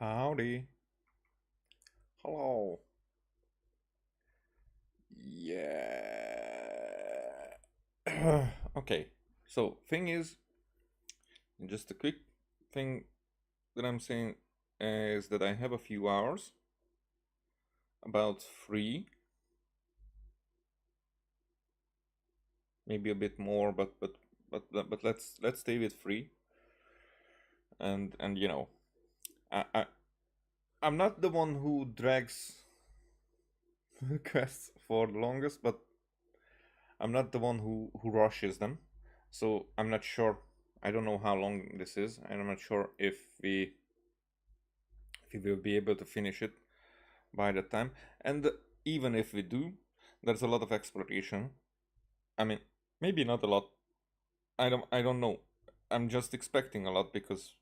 Howdy. Hello. Yeah. Okay. So, thing is, just a quick thing that I'm saying is that I have a few hours, about 3, maybe a bit more, but let's stay with 3. And I, I I'm not the one who drags quests for the longest, but I'm not the one who rushes them. So I'm not sure. I don't know how long this is. I'm not sure if we will be able to finish it by that time. And even if we do, there's a lot of exploration. I mean, maybe not a lot. I don't know. I'm just expecting a lot because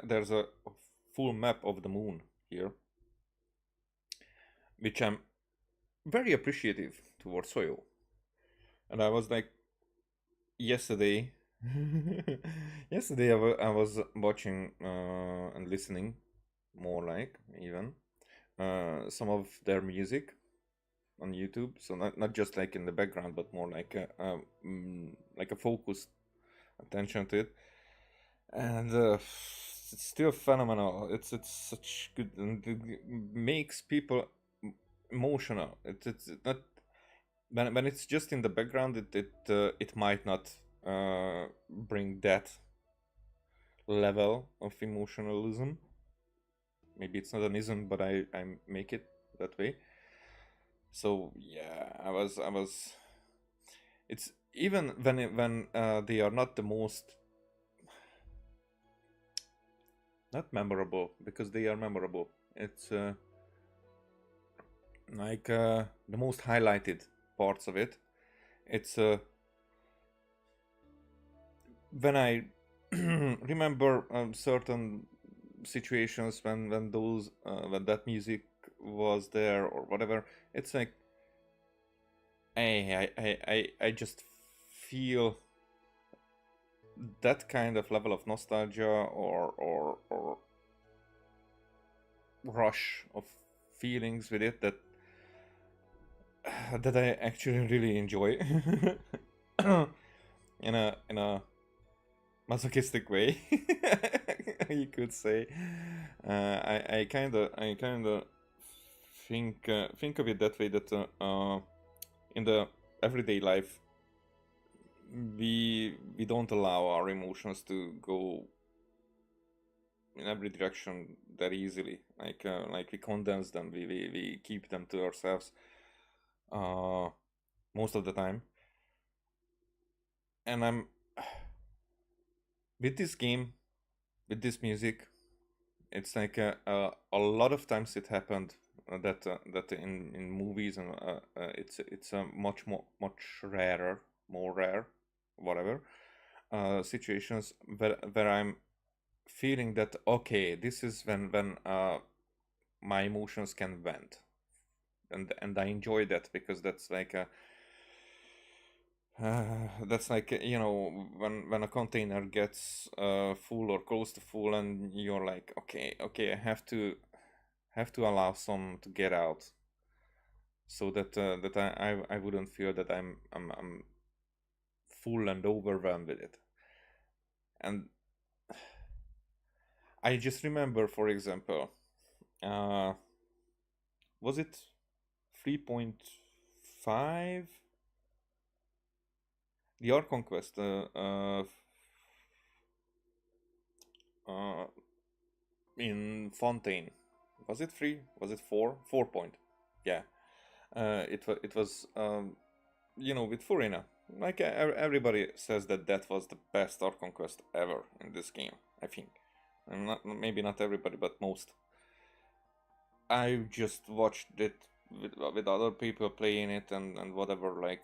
there's a full map of the moon here, which I'm very appreciative towards Soyo. And I was like, yesterday, yesterday I was watching and listening more like even some of their music on YouTube. So not just like in the background, but more like a focused attention to it. And it's still phenomenal. It's such good, and it makes people emotional. It's not when it's just in the background. It might not bring that level of emotionalism. Maybe it's not an ism, but I make it that way. So yeah, I was. It's even when they are not the most, not memorable, because they are memorable. It's the most highlighted parts of it. It's when I remember certain situations when that music was there or whatever. It's like I just feel that kind of level of nostalgia or rush of feelings with it that I actually really enjoy in a masochistic way, you could say. I kind of think of it that way, that in the everyday life we don't allow our emotions to go in every direction that easily. Like we condense them, we keep them to ourselves uh, most of the time. And I'm with this game, with this music, it's like a lot of times it happened that in movies, and it's much rarer, more rare, whatever situations where I'm feeling that okay, this is when my emotions can vent, and I enjoy that because that's like when a container gets full or close to full, and you're like, okay, I have to allow some to get out, so that I wouldn't feel that I'm full and overwhelmed with it. And I just remember, for example, uh, was it 3.5, the Art Conquest, uh, in Fontaine. Was it 3? Was it 4? 4 point. Yeah. It was with Furina. Like everybody says that was the best Art Conquest ever in this game, I think. And maybe not everybody, but most. I just watched it with other people playing it and whatever, like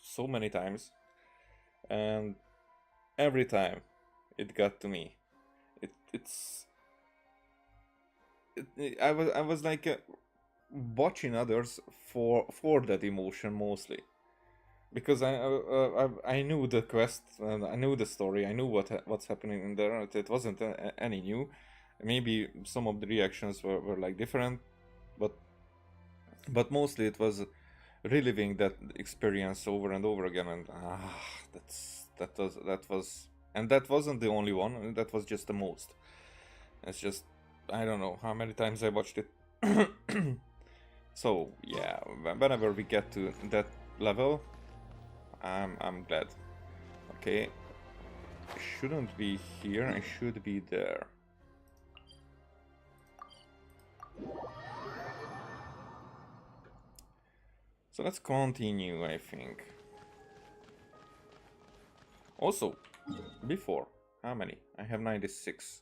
so many times, and every time it got to me. It's I was like watching others for that emotion mostly, because I knew the quest, and I knew the story, I knew what's happening in there. It wasn't any new, Maybe some of the reactions were like different, but mostly it was reliving that experience over and over again, and that was, and that wasn't the only one. That was just the most. It's just, I don't know how many times I watched it. So yeah, whenever we get to that level, I'm glad. Okay, I shouldn't be here. I should be there. So let's continue, I think. Also, before, how many? I have 96.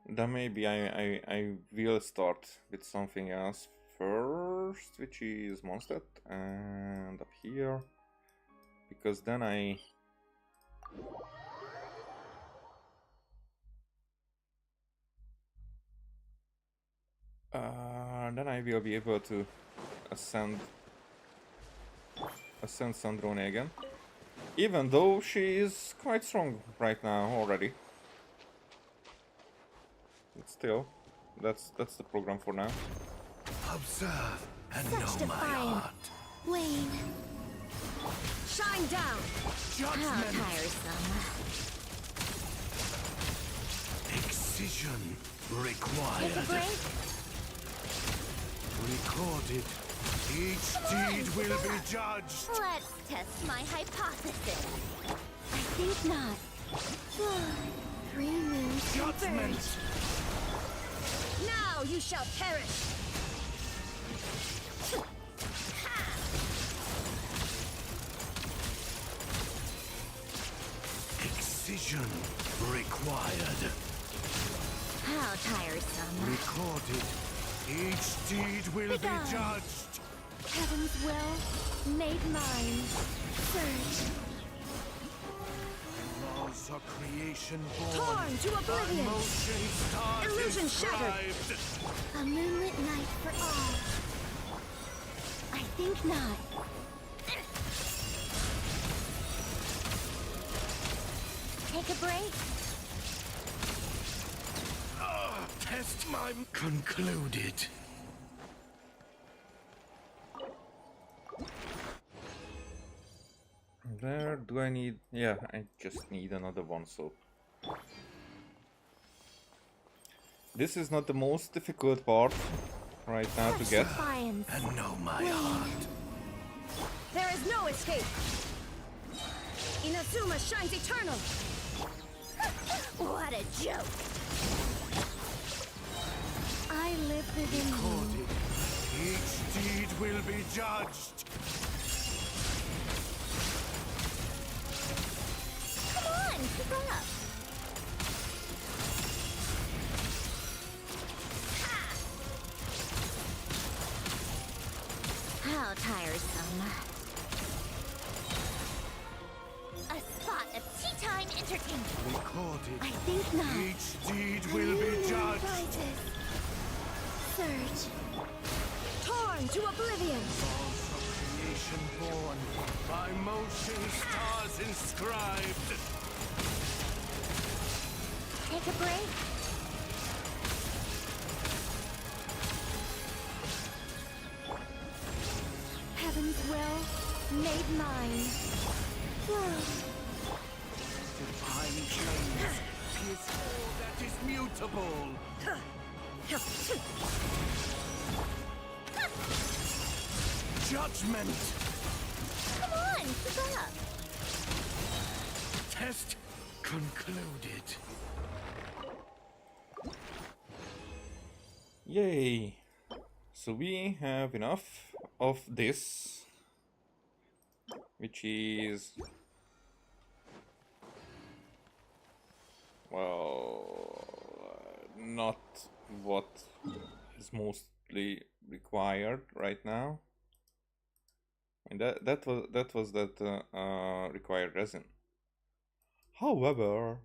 Then maybe I will start with something else first, which is Mondstadt, and up here, because then I will be able to ascend Sandrone again, even though she is quite strong right now already. But still, that's the program for now. Observe and know my heart. Wayne. Shine down. Judgment. How tiresome. Excision Take a required. break. Recorded. Each deed will be judged. Let's test my hypothesis. I think not. 3 moons Judgment. converge. Now you shall perish. Excision required. How tiresome. Recorded. Each deed will be Begone. judged. Heaven's will made mine. Surge. Laws of creation born. Torn to oblivion. Motion stars Illusion shattered. inscribed. A moonlit night for all. I think not. Take a break. Test my concluded. Where do I need? Yeah, I just need another one, so... This is not the most difficult part right now to get. Defiance. And know my heart. There is no escape. Inazuma shines eternal. What a joke. I live within you. Recorded. Each deed will be judged. Come on, keep up. How tiresome. A spot of tea time entertainment. Recorded. I think not. Each deed will be judged. Rises. Surge. Torn to oblivion. Laws of creation born. By motion stars inscribed. Take a break. Heaven's will made mine. Divine chains pierce all that is mutable. Judgment. Come on, keep up. Test concluded. Yay! So we have enough of this, which is, well, not what is mostly required right now. And that was required resin. However,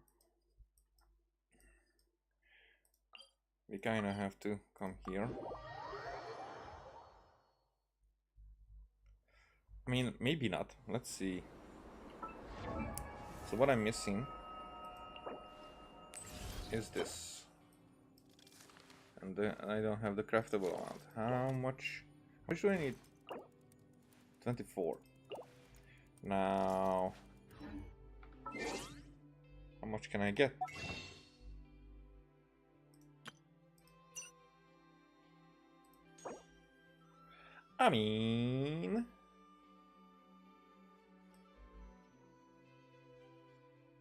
we kind of have to come here. I mean, maybe not. Let's see. So what I'm missing is this? And I don't have the craftable amount. How much do I need? 24. Now, how much can I get? I mean,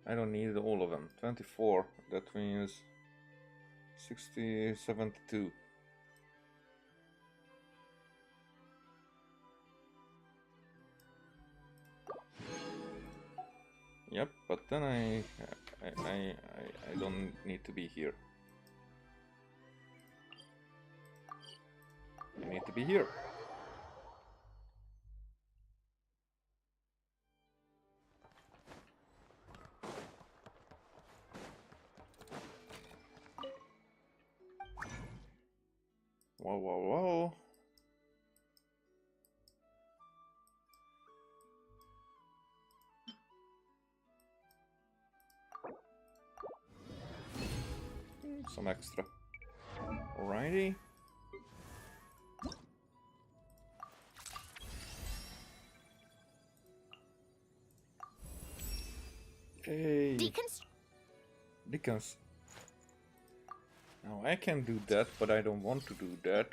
I don't need all of them. 24, that means 60, 72. Yep, but then I don't need to be here. I need to be here. Whoa, whoa, whoa. Some extra. Alrighty. Hey. Deacons. Now I can do that, but I don't want to do that.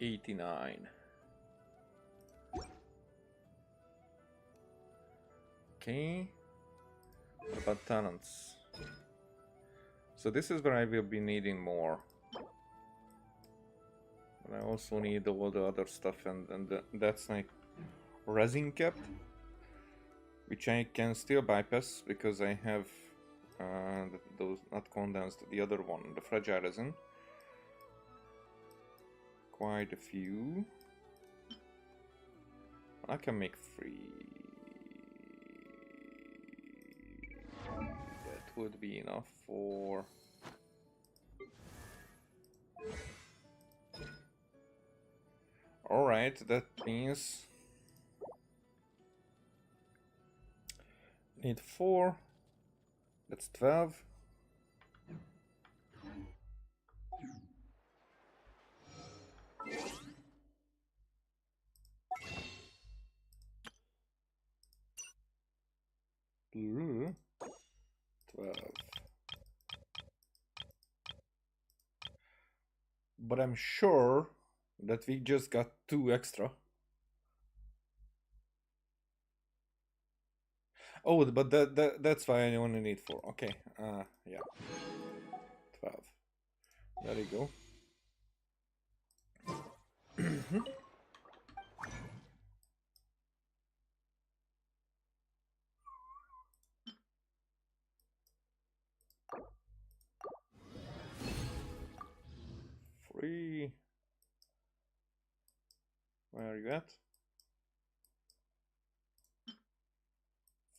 $89. Okay. What about talents? So this is where I will be needing more. But I also need all the other stuff, and that's like resin kept, which I can still bypass because I have those not condensed, the other one, the fragile resin. Quite a few. I can make 3. That would be enough for... Alright, that means... Need 4. That's 12. Ooh, 12. But I'm sure that we just got 2 extra. Oh, but that's why I only need 4. Okay, yeah. 12. There you go. Free. Where are you at?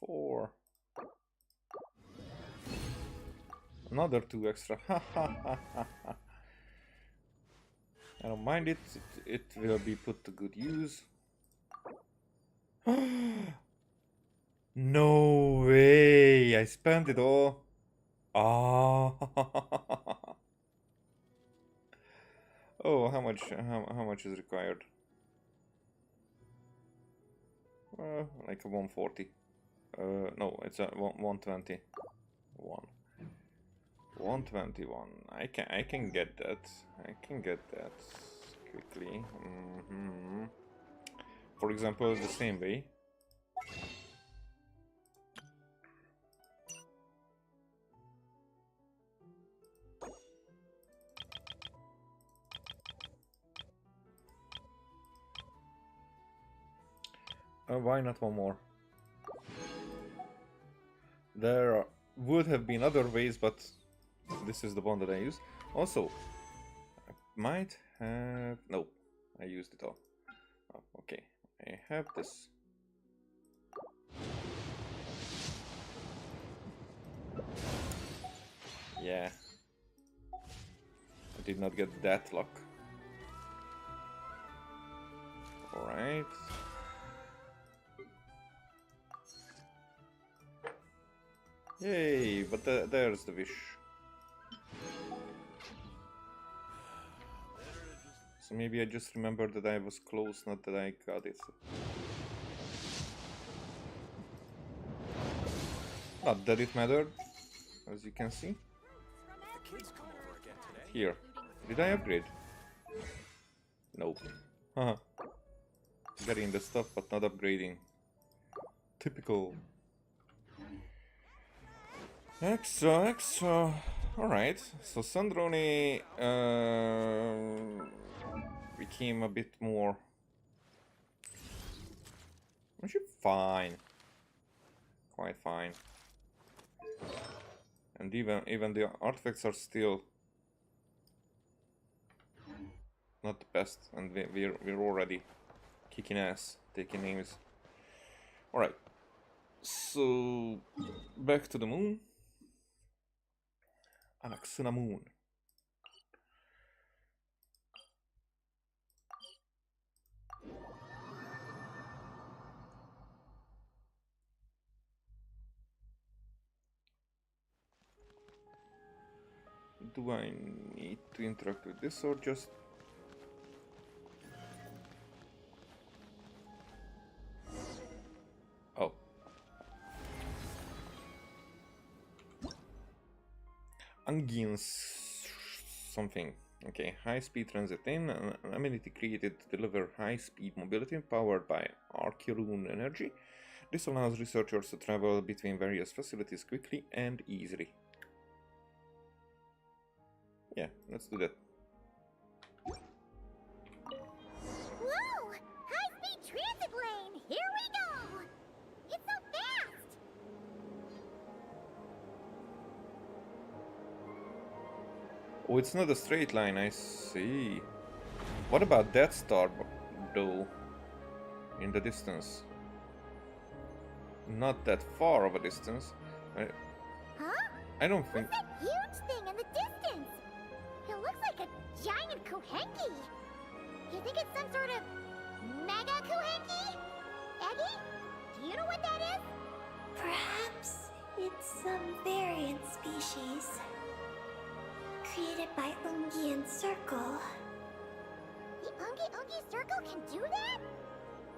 4. Another 2 extra. Ha ha ha ha ha. I don't mind it. It will be put to good use. No way! I spent it all. Ah. Oh, how much? How much is required? Like a 140. No, it's a 120. 121. I can get that. I can get that quickly. For example, the same way. Why not one more? There would have been other ways, but this is the one that I use. Also, I might have... No, I used it all. Oh, okay, I have this. Yeah. Did not get that luck. Alright. Yay, but there's the wish. So maybe I just remembered that I was close, not that I got it. Not that it mattered, as you can see. Here. Did I upgrade? Nope. Haha. Getting the stuff but not upgrading. Typical. Extra. Alright, so Sandrone became a bit more... Actually fine. Quite fine. And even the artifacts are still not the best, and we're already kicking ass, taking names. Alright. So back to the moon. Anck Su Na Moon. Do I need to interact with this or just... Oh. Angians something. Okay, high-speed transit in, an amenity created to deliver high-speed mobility powered by Archirune energy. This allows researchers to travel between various facilities quickly and easily. Yeah, let's do that. Whoa! High-speed transit lane! Here we go! It's so fast! Oh, it's not a straight line, I see. What about that star, though? In the distance? Not that far of a distance. Huh? I don't think... What's that huge thing in the distance? It looks like a giant Kuhenki. You think it's some sort of mega Kuhenki? Eggy? Do you know what that is? Perhaps it's some variant species created by Ungian Circle. The Ungi Circle can do that?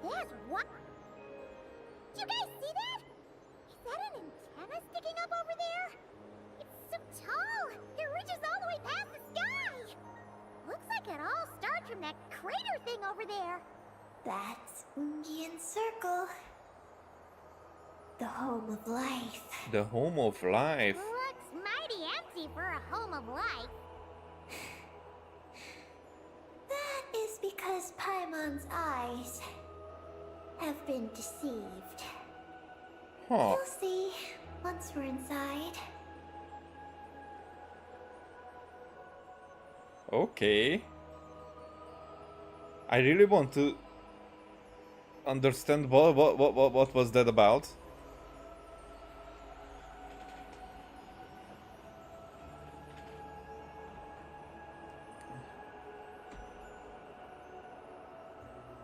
There's what? Do you guys see that? Is that an antenna sticking up over there? It's so tall! It reaches all the way past the sky! Looks like it all starts from that crater thing over there. That's Ungian Circle. The home of life. The home of life. Looks mighty empty for a home of life. That is because Paimon's eyes have been deceived. Huh. You'll see once we're inside. Okay. I really want to understand what was that about.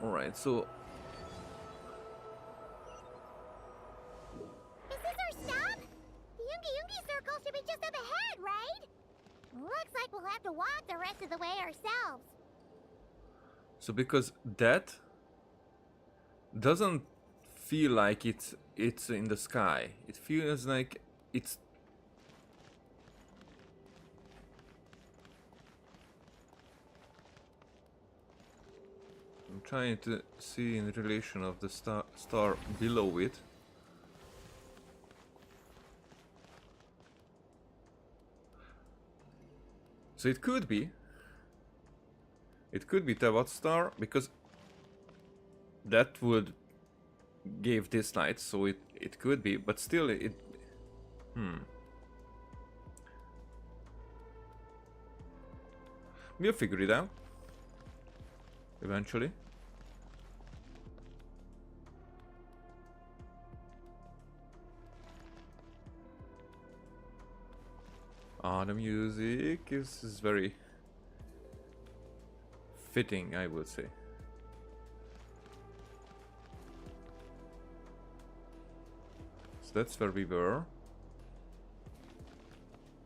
Alright, so Is this our stop? The Ungi Circle should be just up ahead, right? Looks like we'll have to walk the rest of the way ourselves. so because that doesn't feel like it's in the sky. It feels like it's... I'm trying to see in relation of the star below it. So it could be Tewat star, because that would give this light, so it could be, but still it... We'll figure it out eventually. Ah, the music is very fitting, I would say. So that's where we were.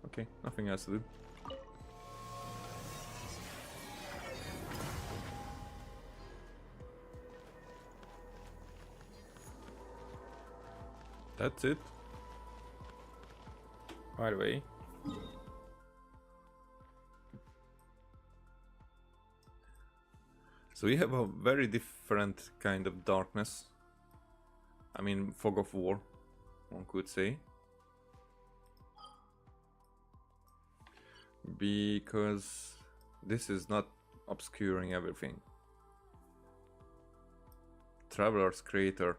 Okay, nothing else to do. That's it. By the way. So we have a very different kind of darkness. I mean, fog of war, one could say. Because this is not obscuring everything. Traveler's Crater.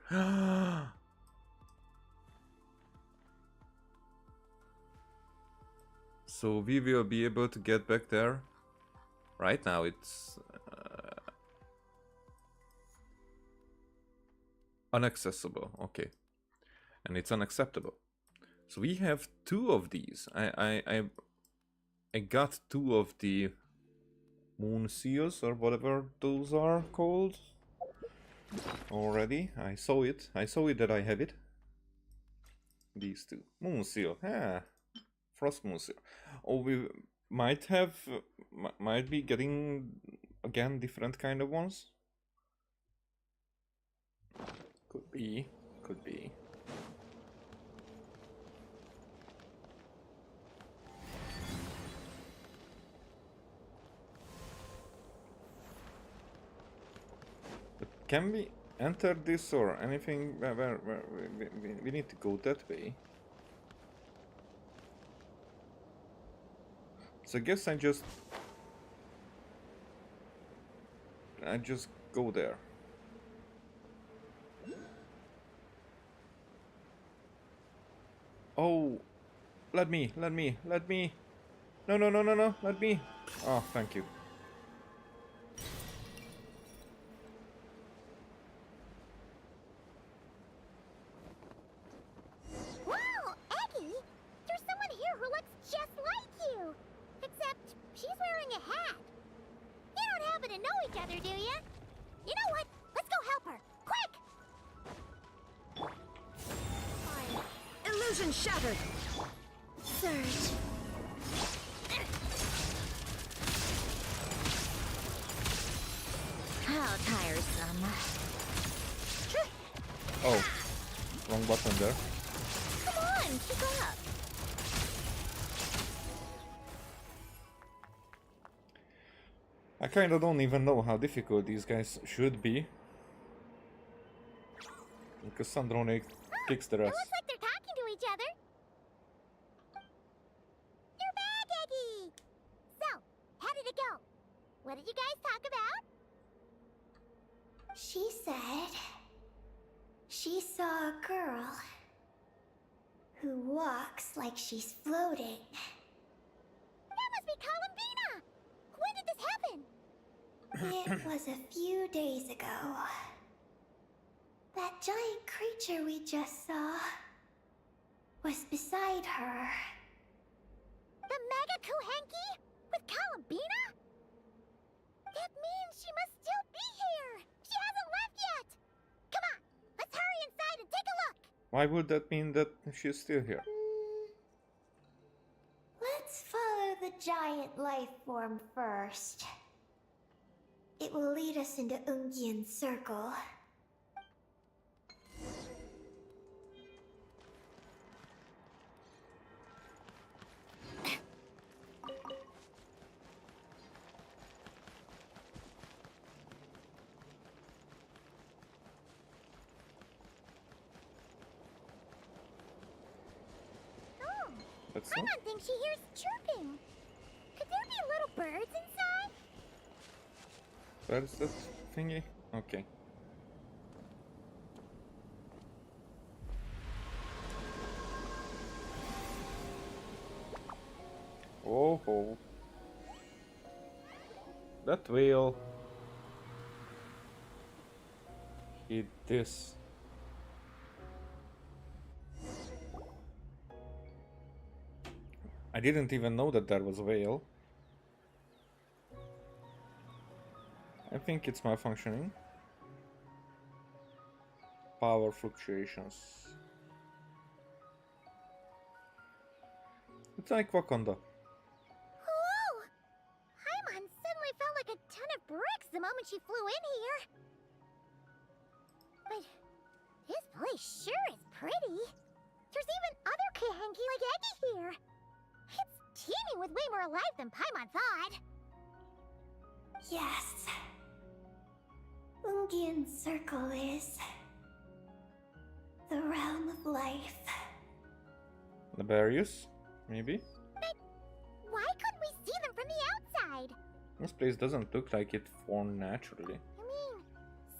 So we will be able to get back there. Right now it's inaccessible. Okay, and it's unacceptable. So we have 2 of these. I got 2 of the moon seals or whatever those are called already. I saw it. I saw it that I have it. These 2 moon seal. Ah, frost moon seal. Oh, we might have, might be getting again different kind of ones. Could be. Could be. But can we enter this or anything where we need to go that way? So I guess I just go there. Oh, let me. No, let me. Oh, thank you. Wow, Eggy! There's someone here who looks just like you! Except she's wearing a hat. You don't happen to know each other, do you? You know what? Let's go help her! Quick! Illusion shattered! Surge. How tiresome. Oh, wrong button there. Come on, keep up! I kinda don't even know how difficult these guys should be. Because Sandrone kicks their It ass. looks like they're talking to each other. You're back, Eggy! So, how did it go? What did you guys talk about? She said she saw a girl who walks like she's floating. That must be Columbina! When did this happen? It was a few days ago. That giant creature we just saw was beside her. The Mega Kuhenki? With Columbina? That means she must still be here! She hasn't left yet! Come on, let's hurry inside and take a look! Why would that mean that she's still here? Let's follow the giant life form first. It will lead us into Ungyen's circle. Oh, That's Paimon not. thinks she hears chirping. Could there be little birds inside? Where is that thingy? Okay. Oh ho. That whale hit this. I didn't even know that there was a whale. I think it's malfunctioning. Power fluctuations. It's like Wakanda. Whoa! Paimon suddenly felt like a ton of bricks the moment she flew in here. But this place sure is pretty. There's even other Kahenki like Eggy here. It's teeming with way more life than Paimon thought. Yes. Ungian Circle is the realm of life. Laborious, maybe? But why couldn't we see them from the outside? This place doesn't look like it formed naturally. I mean,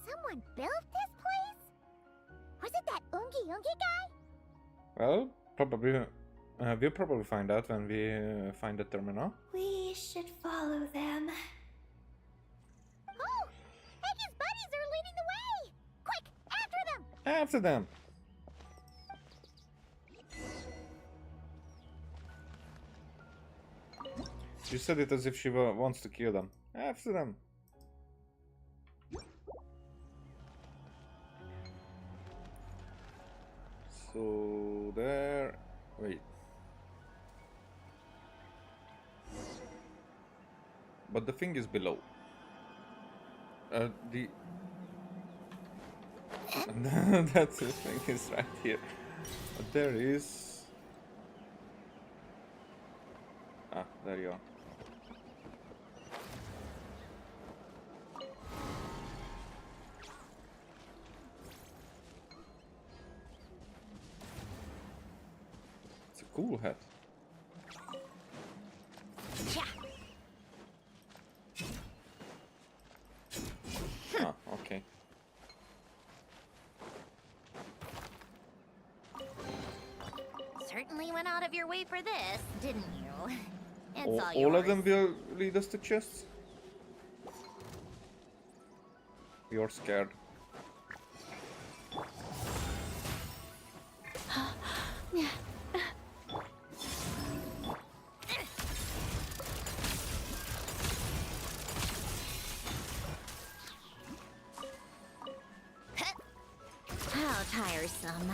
someone built this place? Was it that Ungi guy? Well, probably. We'll probably find out when we find the terminal. We should follow them. Oh! Eggy's buddies are leading the way! Quick, after them! After them! She said it as if she wants to kill them. After them! So there. Wait. But the thing is below. The that's the thing is right here. But there is. Ah, there you are. It's a cool hat. Ah, okay. Certainly went out of your way for this, didn't you? It's All, all all yours. of them will lead us to chests? You're scared. How tiresome.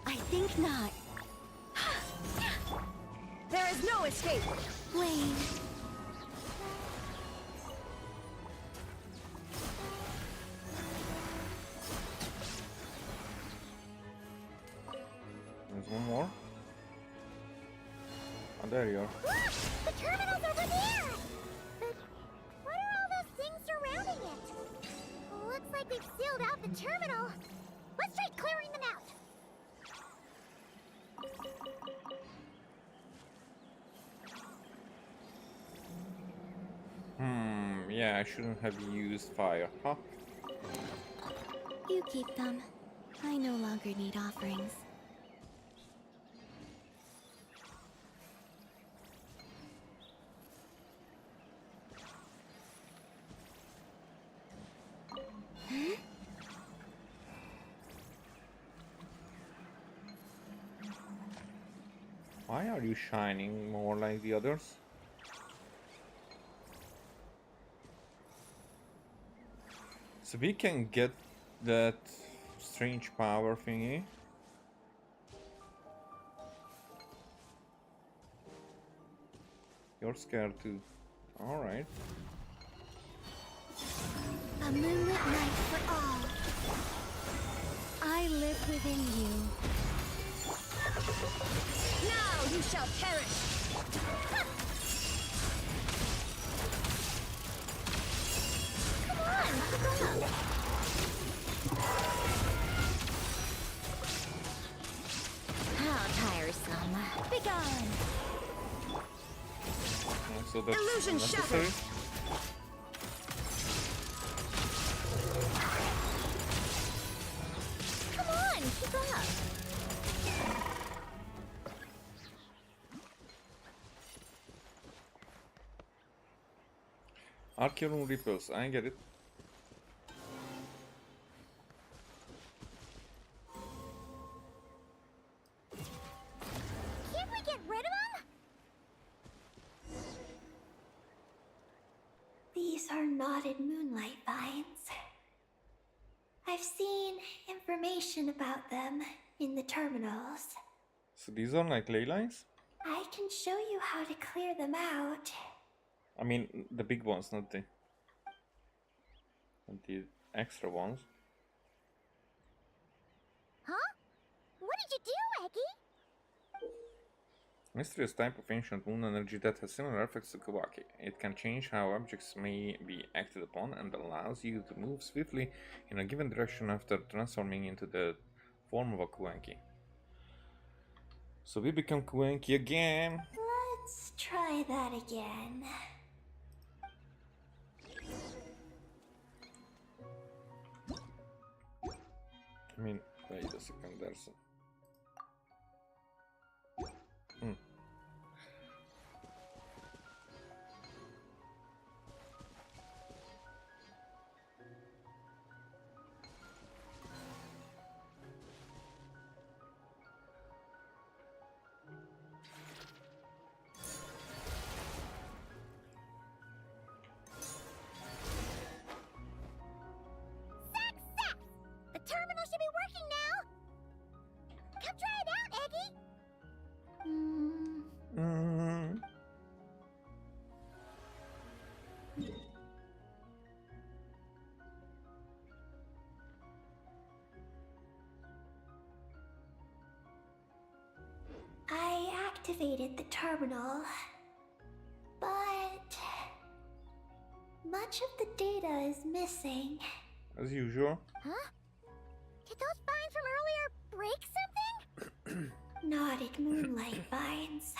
I think not. There is no escape. Wayne. There's one more. Oh, there you are. Look! The terminal's over there! But what are all those things surrounding it? Looks like they've sealed out the terminal. Let's try clearing them out. Yeah, I shouldn't have used fire, huh? You keep them. I no longer need offerings. Why are you shining more like the others? So we can get that strange power thingy. You're scared too. Alright. A moonlit night for all. I live within you. Now you shall perish. Come on, keep up. How tiresome. Begone. So that's Illusion necessary. shattered. Come on, keep up. Archeron repels, I get it. Can't we get rid of them? knotted moonlight vines. I've seen information about them in the terminals. So these are like ley lines? I can show you how to clear them out. I mean, the big ones, not the extra ones. Huh? What did you do, Eggy? Mysterious type of ancient moon energy that has similar effects to Kawaki. It can change how objects may be acted upon and allows you to move swiftly in a given direction after transforming into the form of a Kuanki. So we become Kuanki again. Let's try that again. I mean, wait a second, there's Success! The terminal should be working now! Come try it out, Eggy! I activated the terminal, but much of the data is missing. as usual. Huh? Did those vines from earlier break something? Knotted moonlight vines.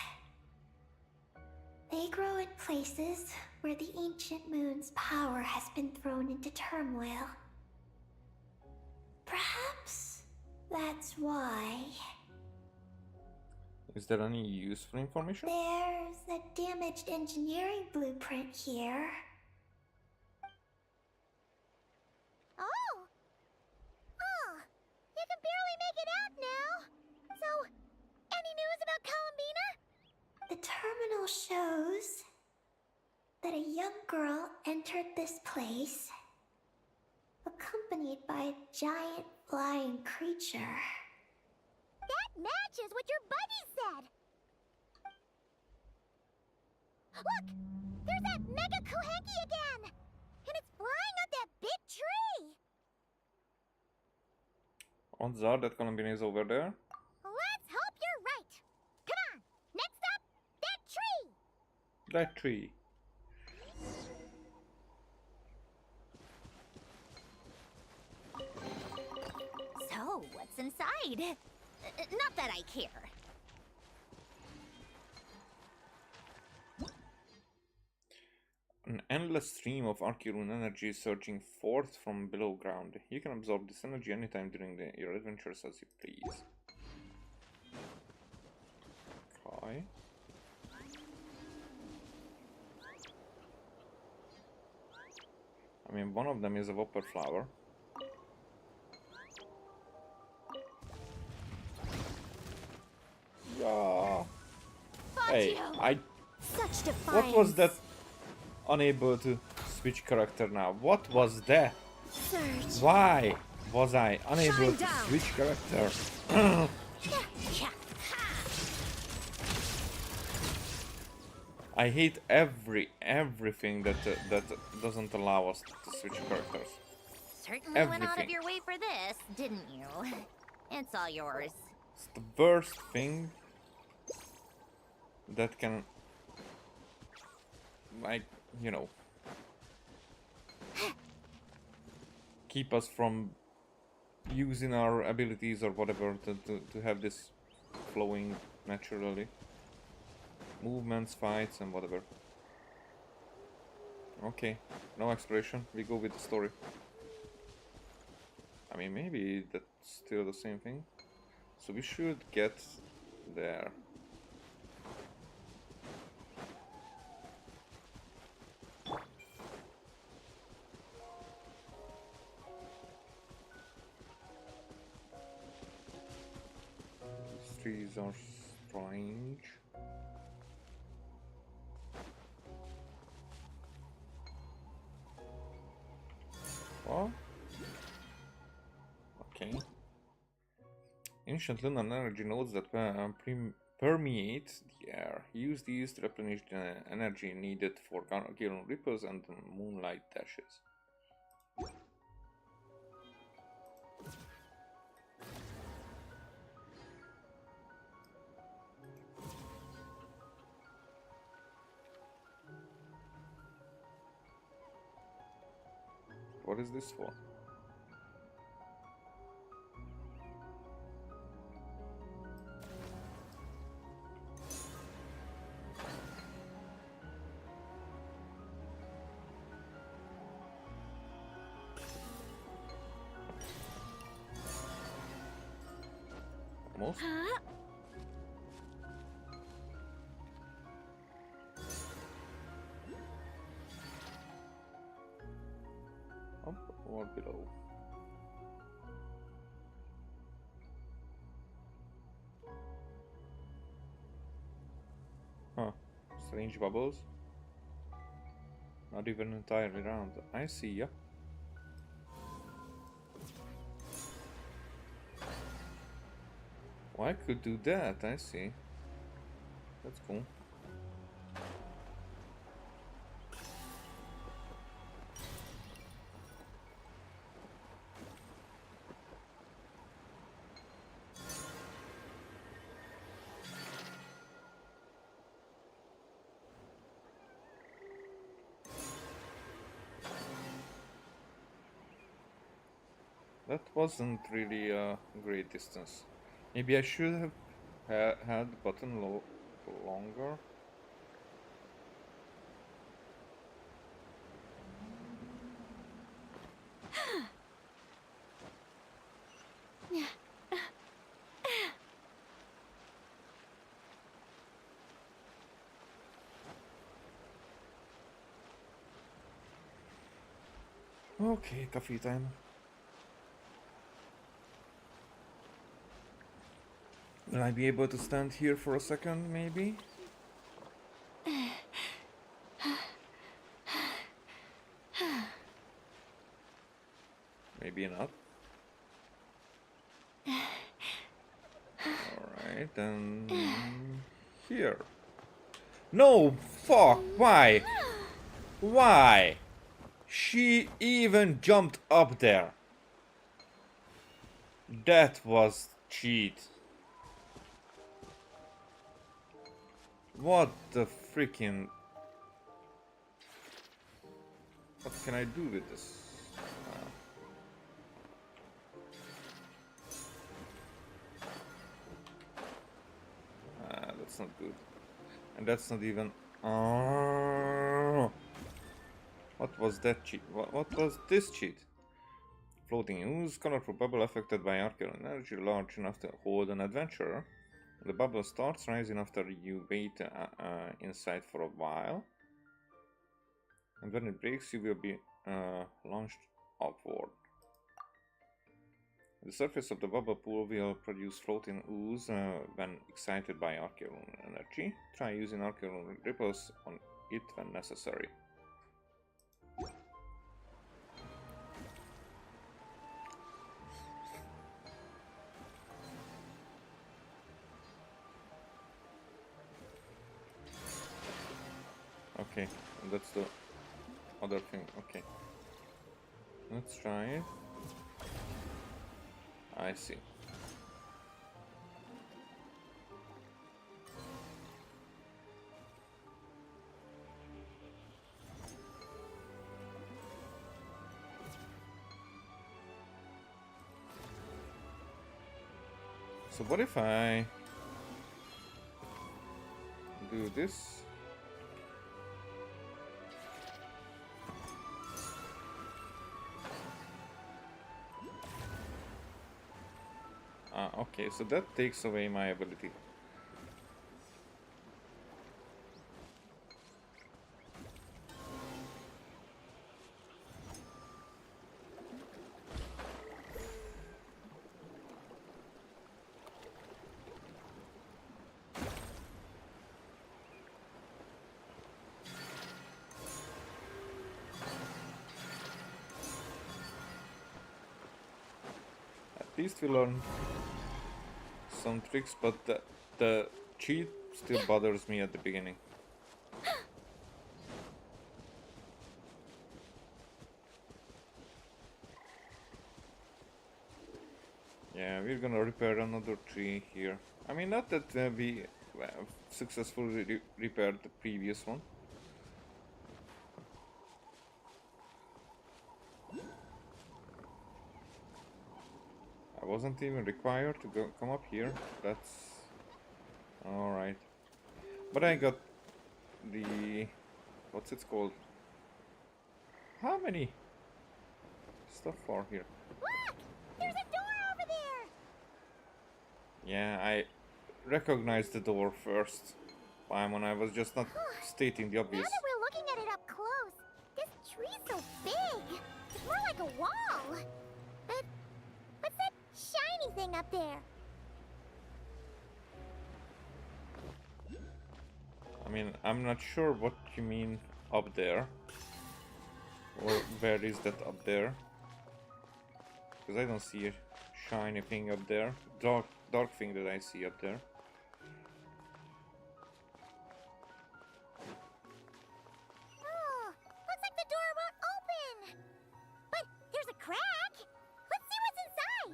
They grow in places where the ancient moon's power has been thrown into turmoil. Perhaps that's why. Is there any useful information? There's a damaged engineering blueprint here. Oh! Oh! You can barely make it out now! So, any news about Columbina? The terminal shows that a young girl entered this place, accompanied by a giant flying creature. That matches what your buddy said! Look! There's that Mega Kohenki again! And it's flying up that big tree! Odds are that Columbine is over there. Let's hope you're right! Come on! Next up, that tree! That tree. So, what's inside? Not that I care. An endless stream of Archirune energy surging forth from below ground. You can absorb this energy anytime during your adventures as you please. Okay. I mean, one of them is a whopper flower. Yeah. Hey, Such defiance. what was that? Unable to switch character now. What was that? Surge. Why was I unable Shine to down. switch character? I hate everything that doesn't allow us to switch characters. Certainly went out of Everything. your way for this, didn't you? It's all yours. It's the worst thing that can, like, you know, keep us from using our abilities or whatever to have this flowing naturally. Movements, fights, and whatever. Okay, no exploration, we go with the story. I mean, maybe that's still the same thing. So we should get there. These trees are strange. Okay. Ancient lunar energy nodes that permeate the air. Use these to replenish the energy needed for Gilon ripples and moonlight dashes. What is this for? Almost? Huh? Up or below? Huh. Strange bubbles. Not even entirely round. I see ya. Well, I could do that, I see. That's cool. That wasn't really a great distance. Maybe I should have had the button longer. Okay, coffee time. Will I be able to stand here for a second, maybe? Maybe not. Alright, then... here. No! Fuck! Why? Why? She even jumped up there. That was cheat. What the freaking... What can I do with this? That's not good. And that's not even... What was that cheat? What was this cheat? Floating ooze, colorful bubble affected by arcane energy large enough to hold an adventurer. The bubble starts rising after you wait inside for a while. And when it breaks, you will be launched upward. The surface of the bubble pool will produce floating ooze when excited by arcane energy. Try using arcane ripples on it when necessary. Okay, and that's the other thing. Okay, let's try it. I see. So what if I do this? Okay, so that takes away my ability. least we learned some tricks, but the cheat still bothers me at the beginning. Yeah, we're gonna repair another tree here. I mean, not that we successfully repaired the previous one. I wasn't even required to come up here. That's alright. But I got the... what's it called? How many stuff are here? Look! There's a door over there! Yeah, I recognized the door first. Paimon, I was just not stating the Now obvious. that we're looking at it up close, this tree's so big! It's more like a wall! But what's that shiny thing up there? I mean, I'm not sure what you mean up there. Or where is that up there? Because I don't see a shiny thing up there. Dark thing that I see up there. Oh, looks like the door won't open! But there's a crack! Let's see what's inside!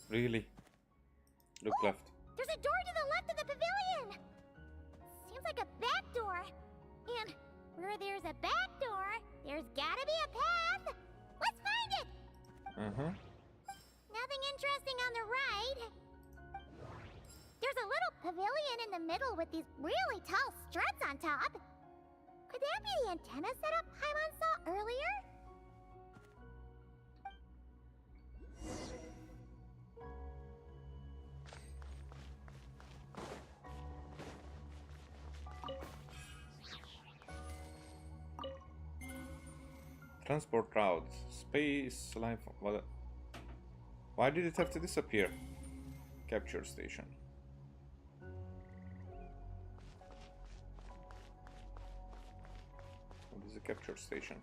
Really? Look left. There's a door to the left of the pavilion! Seems like a back door. And where there's a back door, there's gotta be a path! Let's find it! Uh-huh. Nothing interesting on the right. There's a little pavilion in the middle with these really tall struts on top. Could that be the antenna setup Paimon saw earlier? Transport routes. Space life. What? Why did it have to disappear? Capture station. What is a capture station?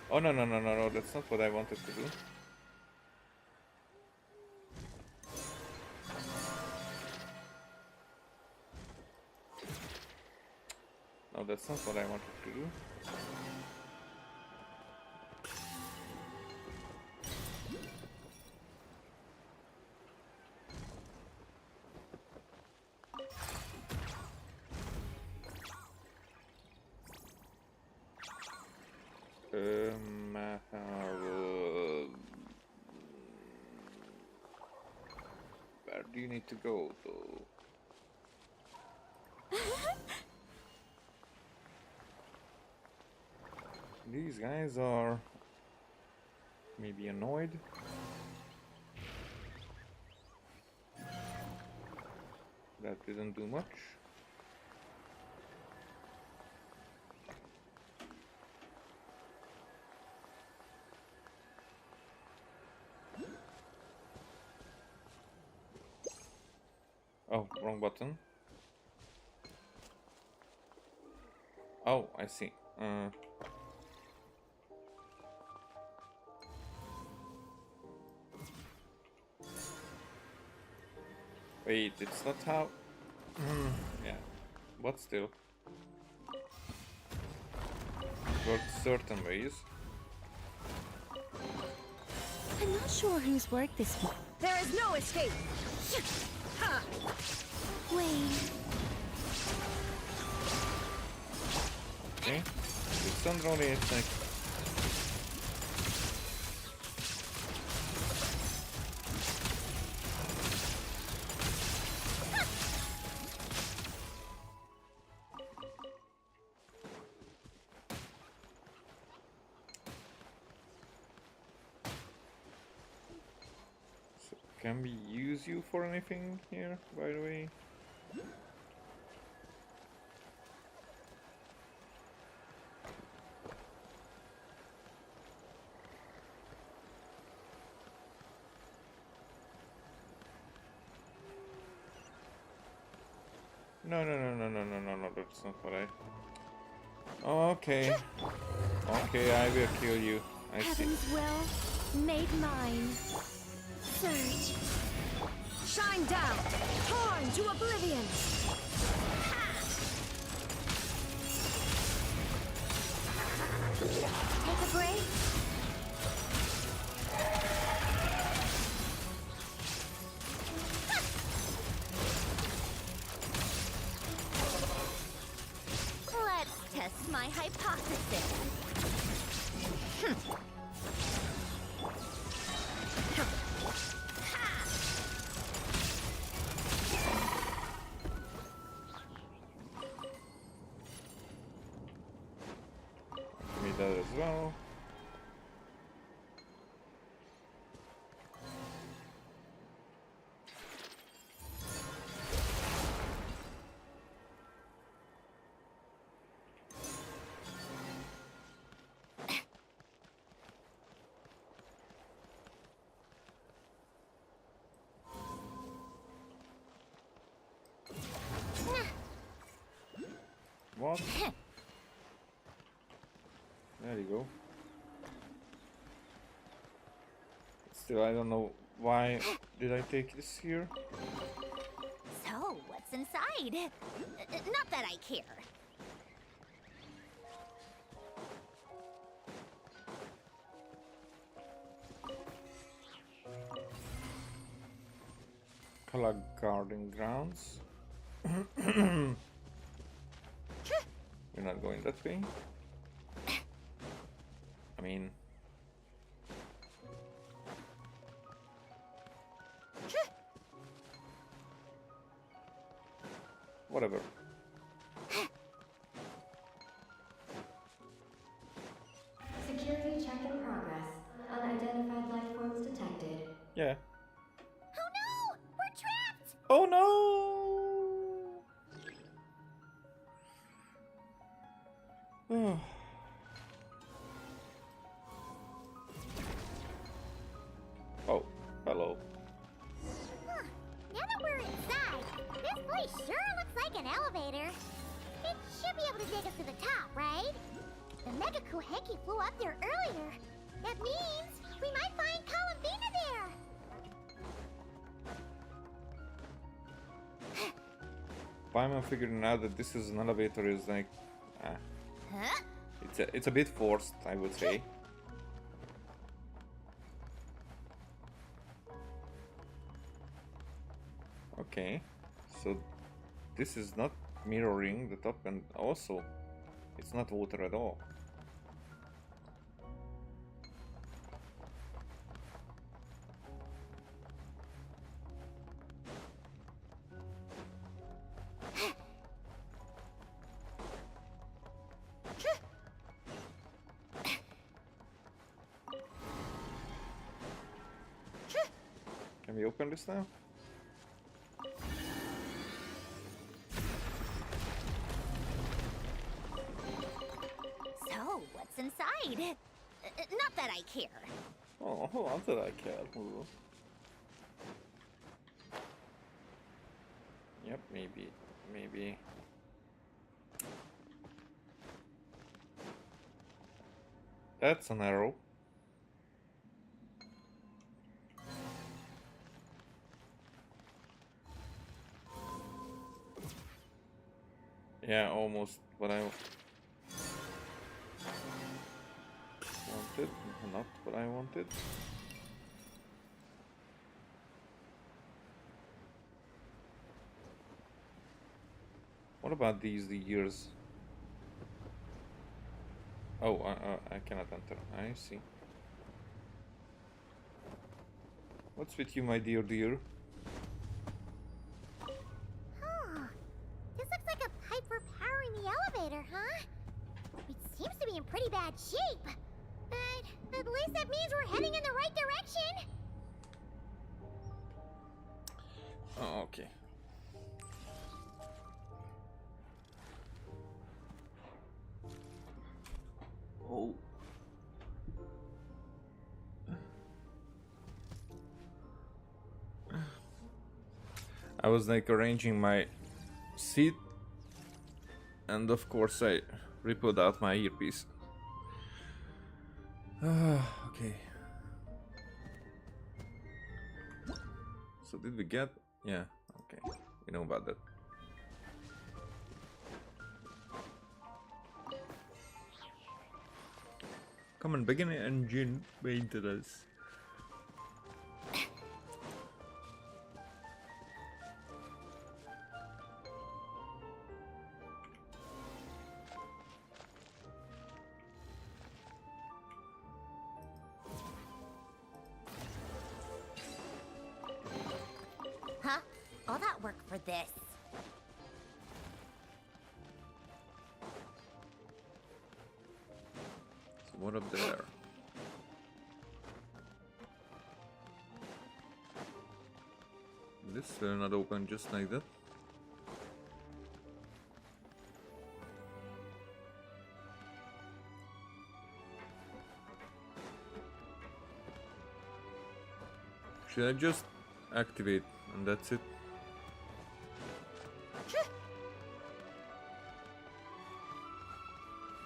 Oh no, that's not what I wanted to do. No, that's not what I wanted to do. Where do you need to go, though? These guys are maybe annoyed. That didn't do much. Oh, wrong button. Oh, I see. Wait, it's not how... yeah, but still. It works certain ways. I'm not sure whose work this was. There is no escape. Wait. Okay, it's only it's like... Can we use you for anything here, by the way? No, no, no, no, no, no, no, no, that's not what I... Okay. Okay, I will kill you. I see. Heaven's will made mine. Surge. Shine down. Torn to oblivion. Take a break. Let's test my hypothesis. Give me that as well. What? There you go. Still, I don't know why did I take this here. So, what's inside? Not that I care. Color Garden Grounds. We're not going that way. I mean... Whatever. Security check in progress. Unidentified life forms detected. Yeah. Oh no! We're trapped! Oh no! Oh. Oh, hello. Huh. Now that we're inside, this place sure looks like an elevator. It should be able to take us to the top, right? The Mega Kuhenki flew up there earlier. That means we might find Columbina there. Why am I figuring out that this is an elevator is like... Huh? It's a bit forced, I would say. Okay, so this is not mirroring the top, and also it's not water at all. Can we open this now? So, what's inside? Not that I care. Oh, I thought I cared. Ooh. Yep, maybe. That's an arrow. Yeah, almost what I wanted, not what I wanted. What about these years? Oh, I cannot enter. I see. What's with you, my dear? Huh. This looks like a pipe for powering the elevator, huh? It seems to be in pretty bad shape. But at least that means we're heading in the right direction. Oh, okay. Oh. I was like arranging my sit, and of course I rippled out my earpiece. Okay. So did we get? Yeah, okay. We know about that. Come on, begin engine maintenance. Huh? All that work for this? So what up there? This will not open just like that. Should I just activate and that's it?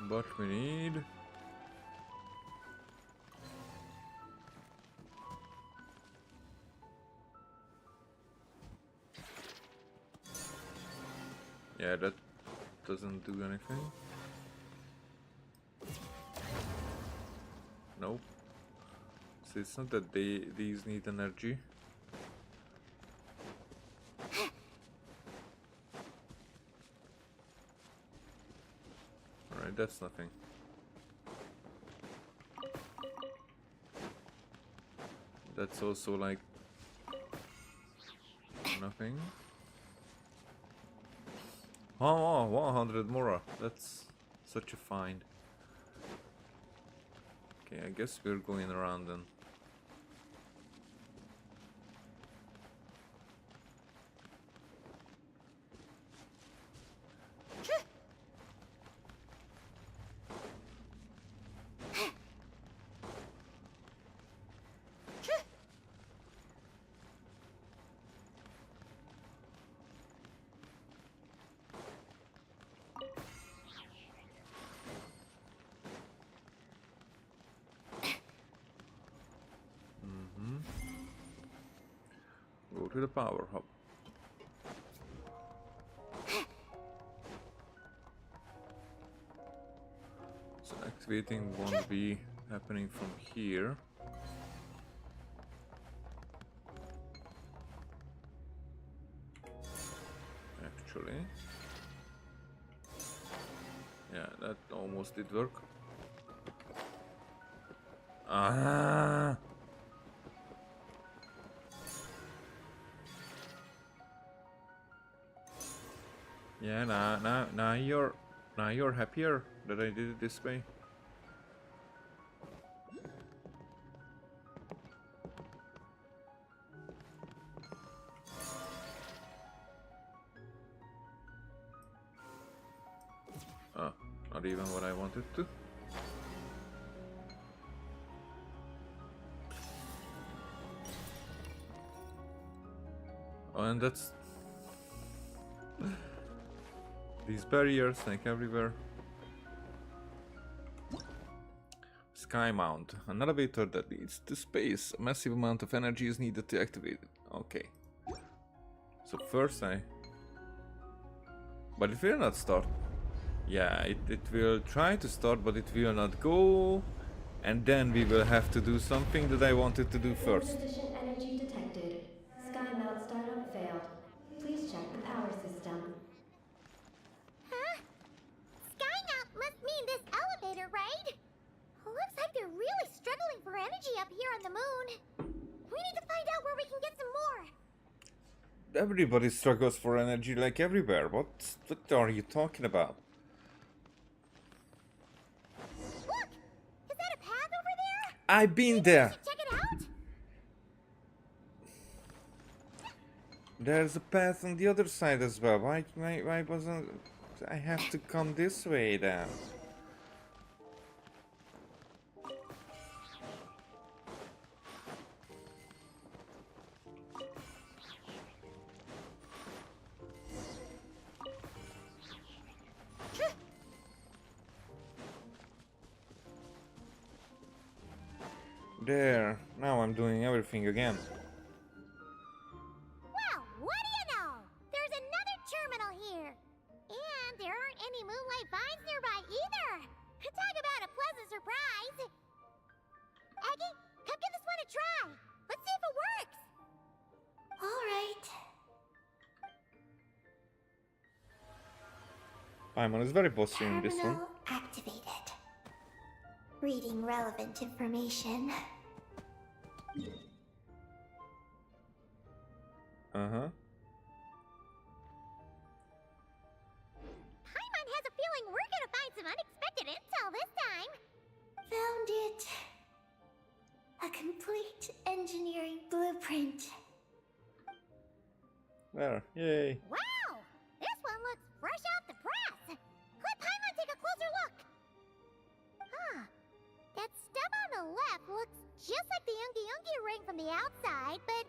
But we need... Yeah, that doesn't do anything. Nope. So it's not that these need energy. Alright, that's nothing. That's also like nothing. Oh, 100 more. That's such a find. Okay, I guess we're going around then. Go to the power hub. So activating won't be happening from here. Actually. Yeah, that almost did work. Ah! Yeah, now you're happier that I did it this way. Oh, not even what I wanted to. Oh, and that's these barriers like everywhere. Sky Mount, an elevator that leads to space. A massive amount of energy is needed to activate it. Okay. So first but it will not start. Yeah, it will try to start, but it will not go. And then we will have to do something that I wanted to do first. Insufficient energy detected. Sky mount startup failed. Please check the power system. Huh? Skymount must mean this elevator, right? Looks like they're really struggling for energy up here on the moon. We need to find out where we can get some more. Everybody struggles for energy like everywhere. What are you talking about? Look! Is that a path over there? I've been there. Check it out? There's a path on the other side as well. Why wasn't I have to come this way then? There, now I'm doing everything again. Well, what do you know? There's another terminal here. And there aren't any moonlight vines nearby either. Talk about a pleasant surprise. Aggie, come give this one a try. Let's see if it works. Alright. Paimon is very bossy in this one. Terminal activated. Reading relevant information. Uh-huh. Paimon has a feeling we're gonna find some unexpected intel this time. Found it. A complete engineering blueprint. There, yay. Wow! This one looks fresh off the press. Let Paimon take a closer look. Huh. That stub on the left looks just like the Ungi ring from the outside, but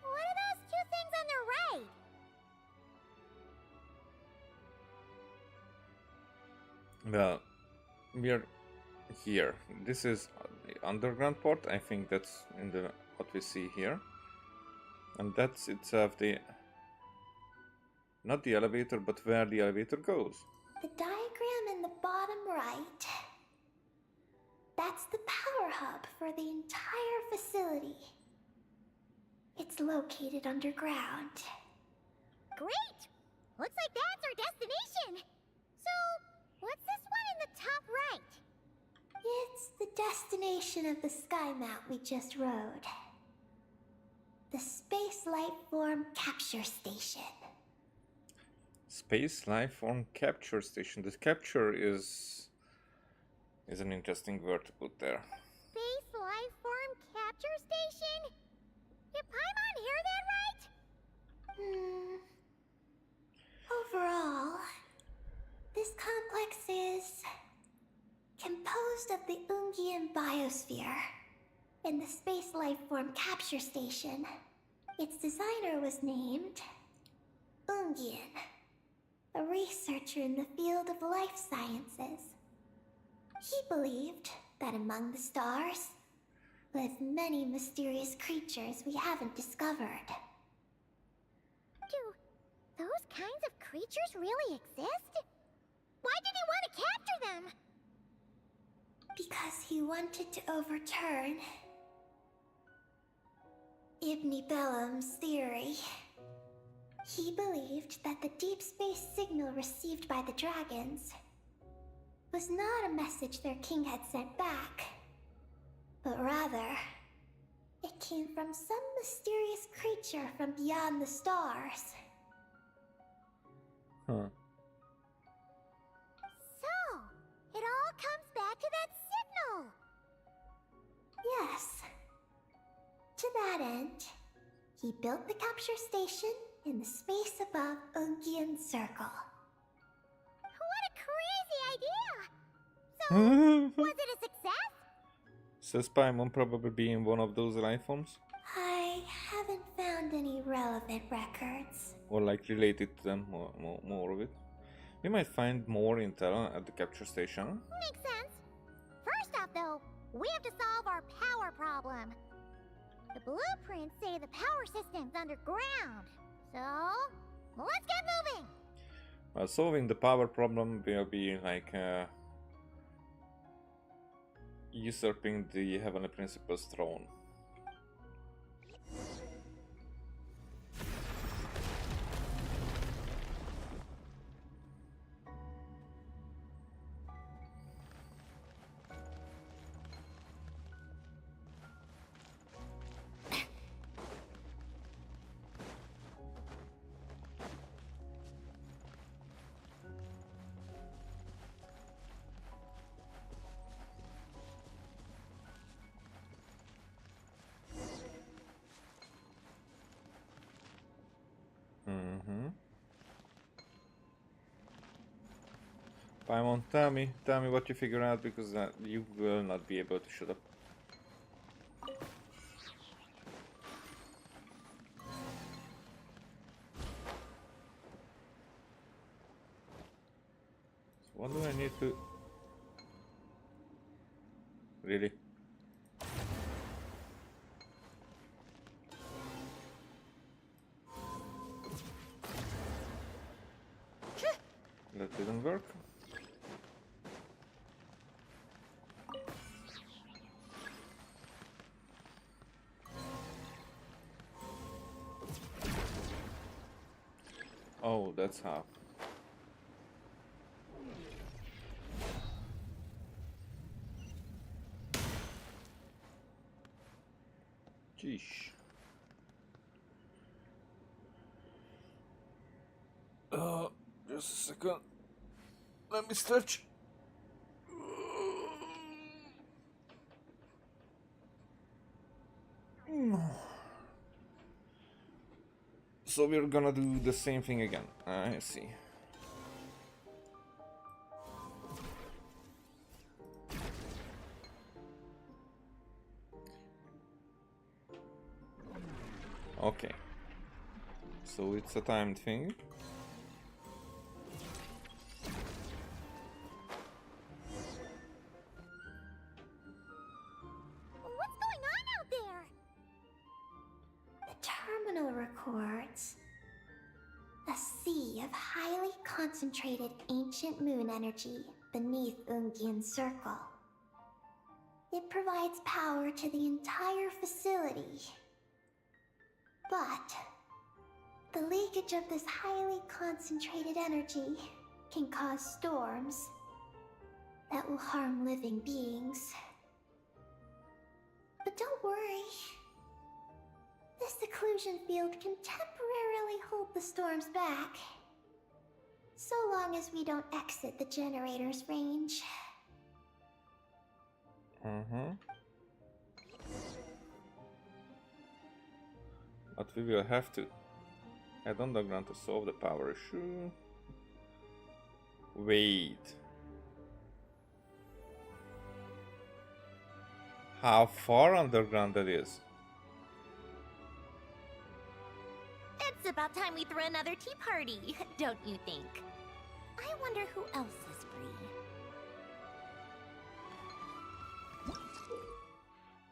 what are those two things on the right? Well, we are here. This is the underground port. I think that's in the what we see here. And that's itself the... not the elevator, but where the elevator goes. The diagram in the bottom right. That's the power hub for the entire facility. It's located underground. Great! Looks like that's our destination. So, what's this one in the top right? It's the destination of the sky mount we just rode. The Space Life Form Capture Station. Space life form capture station. The capture is an interesting word to put there. Space Life Form Capture Station? Did Paimon hear that right? Overall, this complex is composed of the Ungian biosphere and the Space Life Form Capture Station. Its designer was named Ungian, a researcher in the field of life sciences. He believed that among the stars live many mysterious creatures we haven't discovered. Do those kinds of creatures really exist? Why did he want to capture them? Because he wanted to overturn Ibn Bellum's theory. He believed that the deep space signal received by the dragons was not a message their king had sent back, but rather, it came from some mysterious creature from beyond the stars. Huh. So, it all comes back to that signal. Yes. To that end, he built the capture station in the space above Ungian Circle. What a crazy idea! So, was it a success? Says Paimon probably being one of those life forms. I haven't found any relevant records. Or like related to them, more of it. We might find more intel at the capture station. Makes sense. First off, though, we have to solve our power problem. The blueprints say the power system's underground. So, let's get moving! Well, solving the power problem will be like usurping the Heavenly Principal's throne. Paimon, tell me what you figure out, because you will not be able to shut up. So what do I need to... Really? doesn't work. Oh, that's how. Jeez. Just a second. Let me stretch. So we're gonna do the same thing again. I see. Okay. So it's a timed thing. What's going on out there? The terminal records a sea of highly concentrated ancient moon energy beneath Ungian's circle. It provides power to the entire facility. But the leakage of this highly concentrated energy can cause storms that will harm living beings. But don't worry. This seclusion field can temporarily hold the storms back. So long as we don't exit the generator's range. But we will have to head underground to solve the power issue. Wait. How far underground that is? It's about time we threw another tea party, don't you think? I wonder who else is free.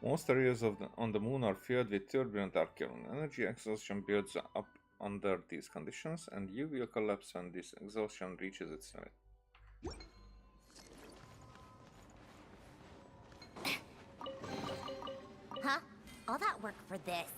Most areas on the moon are filled with turbulent Archeron. Energy exhaustion builds up under these conditions, and you will collapse when this exhaustion reaches its limit. Huh? All that work for this?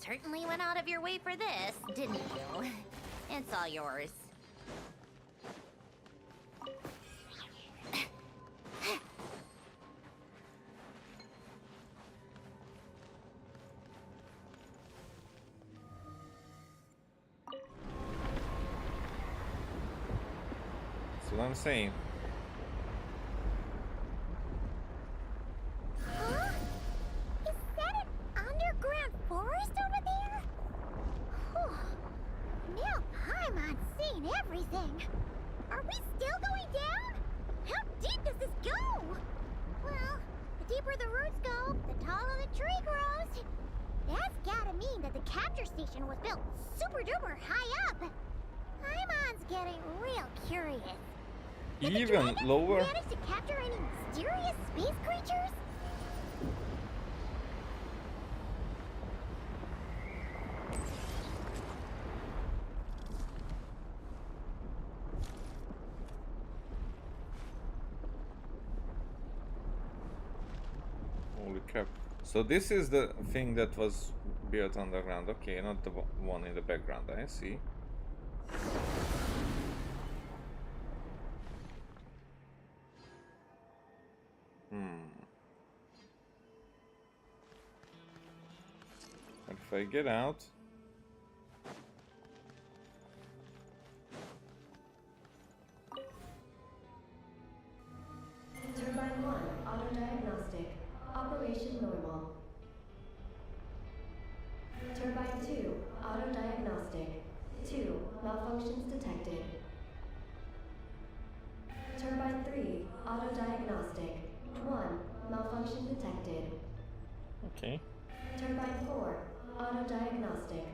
Certainly went out of your way for this, didn't you? It's all yours. That's what I'm saying. Huh? Is that an underground forest over there? Whew. Now Paimon's seen everything. Are we still going down? How deep does this go? Well, the deeper the roots go, the taller the tree grows. That's gotta mean that the capture station was built super duper high up. Paimon's getting real curious. Did the Even dragon lower? manage to capture any mysterious space creatures? Holy crap. So this is the thing that was built underground. Okay, not the one in the background. I see. But if I get out... Turbine 1, auto-diagnostic. Operation normal. Turbine 2, auto-diagnostic. 2, malfunctions detected. Turbine 3, auto-diagnostic. 1, malfunction detected. Okay. Turbine 4, Auto diagnostic.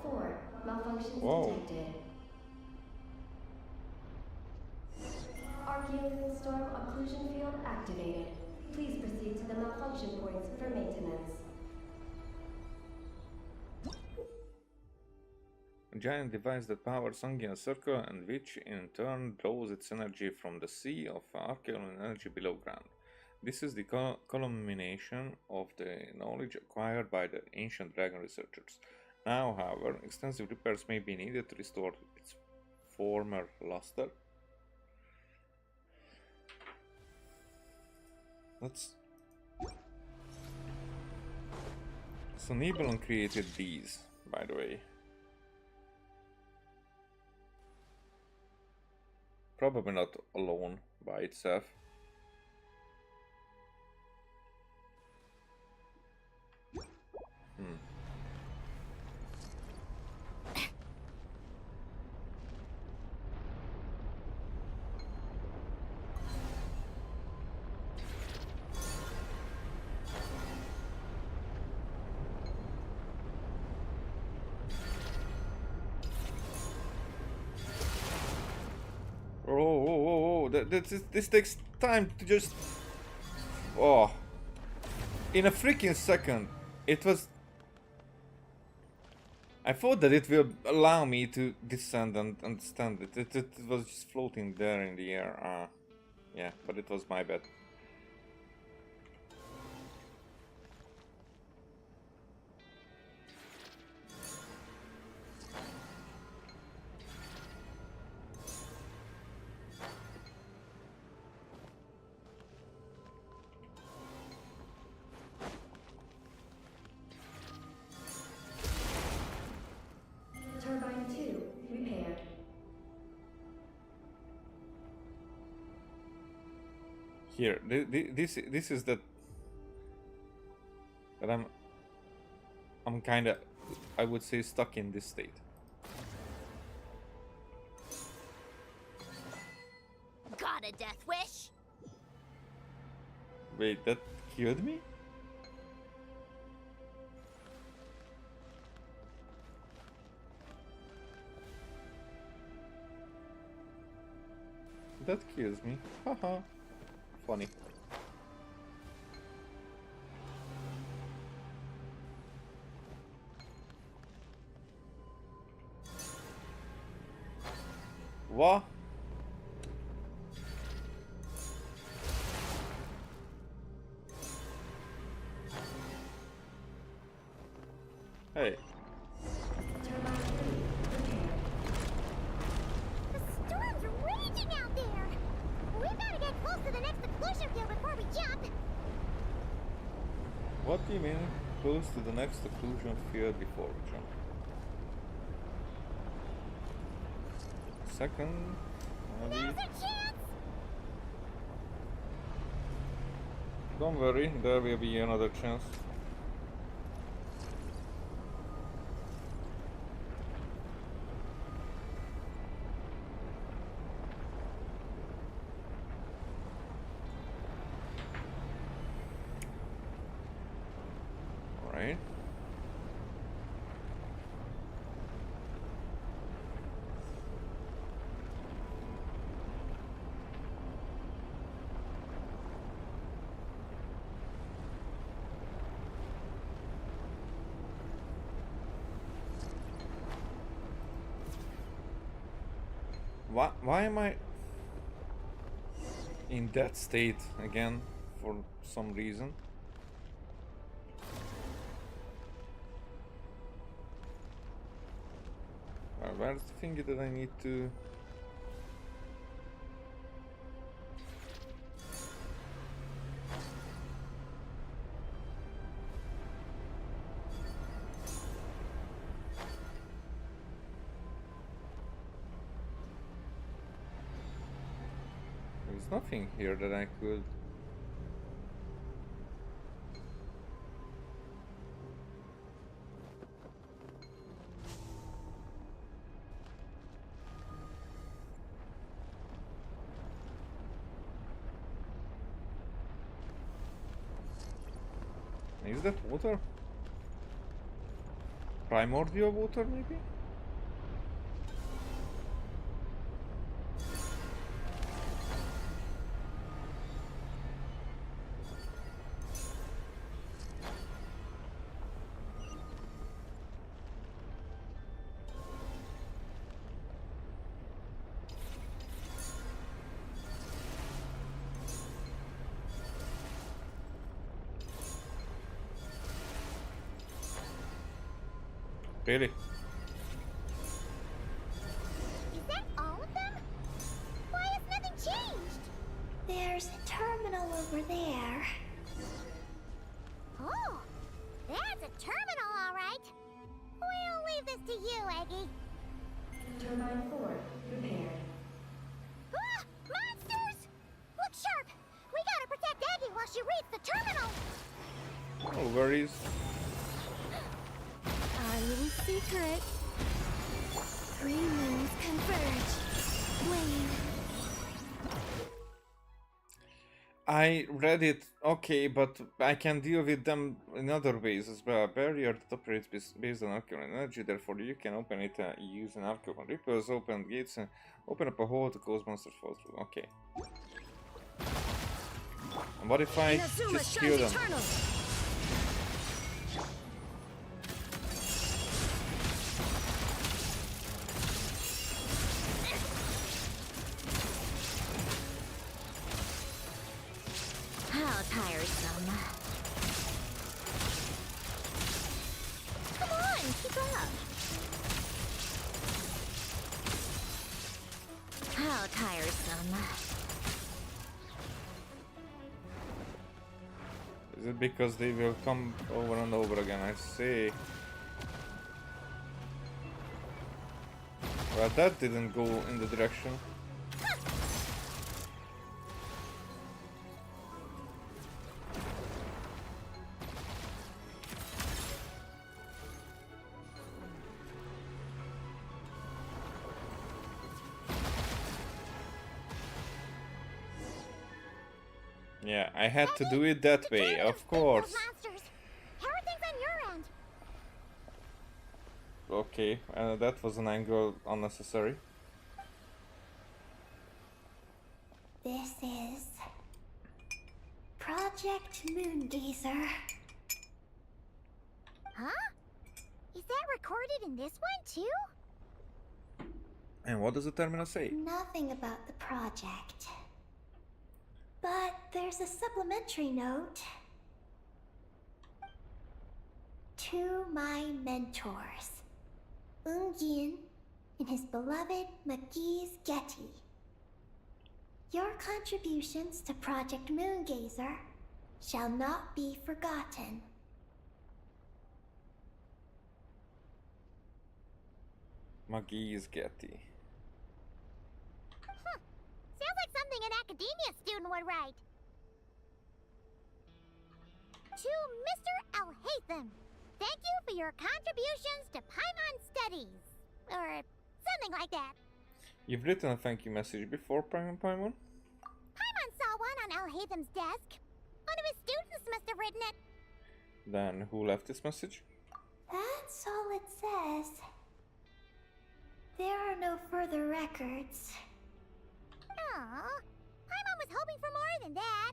4. Malfunctions Whoa. detected. Archaean storm occlusion field activated. Please proceed to the malfunction points for maintenance. A giant device that powers Angian Circle and which in turn draws its energy from the sea of Archean energy below ground. This is the culmination of the knowledge acquired by the ancient dragon researchers. Now, however, extensive repairs may be needed to restore its former luster. So Nibelung created these, by the way. Probably not alone by itself. This takes time to just... Oh. In a freaking second. It was... I thought that it will allow me to descend and stand it. It was just floating there in the air. Yeah, but it was my bad. Turbine 2 repaired. Here, this is that I'm kind of, I would say, stuck in this state. Got a death wish? Wait, that killed me? That kills me. Haha. Funny. What? Hey. Turbine 3 repaired. The storm's raging out there! We better get close to the next occlusion field before we jump! What do you mean? Close to the next occlusion field before we jump. Second. Maybe. Now's our chance! Don't worry, there will be another chance. Alright. Why am I in that state again for some reason? Where's the thing that I need to... There's nothing here that I could... Is that water? primordial water, maybe? Really? Is that all of them? Why has nothing changed? There's a terminal over there. Oh, that's a terminal, all right. We'll leave this to you, Eggy. Turbine 4 prepared. Ah! Monsters! Look sharp! We gotta protect Eggy while she reads the terminal! No worries. Our little secret. 3 moons converge. Wayne. I read it, okay, but I can deal with them in other ways as well. A barrier that operates based on alkaline energy, therefore you can open it using alkaline ripples, open gates, and open up a hole to cause monsters fall through. Okay. And what if I Inazuma just kill shines them? eternal. How tiresome. Come on, keep up. How tiresome. Is it because they will come over and over again? I see. Well, that didn't go in the direction. Yeah, I had to do it that way, of course. Monsters! Everything's on your end! Okay, that was an angle unnecessary. This is Project Moongazer. Huh? Is that recorded in this one, too? And what does the terminal say? Nothing about the project. But there's a supplementary note. To my mentors, Ungin and his beloved McGee's Getty. Your contributions to Project Moongazer shall not be forgotten. McGee's Getty. Sounds like something an academia student would write. To Mr. Alhaitham, thank you for your contributions to Paimon Studies. Or something like that. You've written a thank you message before, Paimon? Paimon saw one on Alhaitham's desk. One of his students must have written it. Then who left this message? That's all it says. There are no further records. Aw, Paimon was hoping for more than that.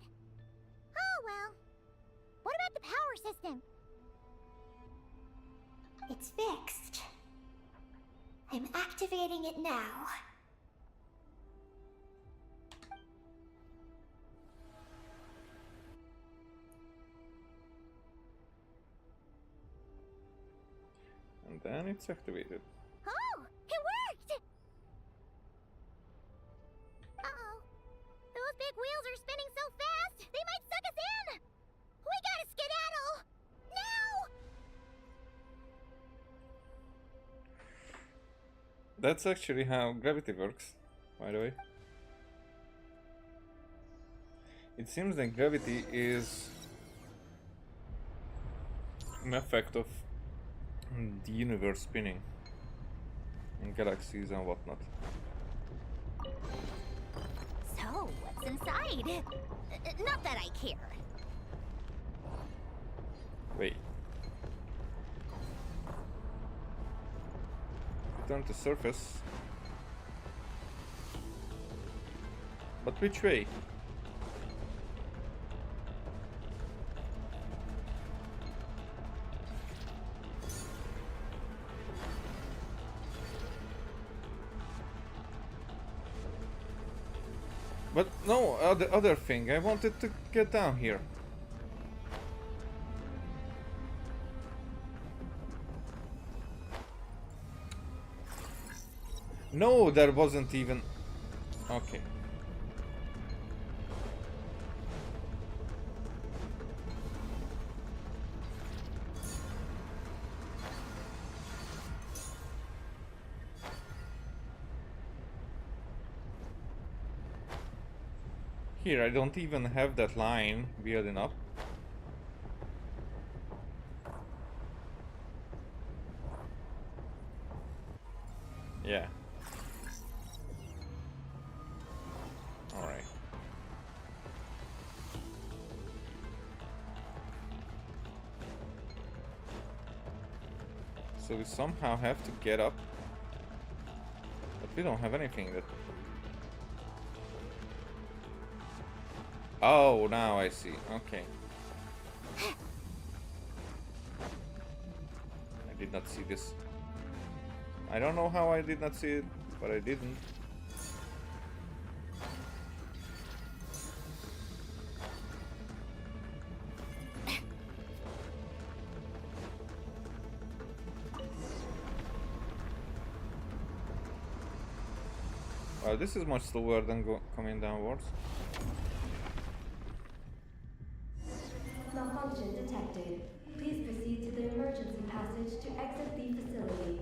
Oh well. What about the power system? It's fixed. I'm activating it now. And then it's activated. Oh, it worked! Uh-oh. Those big wheels are spinning so fast, they might suck us in! We gotta skedaddle! Now! That's actually how gravity works, by the way. It seems that gravity is an effect of the universe spinning and galaxies and whatnot. So, what's inside? Not that I care. Wait. return to surface. But which way? But no, other thing. I wanted to get down here. No, there wasn't even. Okay. Here, I don't even have that line building up. Yeah. Alright. So we somehow have to get up. But we don't have anything that... Oh, now I see. Okay. I did not see this. I don't know how I did not see it, but I didn't. Well, this is much slower than coming downwards. Malfunction detected. Please proceed to the emergency passage to exit the facility.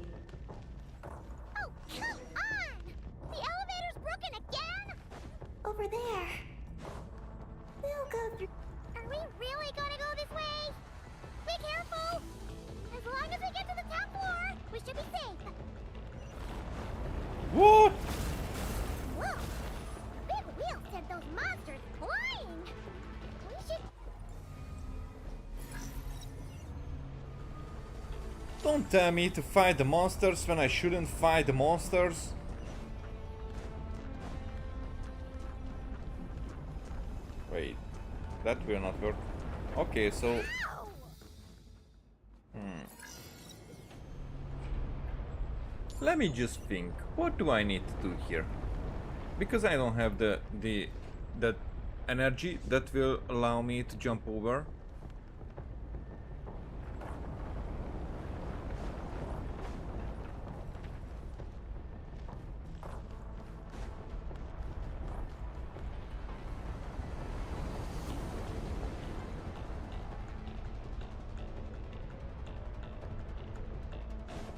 Oh, come on! The elevator's broken again? Over there. We'll go through. Are we really gonna go this way? Be careful! As long as we get to the top floor, we should be safe. What? Whoa! The big wheel sent those monsters flying! We should... Don't tell me to fight the monsters when I shouldn't fight the monsters. Wait, that will not work. Okay, so... Let me just think. What do I need to do here? Because I don't have that energy that will allow me to jump over.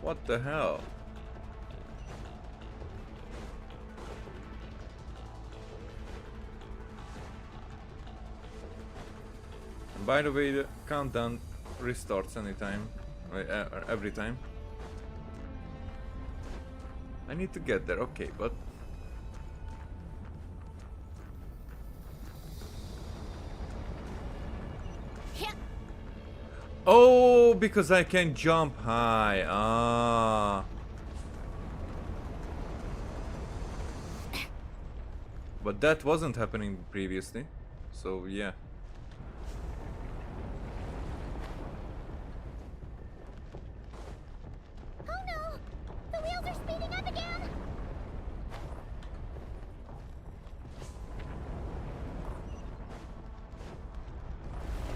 What the hell? And by the way, the countdown restarts anytime, every time. I need to get there, okay, but... Oh, because I can jump high. Ah. But that wasn't happening previously. So, yeah. Oh no! The wheels are speeding up again!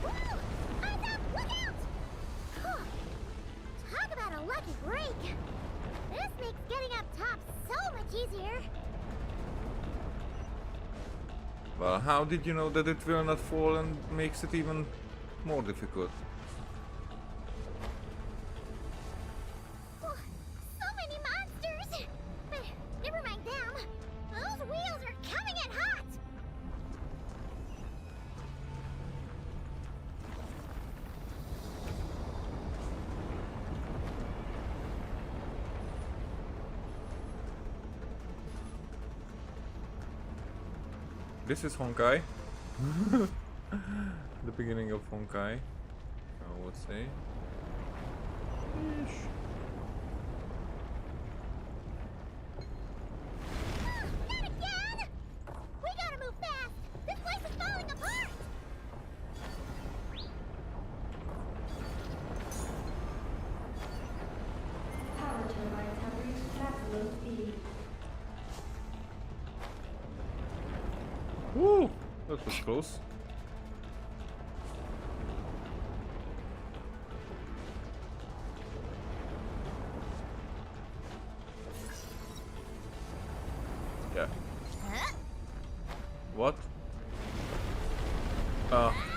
Woo! Eyes up! Look out! Huh. Talk about a lucky break! This makes getting up top so much easier! Well, how did you know that it will not fall and makes it even more difficult? Oh, so many monsters! But never mind them. Those wheels are coming in hot! This is Honkai. The beginning of Honkai, I would say. Yeesh. Woo! That was close. Yeah. What?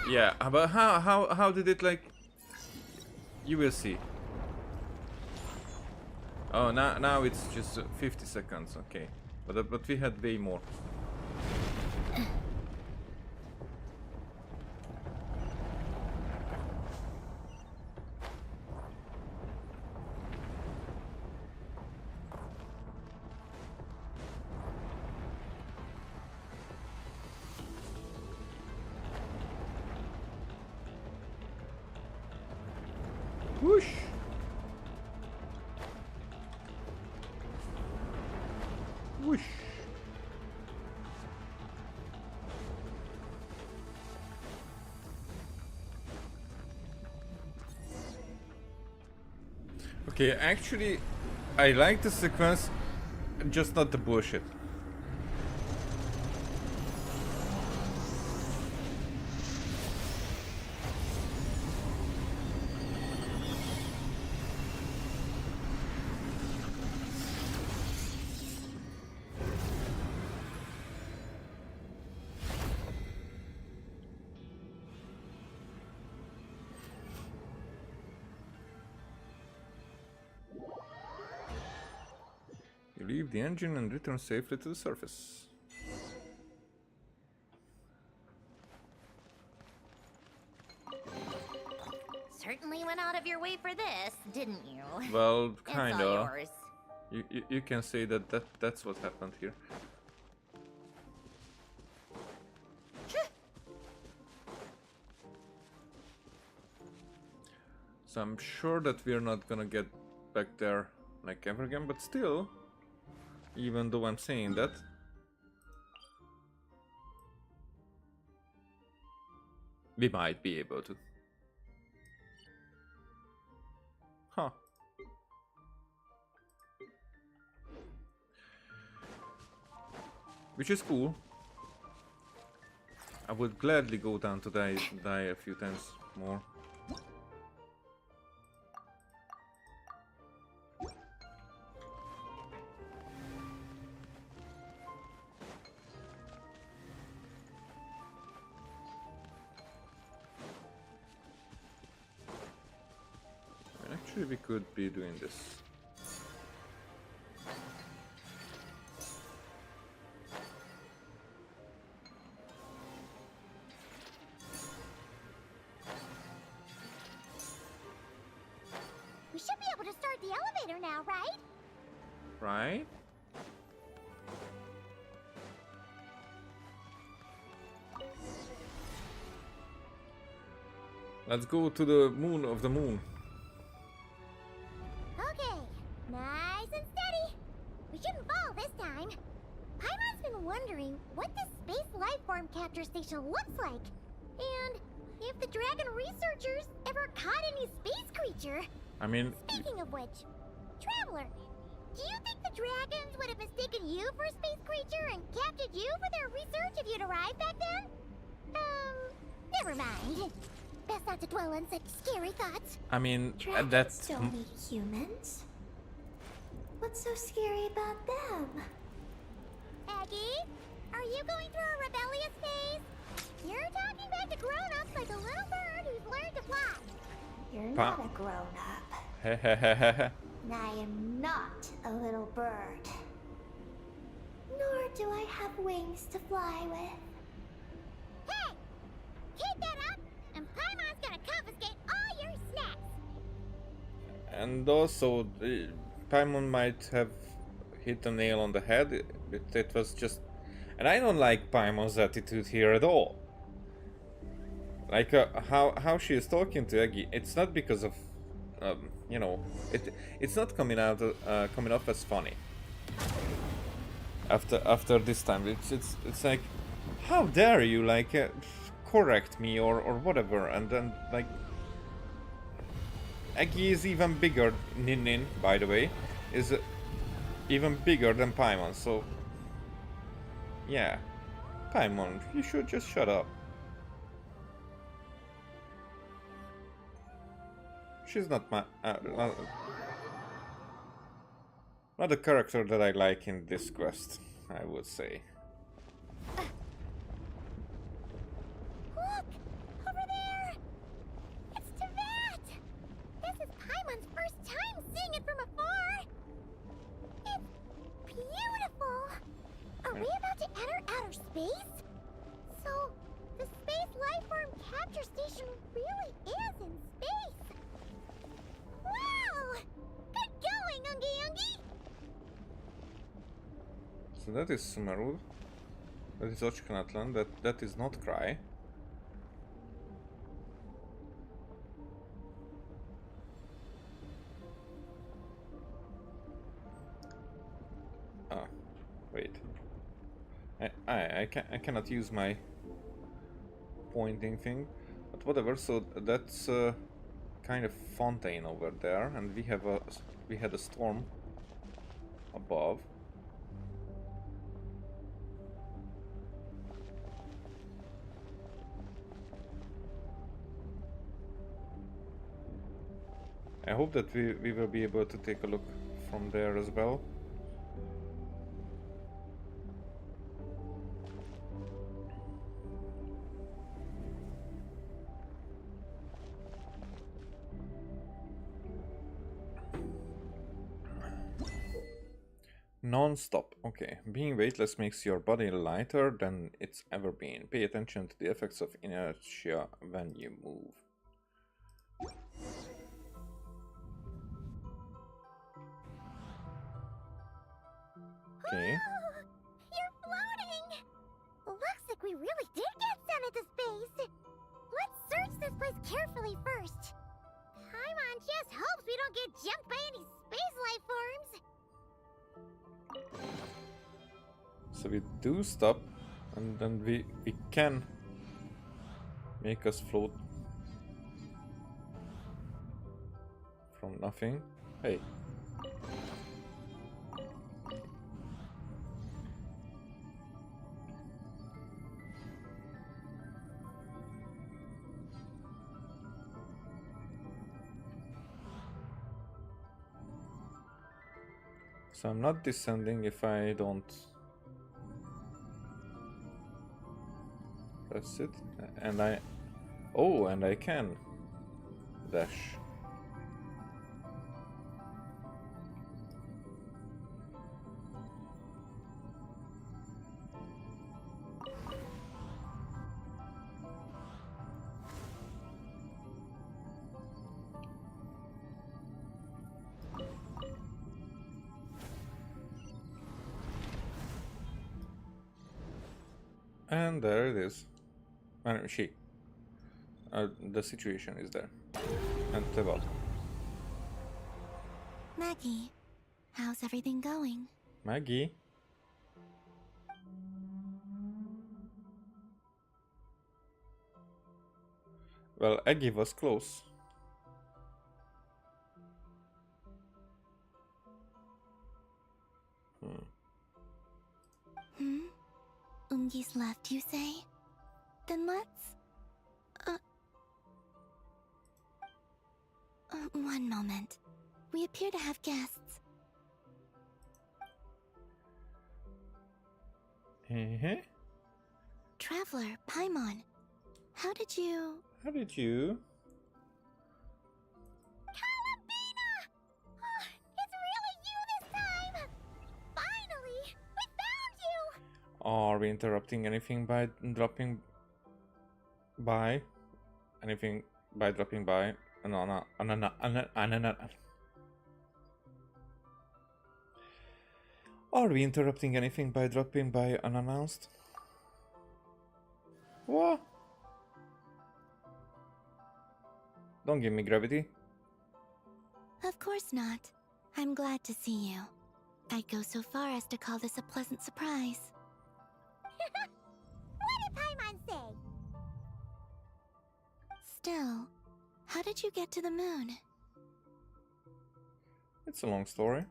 Yeah, but how did it like? You will see. Oh, now it's just 50 seconds. Okay, but we had way more. Whoosh! Whoosh! Okay, actually, I like the sequence, just not the bullshit. You leave the engine and return safely to the surface. Certainly went out of your way for this, didn't you? Well, It's all kinda. yours. You can say that's what happened here. So I'm sure that we're not gonna get back there like ever again, but still, even though I'm saying that, we might be able to. Huh. Which is cool. I would gladly go down to die a few times more. Actually, we could be doing this. We should be able to start the elevator now, right? Right? Let's go to the moon of the moon. Okay, nice and steady. We shouldn't fall this time. Paimon's been wondering what this space life form capture station looks like. And if the dragon researchers ever caught any space creature. I mean, Speaking of which, Traveler, do you think the dragons would have mistaken you for a space creature and captured you for their research if you'd arrived back then? Never mind. Best not to dwell on such scary thoughts. I mean, Dragons that's don't eat humans. What's so scary about them? Aggie, are you going through a rebellious phase? You're talking back to grown-ups like a little bird who's learned to fly. You're Pa- not a grown-up. Hehehehe. And I am not a little bird. Nor do I have wings to fly with. Hey! Keep that up, and Paimon's gonna confiscate all your snacks! And also, Paimon might have hit a nail on the head. It was just, and I don't like Paimon's attitude here at all. Like how she is talking to Eggy. It's not because of, you know, it's not coming off as funny. After this time, it's like, how dare you like correct me or whatever, and then like. Eggy is even bigger, Nin, by the way, is even bigger than Paimon, so yeah. Paimon, you should just shut up. She's not my... not a character that I like in this quest, I would say. Look! Over there! It's Teyvat! This is Paimon's first time seeing it from afar! It's beautiful! Are we about to enter outer space? So, the Space Lifeform Capture Station really is in space! Wow! Good going, Ungi Ungi! So that is Sumeru. That is Ochkanatlan. That is not Cry. Ah, wait. I cannot use my pointing thing, but whatever. So that's kind of fountain over there, and we had a storm above. I hope that we will be able to take a look from there as well. Non-stop. Okay. Being weightless makes your body lighter than it's ever been. Pay attention to the effects of inertia when you move. Okay. You're floating! Looks like we really did get sent into space! Let's search this place carefully first. Paimon just hopes we don't get jumped by any space life forms. So we do stop, and then we can make us float from nothing. Hey. So I'm not descending if I don't press it, and I can dash. And there it is. She. The situation is there. And Teyvat. Maggie, how's everything going? Maggie? Well, Aggie was close. Ungi's left, you say? Then let's... one moment. We appear to have guests. Traveler, Paimon. How did you... Kalabina! Oh, it's really you this time! Finally! We found you! Are we interrupting anything by dropping by? Anything by dropping by? Are we interrupting anything by dropping by unannounced? What? Don't give me gravity. Of course not. I'm glad to see you. I'd go so far as to call this a pleasant surprise. What did Paimon say? Still, how did you get to the moon? It's a long story.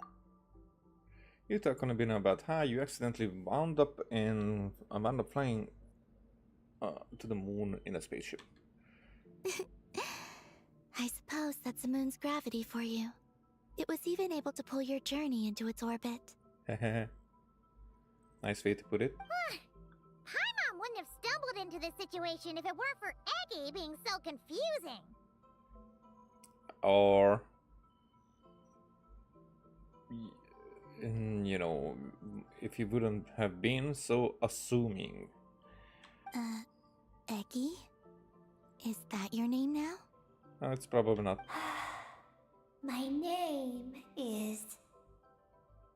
You talk on a bit about how you accidentally wound up flying to the moon in a spaceship. I suppose that's the moon's gravity for you. It was even able to pull your journey into its orbit. Nice way to put it. Paimon wouldn't have stumbled into this situation if it weren't for Eggy being so confusing. Or, you know, if you wouldn't have been so assuming. Eggy? Is that your name now? No, it's probably not. My name is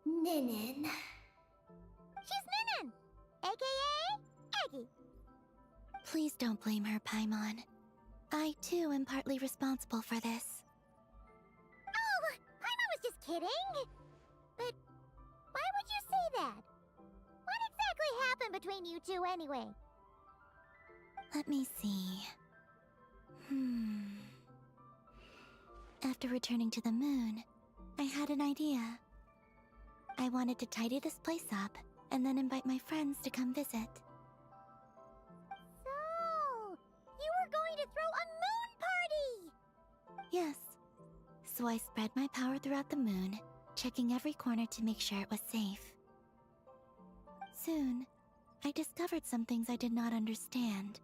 Ninin. She's Ninin, aka Eggy. Please don't blame her, Paimon. I, too, am partly responsible for this. Oh, Paimon was just kidding. But why would you say that? What exactly happened between you two anyway? Let me see. After returning to the moon, I had an idea. I wanted to tidy this place up and then invite my friends to come visit. So, you were going to throw a moon party! Yes. So I spread my power throughout the moon, checking every corner to make sure it was safe. Soon, I discovered some things I did not understand.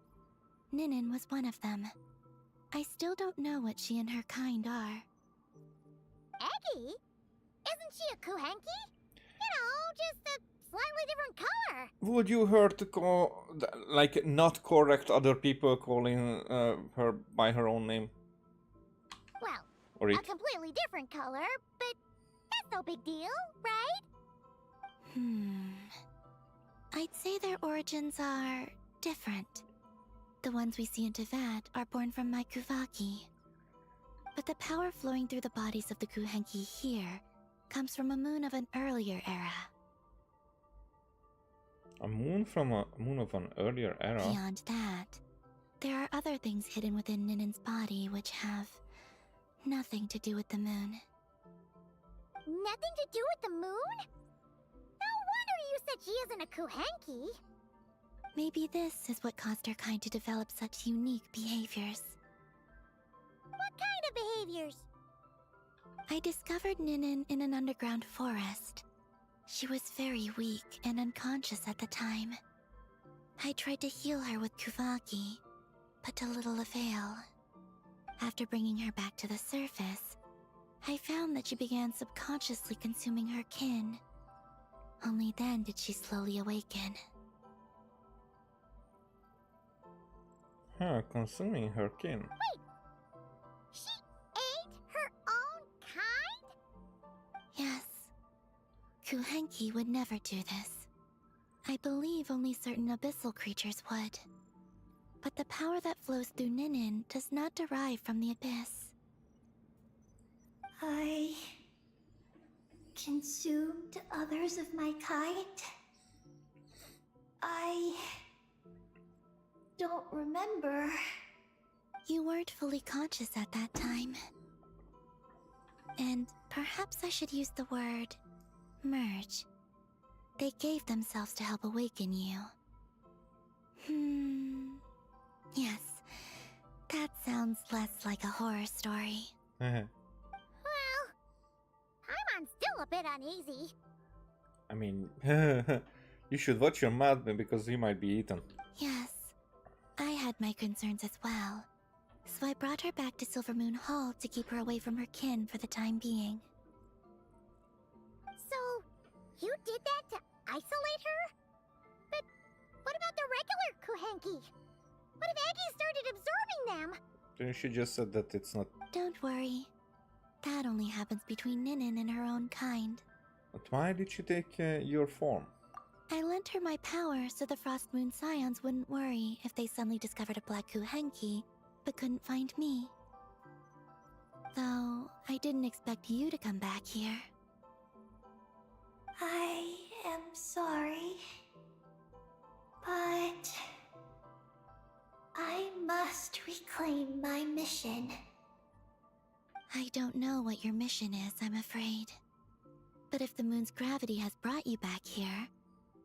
Ninin was one of them. I still don't know what she and her kind are. Eggy? Isn't she a Kuhenki? You know, just a slightly different color. Would you hurt to call, like, not correct other people calling her by her own name? Well, Or a it? completely different color, but that's no big deal, right? I'd say their origins are different. The ones we see in Tevat are born from my Kuvaki. But the power flowing through the bodies of the Kuhenki here comes from a moon of an earlier era. A moon from a moon of an earlier era? Beyond that, there are other things hidden within Ninin's body which have nothing to do with the moon. Nothing to do with the moon? No wonder you said she isn't a Kuhenki. Maybe this is what caused her kind to develop such unique behaviors. What kind of behaviors? I discovered Ninin in an underground forest. She was very weak and unconscious at the time. I tried to heal her with Kuvaki, but to little avail. After bringing her back to the surface, I found that she began subconsciously consuming her kin. Only then did she slowly awaken. Huh, consuming her kin. She ate her own kind? Yes. Kuhenki would never do this. I believe only certain abyssal creatures would. But the power that flows through Ninin does not derive from the abyss. I consumed others of my kind. I don't remember. You weren't fully conscious at that time. And perhaps I should use the word merge. They gave themselves to help awaken you. Yes, that sounds less like a horror story. Well, Paimon's still a bit uneasy. I mean, you should watch your mouth because you might be eaten. Yes, I had my concerns as well. So I brought her back to Silvermoon Hall to keep her away from her kin for the time being. So, you did that to isolate her? But what about the regular Kuhenki? What if Eggy started absorbing them? Then she just said that it's not. Don't worry. That only happens between Ninin and her own kind. But why did she take your form? I lent her my power so the Frost Moon Scions wouldn't worry if they suddenly discovered a Black Kuhenki, but couldn't find me. Though, I didn't expect you to come back here. I am sorry. But I must reclaim my mission. I don't know what your mission is, I'm afraid. But if the moon's gravity has brought you back here,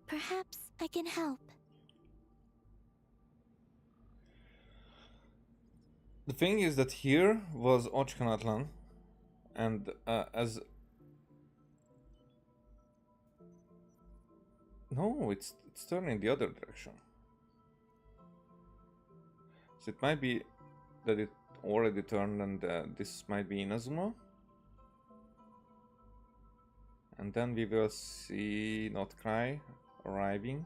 perhaps I can help. The thing is that here was Ochkanatlan, and as no, it's turning the other direction. So it might be that it already turned, and this might be Inazuma. And then we will see Not Cry arriving.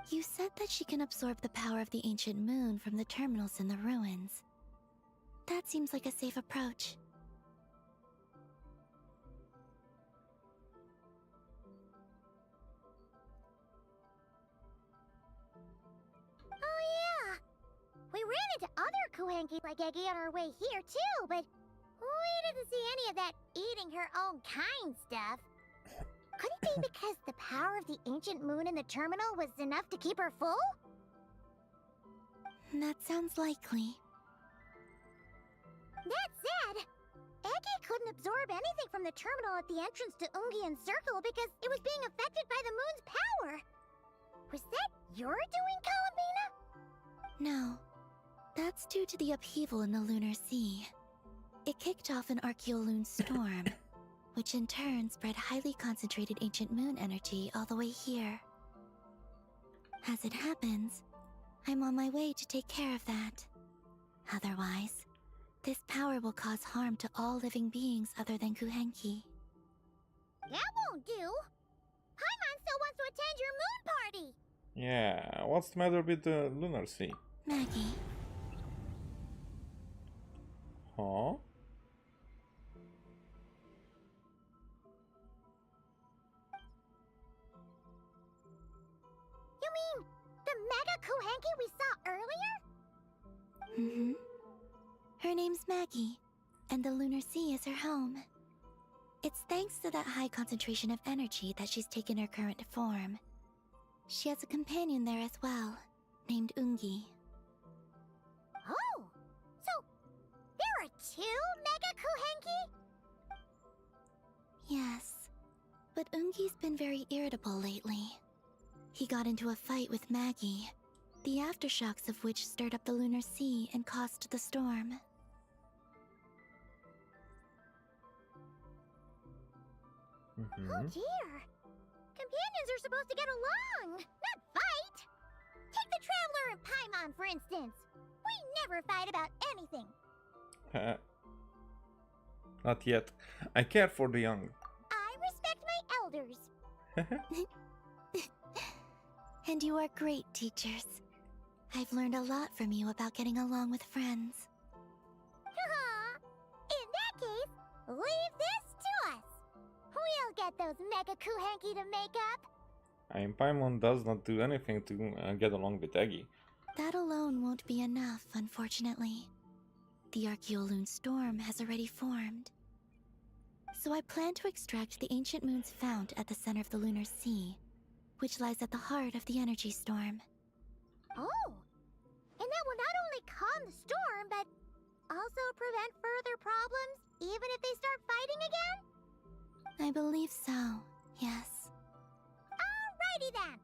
You said that she can absorb the power of the ancient moon from the terminals in the ruins. That seems like a safe approach. Oh yeah! We ran into other Kuhenki like Eggy on our way here too, but we didn't see any of that eating her own kind stuff. Could it be because the power of the ancient moon in the terminal was enough to keep her full? That sounds likely. That said, Eggy couldn't absorb anything from the terminal at the entrance to Ungian Circle because it was being affected by the moon's power. Was that your doing, Columbina? No. That's due to the upheaval in the Lunar Sea. It kicked off an Archeoloon storm, which in turn spread highly concentrated ancient moon energy all the way here. As it happens, I'm on my way to take care of that. Otherwise, this power will cause harm to all living beings other than Kuhenki. That won't do. Paimon still wants to attend your moon party. Yeah, what's the matter with the Lunar Sea? Maggie, Huh? You mean the Mega Kuhenki we saw earlier? mm-hmm. Her name's Maggie, and the Lunar Sea is her home. It's thanks to that high concentration of energy that she's taken her current form. She has a companion there as well, named Ungi. Oh, so there are two Mega Kuhenki? Yes, but Ungi's been very irritable lately. He got into a fight with Maggie, the aftershocks of which stirred up the Lunar Sea and caused the storm. Oh dear. Companions are supposed to get along, not fight. Take the Traveler and Paimon, for instance. We never fight about anything. Not yet. I care for the young. I respect my elders. And you are great teachers. I've learned a lot from you about getting along with friends. In that case, leave this to us. We'll get those Mega Kuhenki to make up. I mean, Paimon does not do anything to get along with Eggy. That alone won't be enough, unfortunately. The Archeoloon storm has already formed. So I plan to extract the ancient moon's fount at the center of the Lunar Sea, which lies at the heart of the energy storm. Oh, and that will not only calm the storm, but also prevent further problems, even if they start fighting again? I believe so, yes. Alrighty then.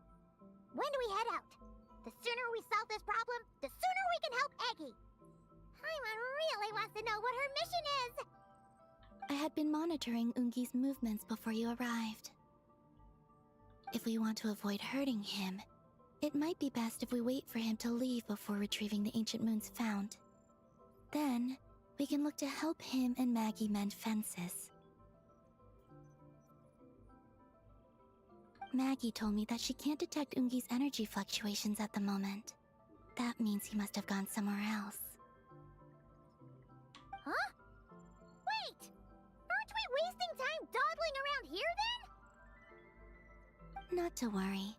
When do we head out? The sooner we solve this problem, the sooner we can help Eggy. Paimon really wants to know what her mission is. I had been monitoring Ungi's movements before you arrived. If we want to avoid hurting him, it might be best if we wait for him to leave before retrieving the ancient moon's fount. Then, we can look to help him and Maggie mend fences. Maggie told me that she can't detect Ungi's energy fluctuations at the moment. That means he must have gone somewhere else. Huh? Wait! Aren't we wasting time dawdling around here then? Not to worry.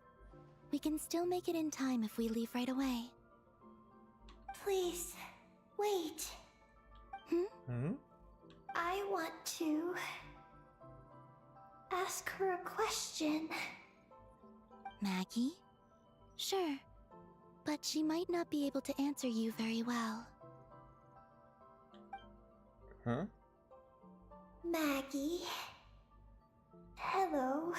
We can still make it in time if we leave right away. Please, wait. I want to ask her a question. Maggie? Sure. But she might not be able to answer you very well. Huh? Maggie, Hello.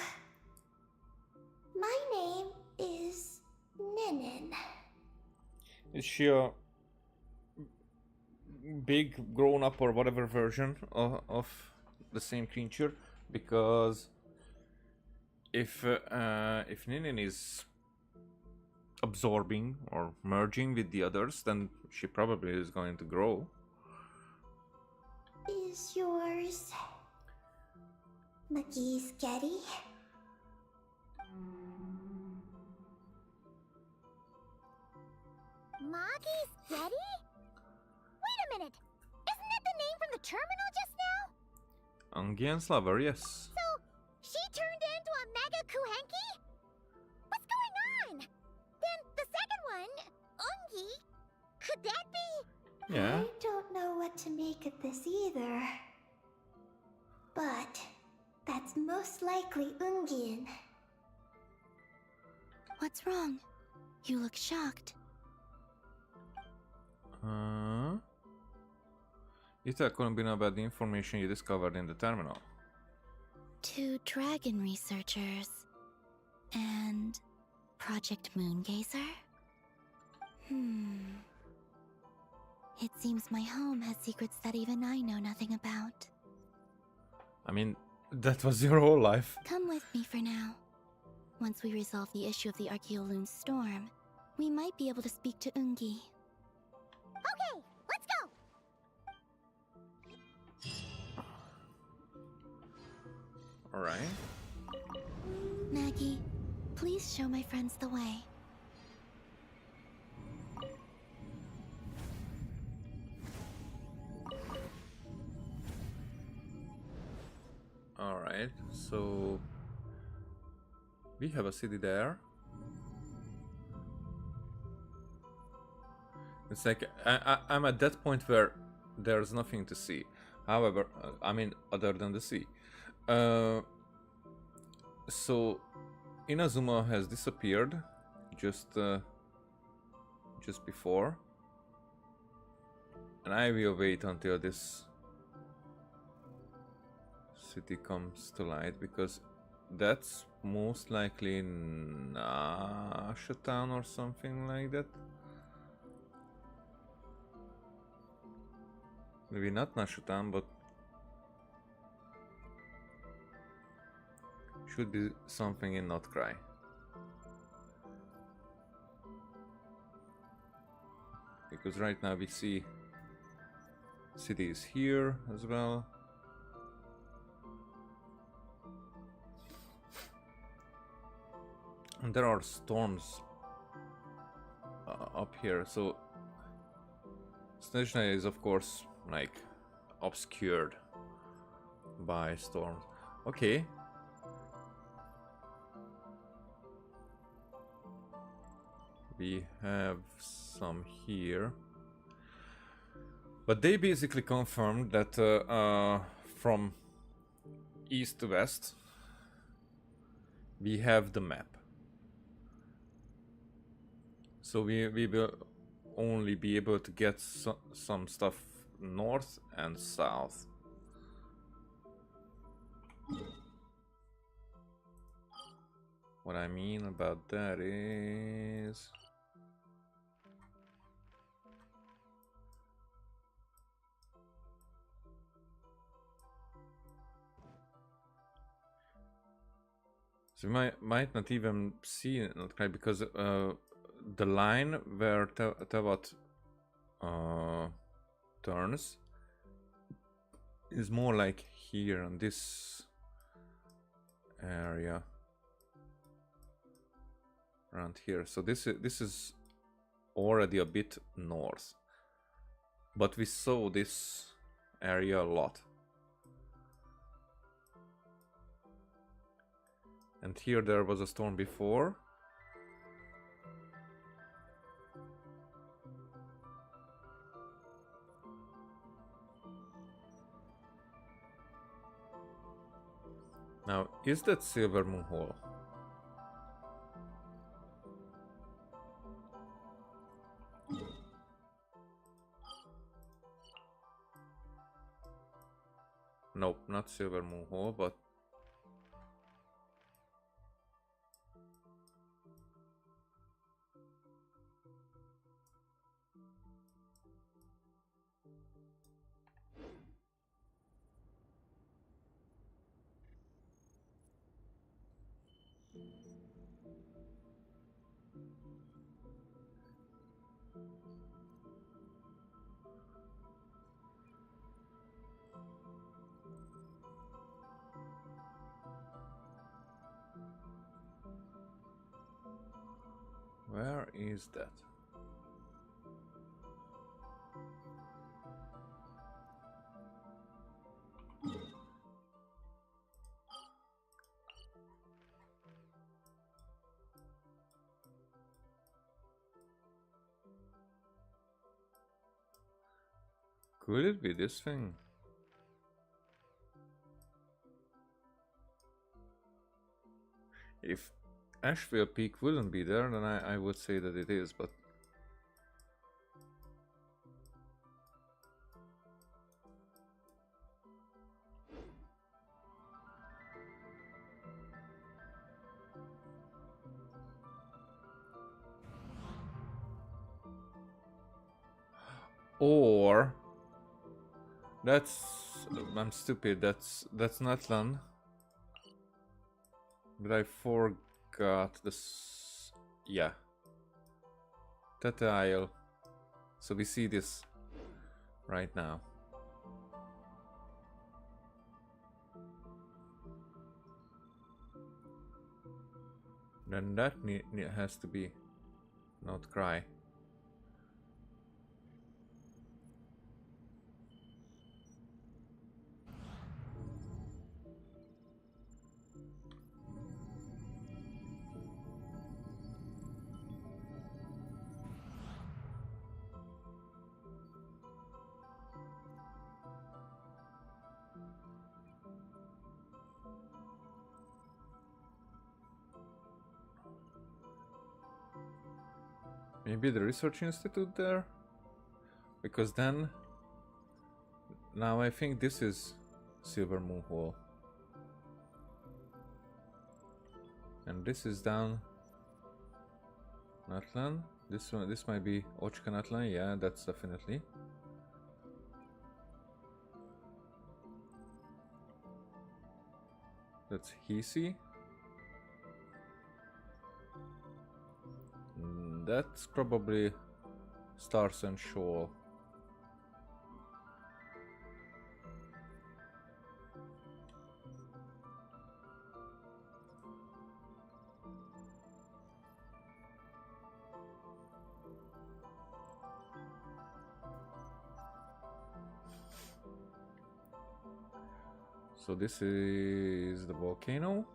My name is Ninin. Is she a big grown up or whatever version of the same creature? Because if Ninin is absorbing or merging with the others, then she probably is going to grow. Is yours McGee's Getty? Maggie's Getty? Wait a minute! Isn't that the name from the terminal just now? Angian's lover, yes. So, she turned into a Mega Kuhenki? What's going on? Then the second one, Ungi, could that be? Yeah. I don't know what to make of this either. But that's most likely Ungian. What's wrong? You look shocked. You couldn't be about the information you discovered in the terminal. 2 dragon researchers. And Project Moongazer? It seems my home has secrets that even I know nothing about. I mean, that was your whole life. Come with me for now. Once we resolve the issue of the Archaeoloon storm, we might be able to speak to Ungi. Okay, let's go! Alright. Maggie, please show my friends the way. Alright, so we have a city there. It's like I'm at that point where there's nothing to see. However, I mean, other than the sea. So Inazuma has disappeared just before, and I will wait until this city comes to light, because that's most likely Nashatown or something like that. Maybe not Nashatown, but should be something in Notcry. Because right now we see cities here as well. And there are storms up here, so Snezhna is of course like obscured by storms. Okay. We have some here. But they basically confirmed that from east to west we have the map. So we will only be able to get some stuff north and south. What I mean about that is... So we might not even see it, because the line where Tewat turns is more like here in this area, around here. So this is already a bit north, but we saw this area a lot. And here there was a storm before. Now, is that Silver Moon Hole? Nope, not Silver Moon Hole, but Where is that? Could it be this thing? If Asheville Peak wouldn't be there, then I would say that it is, but or that's I'm stupid. That's Natlan. But I forgot this. Yeah, that isle. So we see this right now. Then that has to be not cry. Maybe the research institute there? Because then... Now I think this is Silver Moon Hall. And this is down... Natlan? This might be Ochka Natlan, yeah, that's definitely. That's Hisi. That's probably Stars and Shoal. So this is the volcano.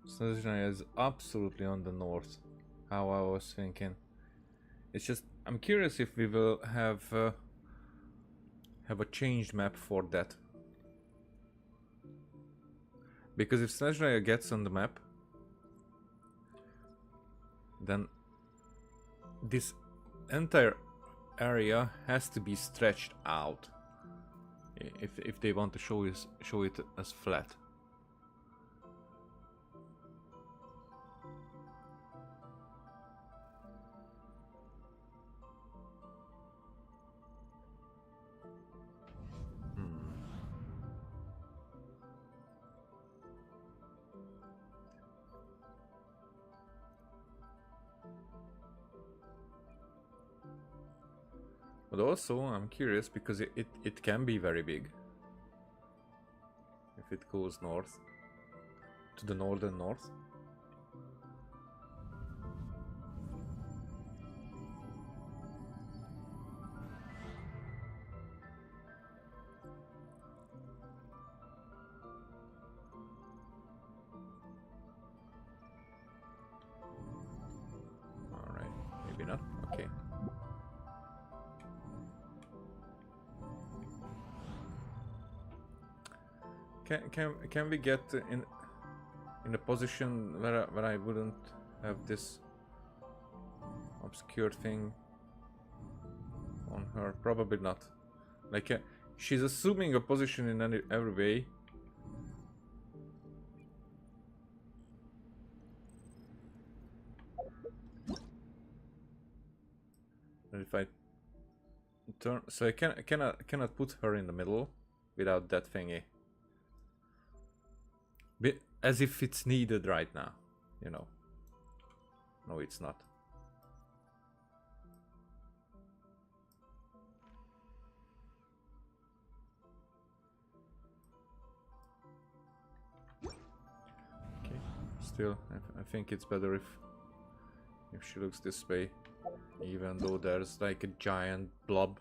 Snezhnaya is absolutely on the north, how I was thinking. It's just, I'm curious if we will have a changed map for that. Because if Snezhnaya gets on the map, then this entire area has to be stretched out if they want to show it as flat. But also, I'm curious because it can be very big if it goes north, to the northern north. Alright, maybe not. Okay. Can we get in a position where I wouldn't have this obscure thing on her? Probably not. Like, She's assuming a position in every way. And if I turn, so I cannot put her in the middle without that thingy. As if it's needed right now, you know. No, it's not. Okay, still, I think it's better if she looks this way, even though there's like a giant blob.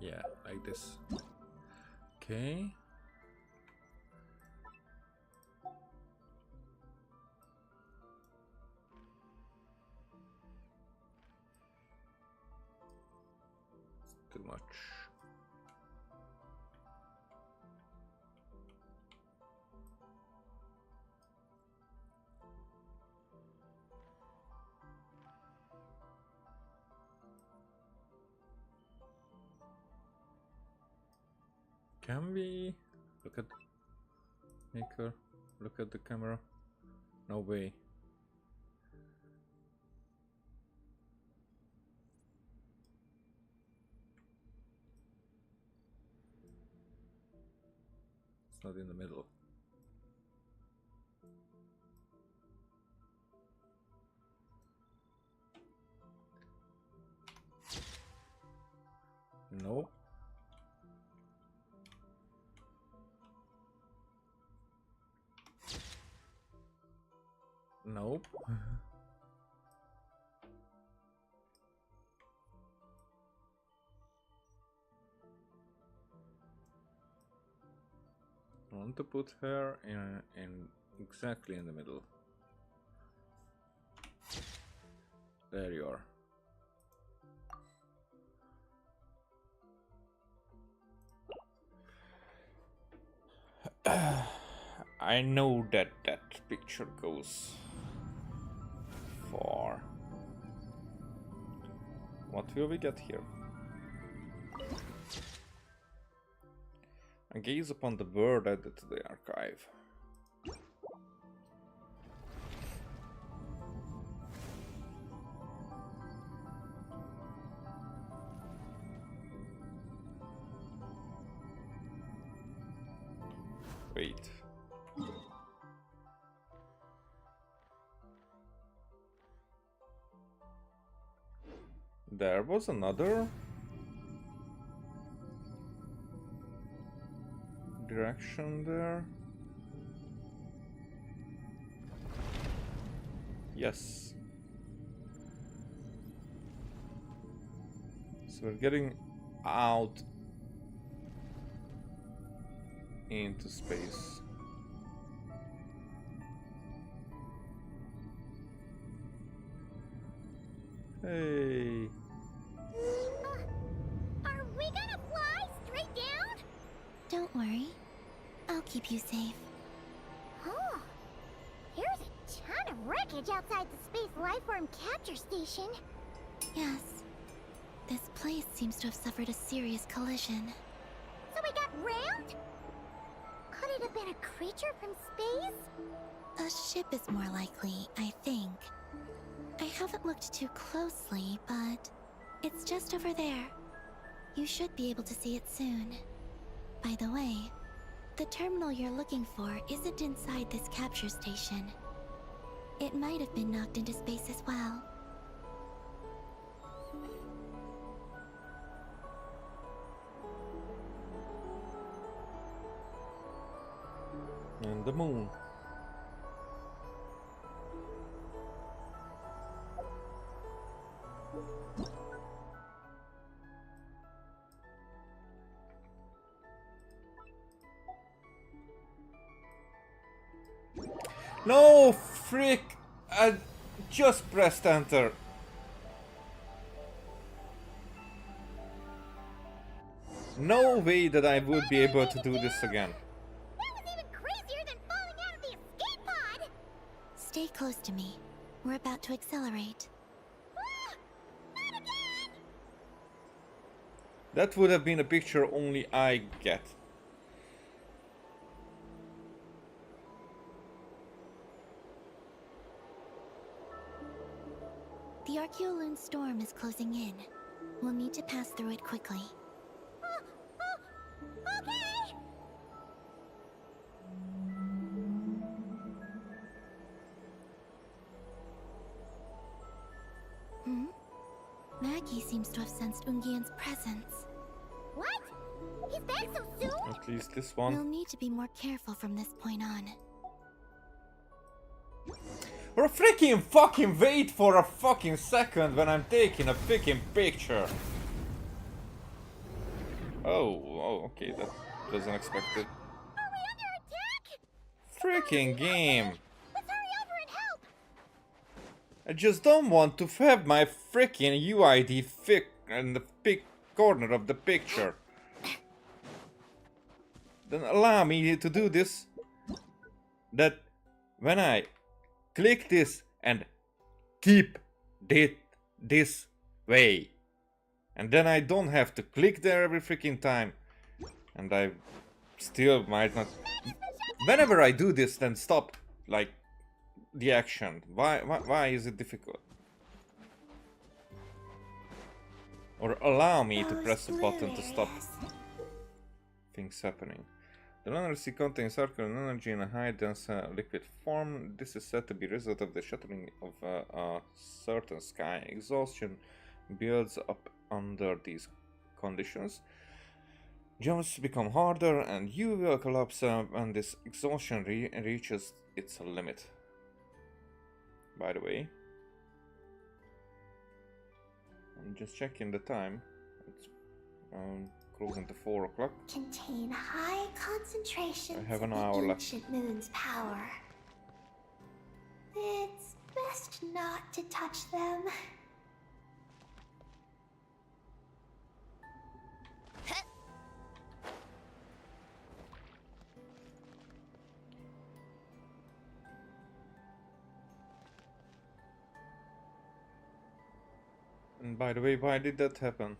Yeah, like this. Okay. Too much. Can we look at Maker? Look at the camera. No way. It's not in the middle. Nope. Nope. I want to put her in exactly in the middle. There you are. I know that that picture goes far. What will we get here? I gaze upon the bird added to the archive. Wait. There was another direction there. Yes. So we're getting out into space. Hey. Are we gonna fly straight down? Don't worry. I'll keep you safe. Oh, here's a ton of wreckage outside the Space Lifeform Capture Station. Yes. This place seems to have suffered a serious collision. So we got rammed? Could it have been a creature from space? A ship is more likely, I think. I haven't looked too closely, but it's just over there. You should be able to see it soon. By the way, the terminal you're looking for isn't inside this capture station. It might have been knocked into space as well. And the moon. No, frick! Just pressed enter. No way that I would be able to do this again. That was even crazier than falling out of the escape pod! Stay close to me. We're about to accelerate. Ah! Not again! That would have been a picture only I get. The Archeoloon storm is closing in. We'll need to pass through it quickly. Okay! Hmm? Maggie seems to have sensed Ungian's presence. What? He's back so soon? At least this We'll one. need to be more careful from this point on. Or freaking fucking wait for a fucking second when I'm taking a freaking picture. Oh, okay, that was unexpected. Are we under attack? Freaking game. Let's hurry over and help! I just don't want to have my freaking UID in the corner of the picture. Then allow me to do this. That when I click this and keep it this way. And then I don't have to click there every freaking time. And I still might not... Whenever I do this, then stop, like, the action. Why is it difficult? Or allow me to press the button to stop things happening. The lunar sea contains circular energy in a high dense liquid form. This is said to be a result of the shuttering of a certain sky. Exhaustion builds up under these conditions. Jumps become harder and you will collapse when this exhaustion reaches its limit. By the way, I'm just checking the time. It's closing to 4 o'clock. Contain high concentrations I have an of hour the left. ancient moon's power. It's best not to touch them. And by the way, why did that happen?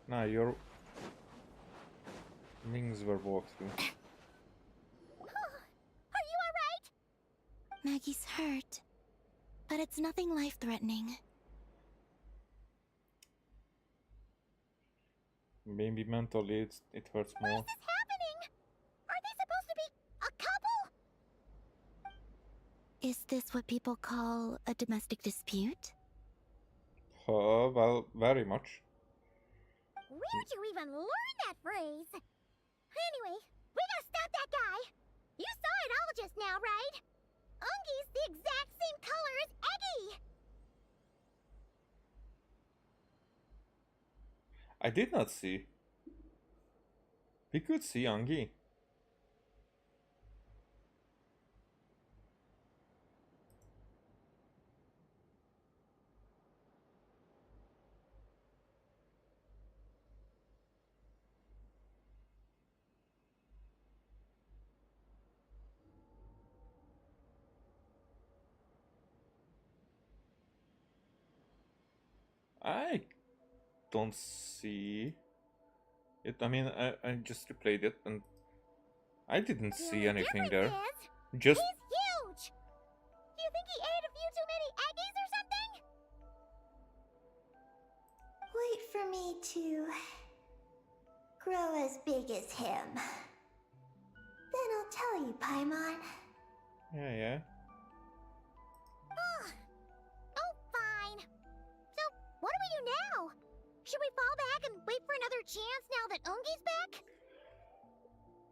Nah, your wings were walked through. Are you alright? Maggie's hurt, but it's nothing life-threatening. Maybe mentally it hurts What more. is this happening? Are they supposed to be a couple? Is this what people call a domestic dispute? Well, very much. Where'd you even learn that phrase? Anyway, we gotta stop that guy. You saw it all just now, right? Ungi's the exact same color as Eggy. I did not see. We could see Angi. I don't see it. I mean, I just replayed it and I didn't see The anything difference there. is, Just he's huge. Do you think he ate a few too many Eggies or something? Wait for me to grow as big as him. Then I'll tell you, Paimon. yeah. Oh, fine. So, what do we do now? Should we fall back and wait for another chance now that Ungi's back?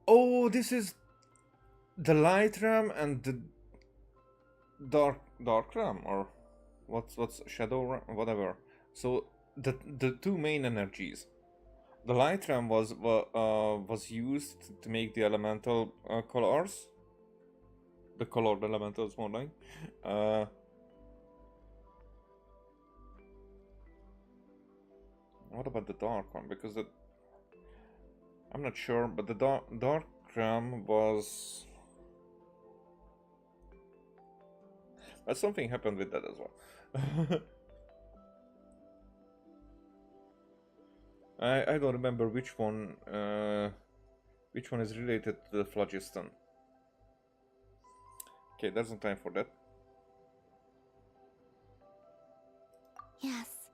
Oh, this is the light realm and the dark realm, or what's shadow realm, whatever. So the two main energies. The light ram was used to make the elemental colors. The colored elementals, more like. Uh, what about the dark one? Because I'm not sure, but the dark ram was. But something happened with that as well. I don't remember which one is related to the phlogiston. Okay, there's no time for that. Yes.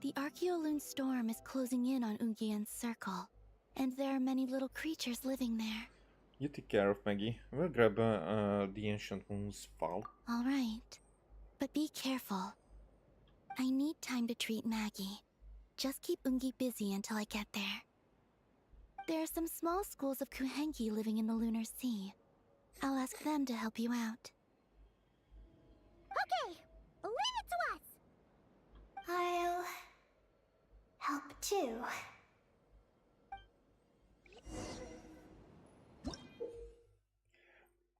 The Archeoloon storm is closing in on Ungian's circle, and there are many little creatures living there. You take care of Maggie. We'll grab the Ancient Moon's file. All right. But be careful. I need time to treat Maggie. Just keep Ungi busy until I get there. There are some small schools of Kuhenki living in the Lunar Sea. I'll ask them to help you out. Okay, leave it to us. I'll help too.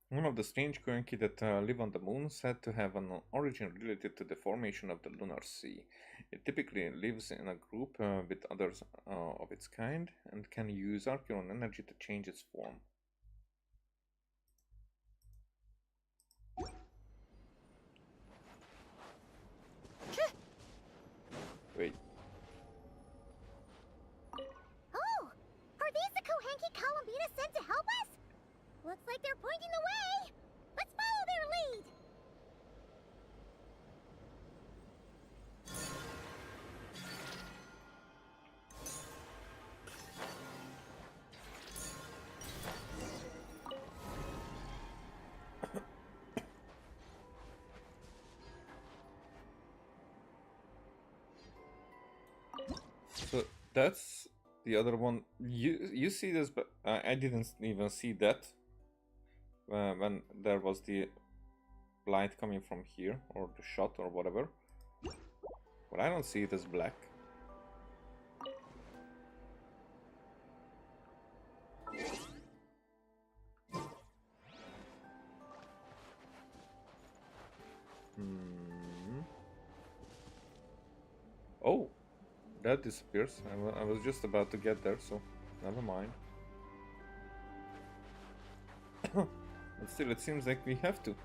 One of the strange Kuenki that live on the moon said to have an origin related to the formation of the lunar sea. It typically lives in a group with others of its kind and can use Archeon energy to change its form. Wait. Oh, are these the Kohenki Columbina sent to help us? Looks like they're pointing the way. Let's follow their lead. So that's the other one. You see this, but I didn't even see that when there was the light coming from here, or the shot, or whatever. But I don't see it as black. Oh, that disappears. I was just about to get there, so never mind. But still, it seems like we have to.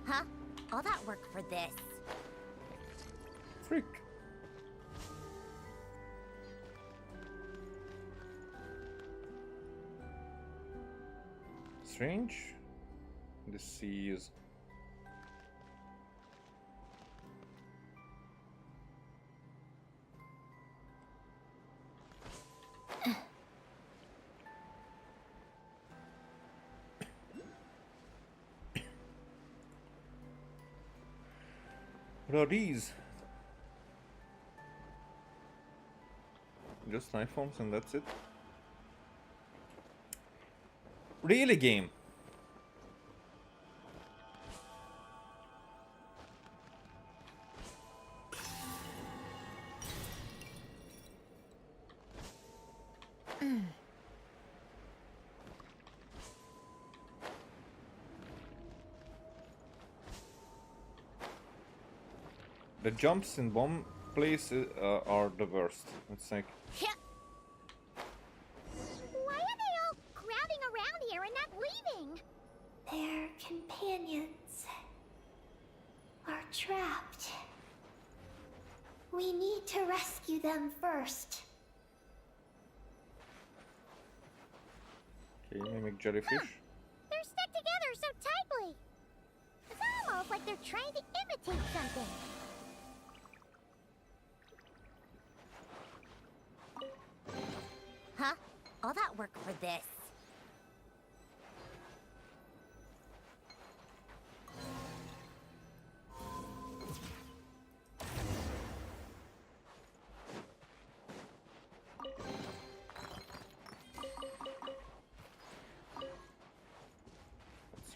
Huh? All that work for this? Freak. Strange. The sea is. What are these? Just life forms and that's it. Really, game? The jumps in one place are the worst. It's like. Why are they all crowding around here and not leaving? Their companions are trapped. We need to rescue them first. Okay, mimic jellyfish. They're stuck together so tightly. It's almost like they're trying to imitate something. Huh? All that work for this?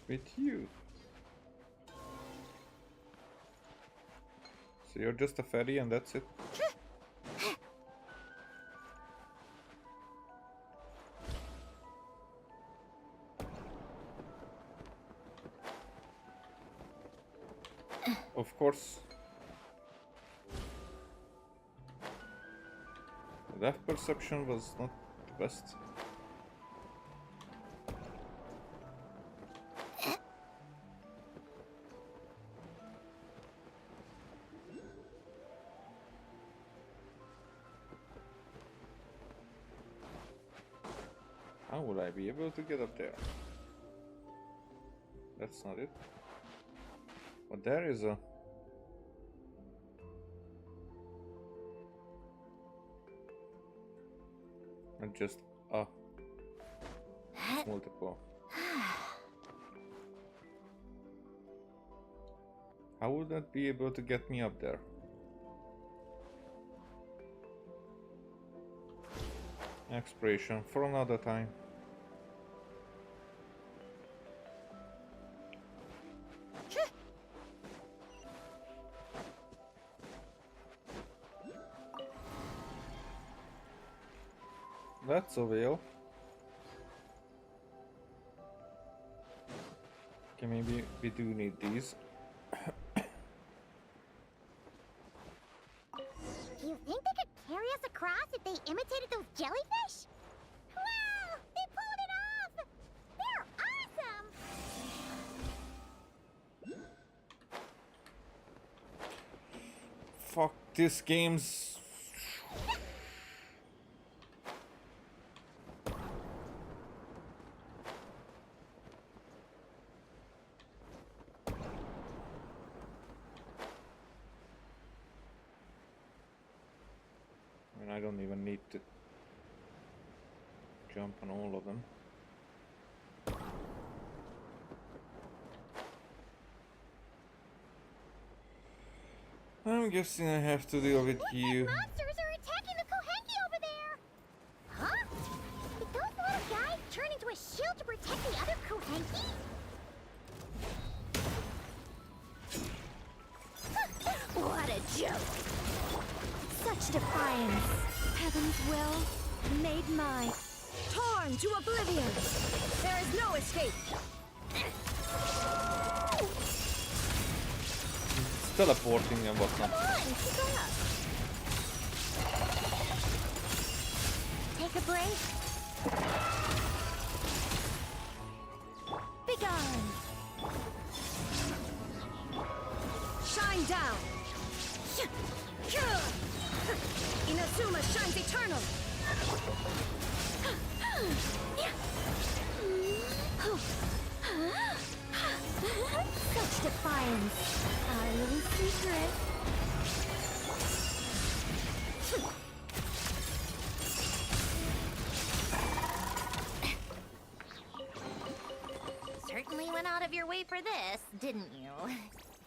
with you. So you're just a fairy and that's it? Of course. The depth perception was not the best. How would I be able to get up there? That's not it. But there is a... Not just a multiple. How would that be able to get me up there? Expiration for another time. That's a whale. Okay, maybe we do need these. Do you think they could carry us across if they imitated those jellyfish? Wow! They pulled it off! They're awesome! Fuck, this game's... I mean, I don't even need to jump on all of them. I'm guessing I have to deal with you. Monsters are attacking the Kohenki over there! Huh? Did those little guys turn into a shield to protect the other Kohenki? What a joke! Such defiance! Heaven's will, made mine. Torn to oblivion! There is no escape! Teleporting and whatnot. Come on, keep up! Take a break. Begone! Shine down! Inazuma shines eternal! Such defiance! Our little secret! Certainly went out of your way for this, didn't you?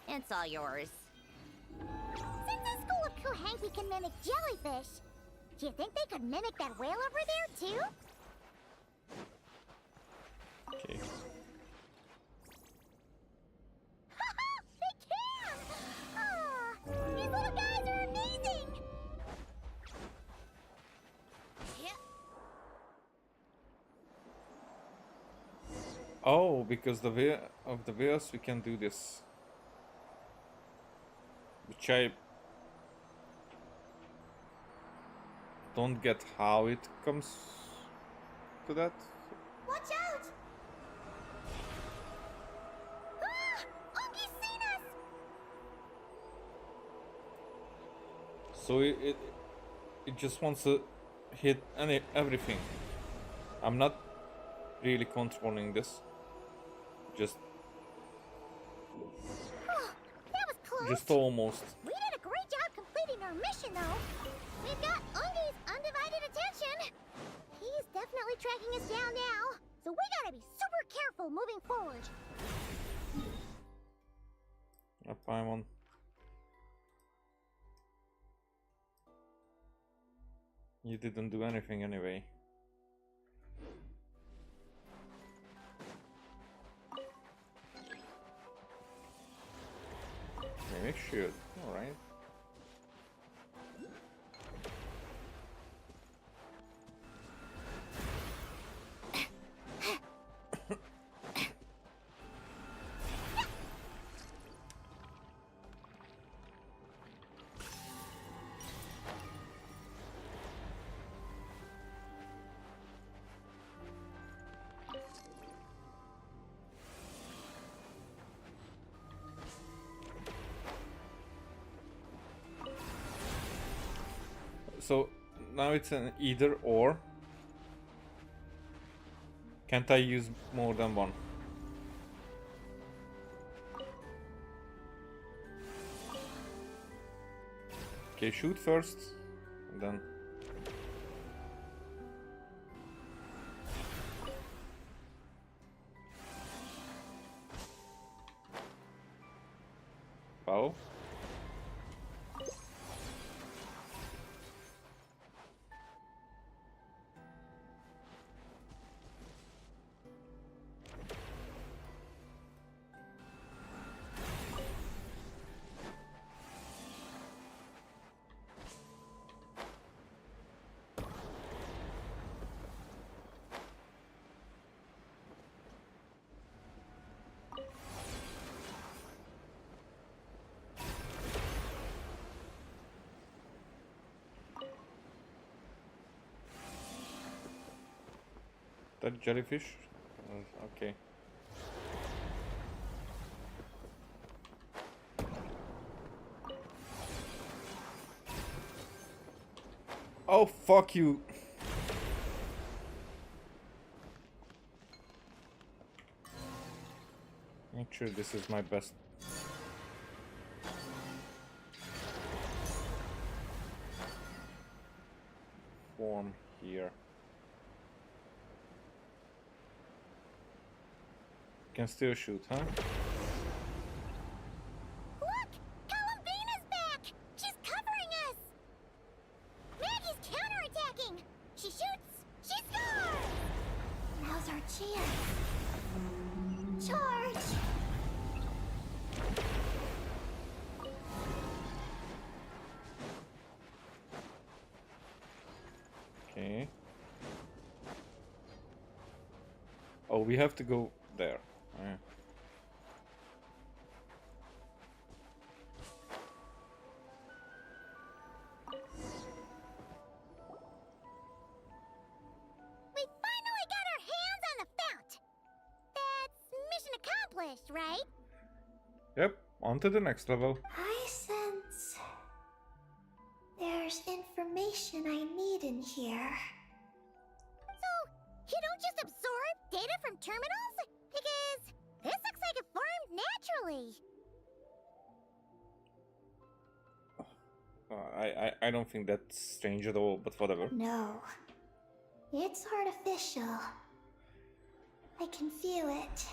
It's all yours. Since the school of Kohenki can mimic jellyfish, do you think they could mimic that whale over there, too? Okay. They can! Ah, these little guys are amazing! Oh, because the way of the wheels we can do this. Which I don't get how it comes to that. Watch out! Ah! Anck's seen us! So it just wants to hit everything. I'm not really controlling this. Just Oh, that was close. just almost. We did a great job completing our mission, though. We've got Anck's undivided attention. He's definitely tracking us down now, so we gotta be super careful moving forward. Up I'm on. You didn't do anything anyway. Maybe I should. Alright. So now it's an either or. Can't I use more than one? Okay, shoot first, and then. Foul. That jellyfish? Okay. Oh, fuck you! Make sure this is my best. Form here. Can still shoot, huh? Look! Columbina's back! She's covering us! Maggie's counterattacking! She shoots! She scores! Now's our chance. Charge! Okay. Oh, we have to go there. Yeah. We finally got our hands on the fount! That's mission accomplished, right? Yep, on to the next level. I sense there's information I need in here. So, you don't just absorb data from terminals? Because this looks like it formed naturally. I don't think that's strange at all, but whatever. No, it's artificial. I can feel it.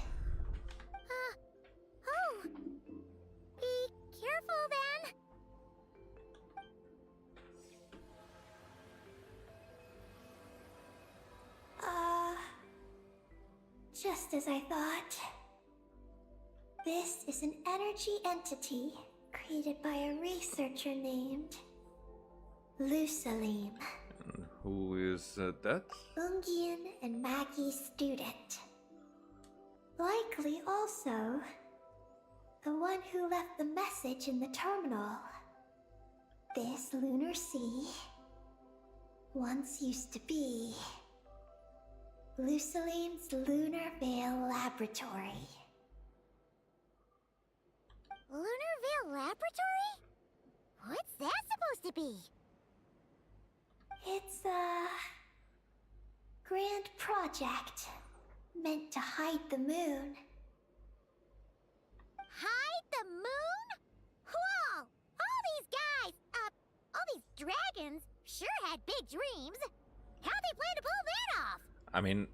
Oh. Be careful then. Just as I thought. This is an energy entity created by a researcher named Lusaline, Who is that? Ungian and Maggie's student. Likely also the one who left the message in the terminal. This lunar sea once used to be Lusaline's Lunar Veil Laboratory. Lunar Veil Laboratory? What's that supposed to be? It's a grand project meant to hide the moon. Hide the moon? Whoa! All these guys, all these dragons sure had big dreams. How'd they plan to pull that off? I mean,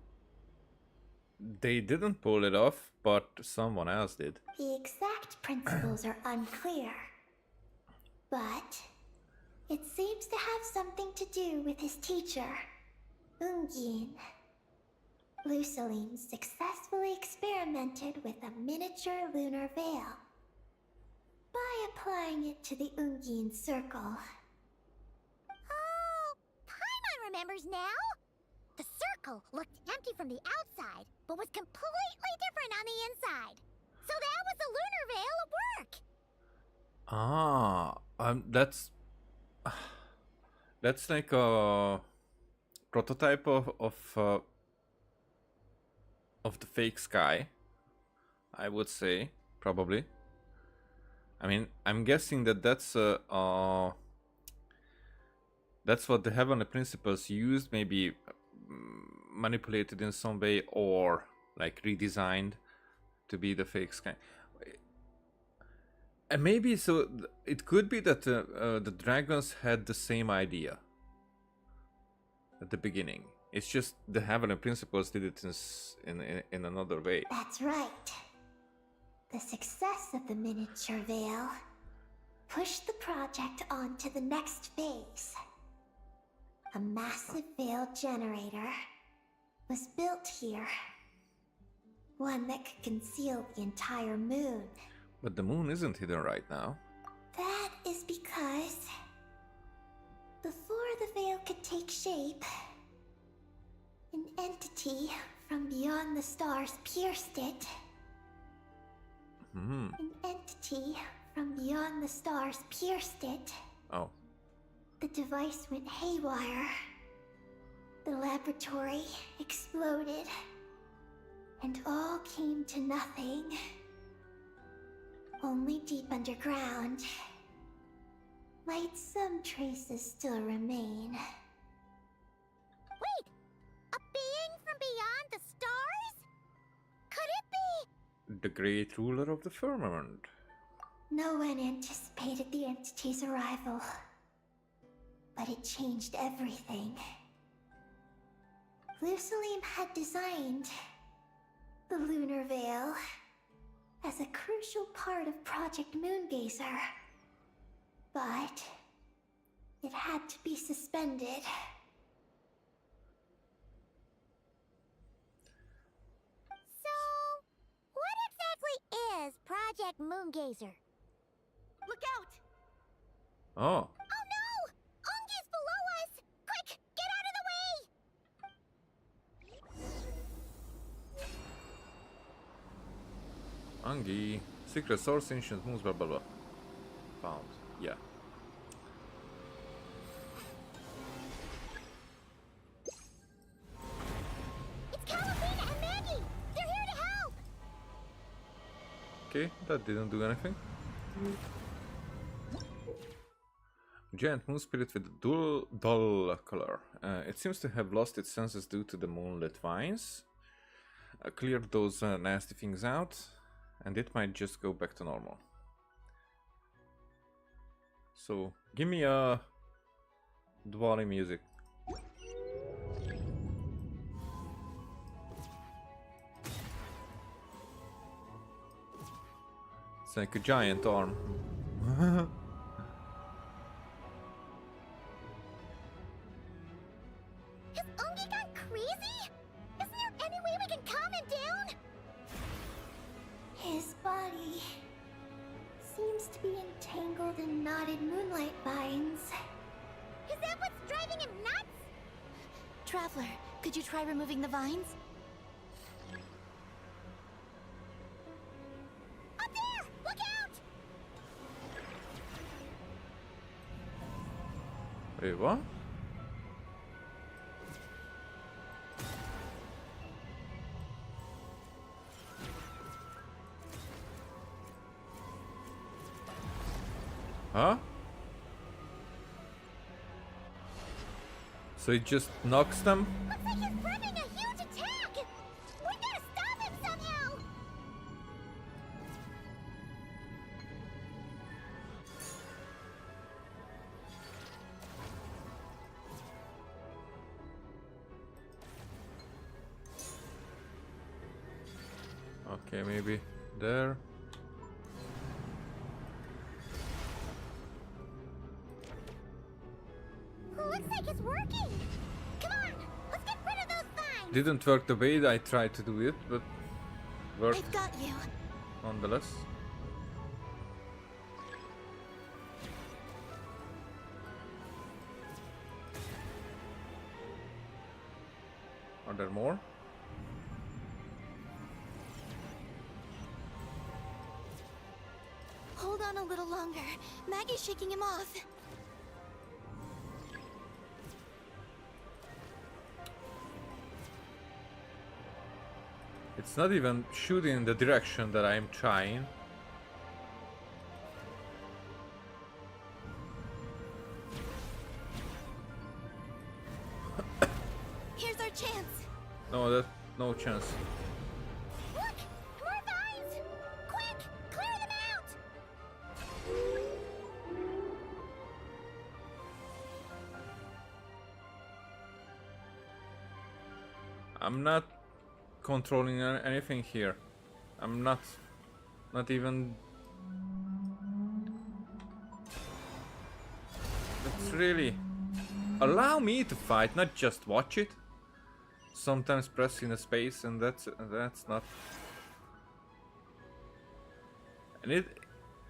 they didn't pull it off, but someone else did. The exact principles are unclear, but it seems to have something to do with his teacher, Ungian. Lusaline successfully experimented with a miniature lunar veil. by applying it to the Ungian circle. Oh, Paimon remembers now. The circle looked empty from the outside, but was completely different on the inside. So that was the lunar veil at work. That's like a prototype of the fake sky, I would say, probably. I mean, I'm guessing that that's what the heavenly principles used, maybe manipulated in some way or like redesigned to be the fake sky. And maybe so it could be that the dragons had the same idea at the beginning. It's just the heavenly principles did it in another way. That's right. The success of the miniature veil pushed the project on to the next phase. A massive veil generator was built here. One that could conceal the entire moon. But the moon isn't hidden right now. That is because before the veil could take shape, an entity from beyond the stars pierced it. Hmm. An entity from beyond the stars pierced it. Oh. The device went haywire. The laboratory exploded. And all came to nothing. Only deep underground might some traces still remain. Wait, a being from beyond the stars? Could it be? The great ruler of the firmament. No one anticipated the entity's arrival, but it changed everything. Lucilim had designed the lunar veil as a crucial part of Project Moongazer, but it had to be suspended. So, what exactly is Project Moongazer? Look out! Oh. Oh no! Ungi's below us! Quick, get out of the way! Angi. Secret source, ancient moons, blah blah blah. Found. Yeah. It's Calabina and Maggie! They're here to help! Okay, that didn't do anything. Giant moon spirit with a dull color. It seems to have lost its senses due to the moonlit vines. Clear those nasty things out, and it might just go back to normal. So, give me a Dwali music. It's like a giant arm. Has Ungi gone crazy? Isn't there any way we can calm him down? His body seems to be entangled in knotted moonlight vines. Is that what's driving him nuts? Traveler, could you try removing the vines? Up there! Look out! Wait, what? Huh? So it just knocks them? Looks like he's planning a huge attack! We gotta stop him somehow! Okay, maybe there. Looks like it's working! Come on, let's get rid of those vines! Didn't work the way I tried to do it, but worked I've got you. nonetheless. Are there more? Hold on a little longer. Maggie's shaking him off. It's not even shooting in the direction that I'm trying. Here's our chance. No chance. Look! More vines! Quick! Clear them out! I'm not controlling anything here. I'm not even. It's really allow me to fight, not just watch it. Sometimes pressing a space and that's not. And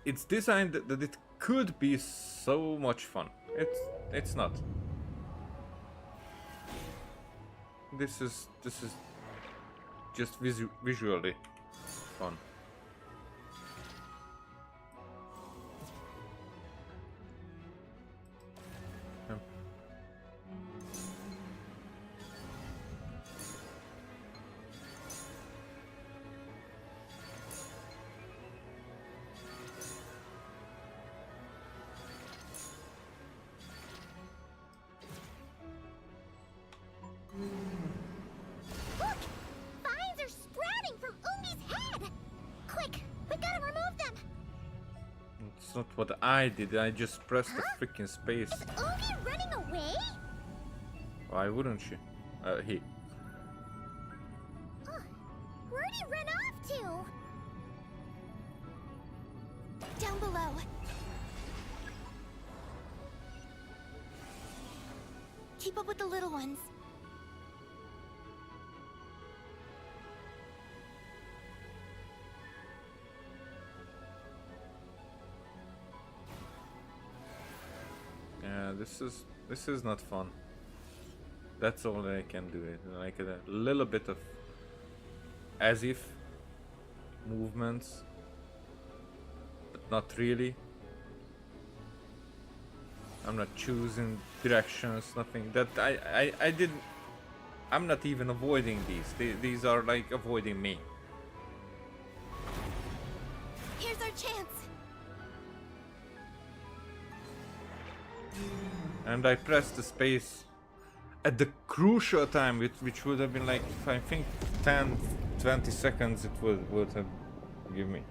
it's designed that it could be so much fun. It's not. This is just visually fun. Um, Look! Vines are sprouting from Ungi's head! Quick! We gotta remove them! It's not what I did. I just pressed the freaking space. Is Ungi running away? Why wouldn't she? He. Where'd he run off to? Down below. Keep up with the little ones. Yeah, this is not fun. That's all I can do. It like a little bit of as if movements, but not really. I'm not choosing directions, nothing. That I didn't. I'm not even avoiding these. These are like avoiding me. Here's our chance. And I pressed the space at the crucial time, which would have been like, I think 10, 20 seconds it would have given me.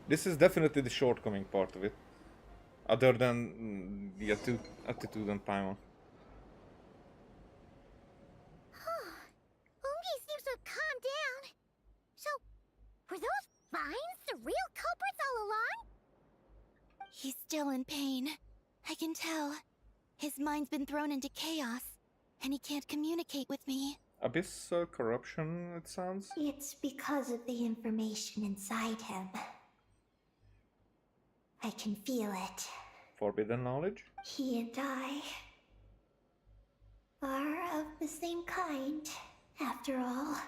This is definitely the shortcoming part of it. Other than the attitude and Paimon. Ungi seems to have calmed down. So, were those vines the real culprits all along? He's still in pain. I can tell. His mind's been thrown into chaos, and he can't communicate with me. Abyssal corruption, it sounds. It's because of the information inside him. I can feel it. Forbidden knowledge? He and I are of the same kind, after all.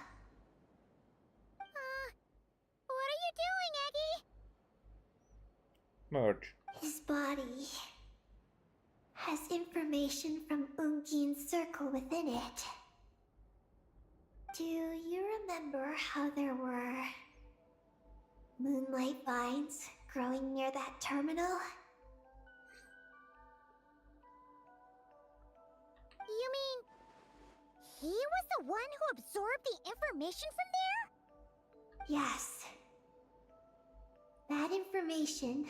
What are you doing, Eggy? Merge. His body has information from Ungin's circle within it. Do you remember how there were moonlight vines growing near that terminal? You mean he was the one who absorbed the information from there? Yes. That information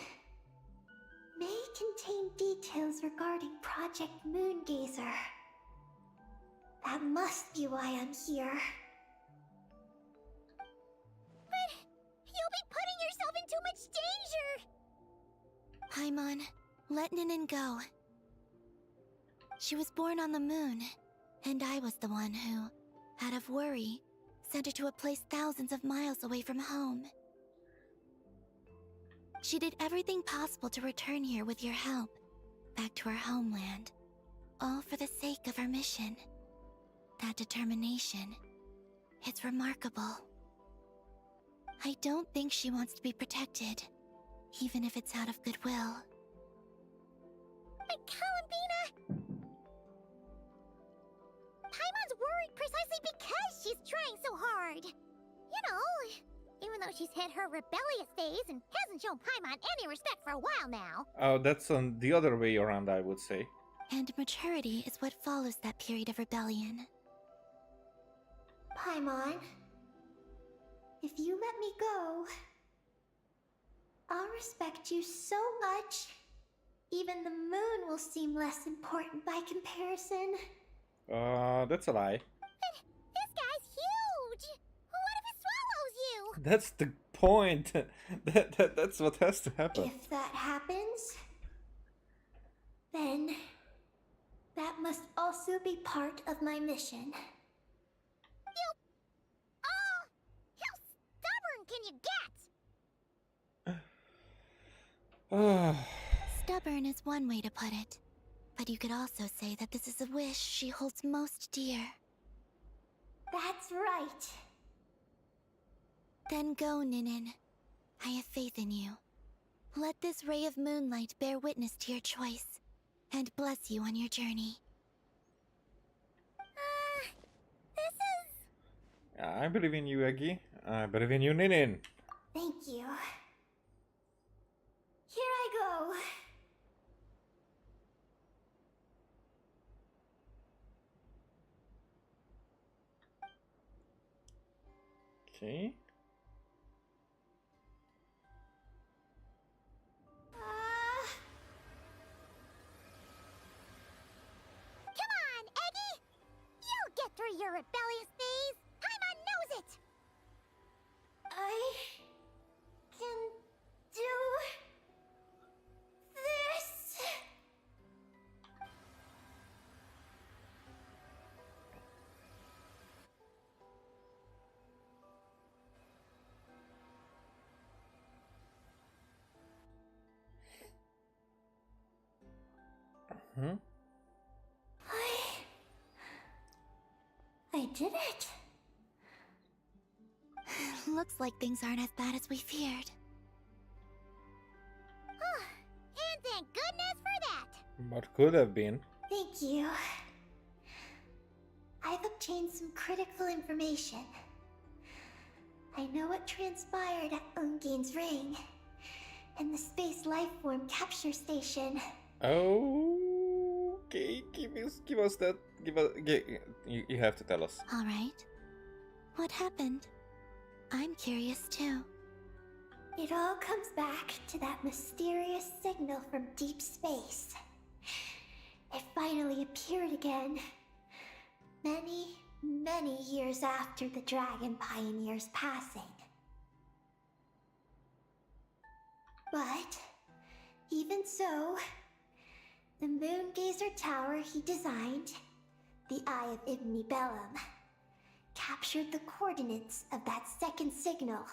may contain details regarding Project Moongazer. That must be why I'm here. But you'll be putting yourself in too much danger! Paimon, let Ninin go. She was born on the moon, and I was the one who, out of worry, sent her to a place thousands of miles away from home. She did everything possible to return here with your help, back to her homeland. all for the sake of her mission. That determination, it's remarkable. I don't think she wants to be protected, even if it's out of goodwill. But Columbina! Paimon's worried precisely because she's trying so hard. You know, even though she's had her rebellious days and hasn't shown Paimon any respect for a while now. Oh, that's on the other way around, I would say. And maturity is what follows that period of rebellion. Paimon, if you let me go, I'll respect you so much. Even the moon will seem less important by comparison. That's a lie. This guy's huge! What if it swallows you? That's the point. That's what has to happen. If that happens, then that must also be part of my mission. Oh! How stubborn can you get? Stubborn is one way to put it, but you could also say that this is a wish she holds most dear. That's right. Then go, Ninin. I have faith in you. Let this ray of moonlight bear witness to your choice, and bless you on your journey. This is... I believe in you, Eggy. I believe in you, Ninin. Thank you. Here I go. Okay. Come on, Eggy! You'll get through your rebellious phase! Paimon knows it! I can do this. Hmm? I did it. Looks like things aren't as bad as we feared. And thank goodness for that! What could have been? Thank you. I've obtained some critical information. I know what transpired at Ungein's ring and the space lifeform capture station. Okay, give us that. You have to tell us. All right. What happened? I'm curious too. It all comes back to that mysterious signal from deep space. It finally appeared again. Many, many years after the Dragon Pioneer's passing. But, even so, the Moon Gazer Tower he designed, the Eye of Ibni Bellum, captured the coordinates of that second signal.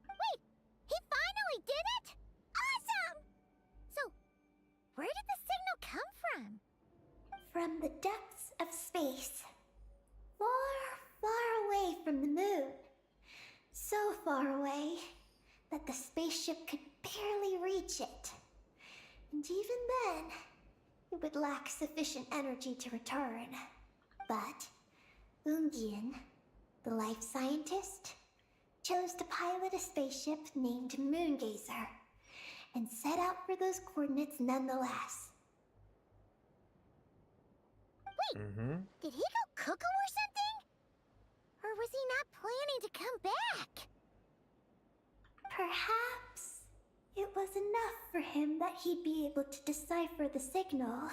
Wait! He finally did it? Awesome! So, where did the signal come from? From the depths of space. Far, far away from the moon. So far away that the spaceship could barely reach it. And even then, it would lack sufficient energy to return. But Ungien, the life scientist, chose to pilot a spaceship named Moongazer and set out for those coordinates nonetheless. Did he go cuckoo or something? Or was he not planning to come back? Perhaps it was enough for him that he'd be able to decipher the signal.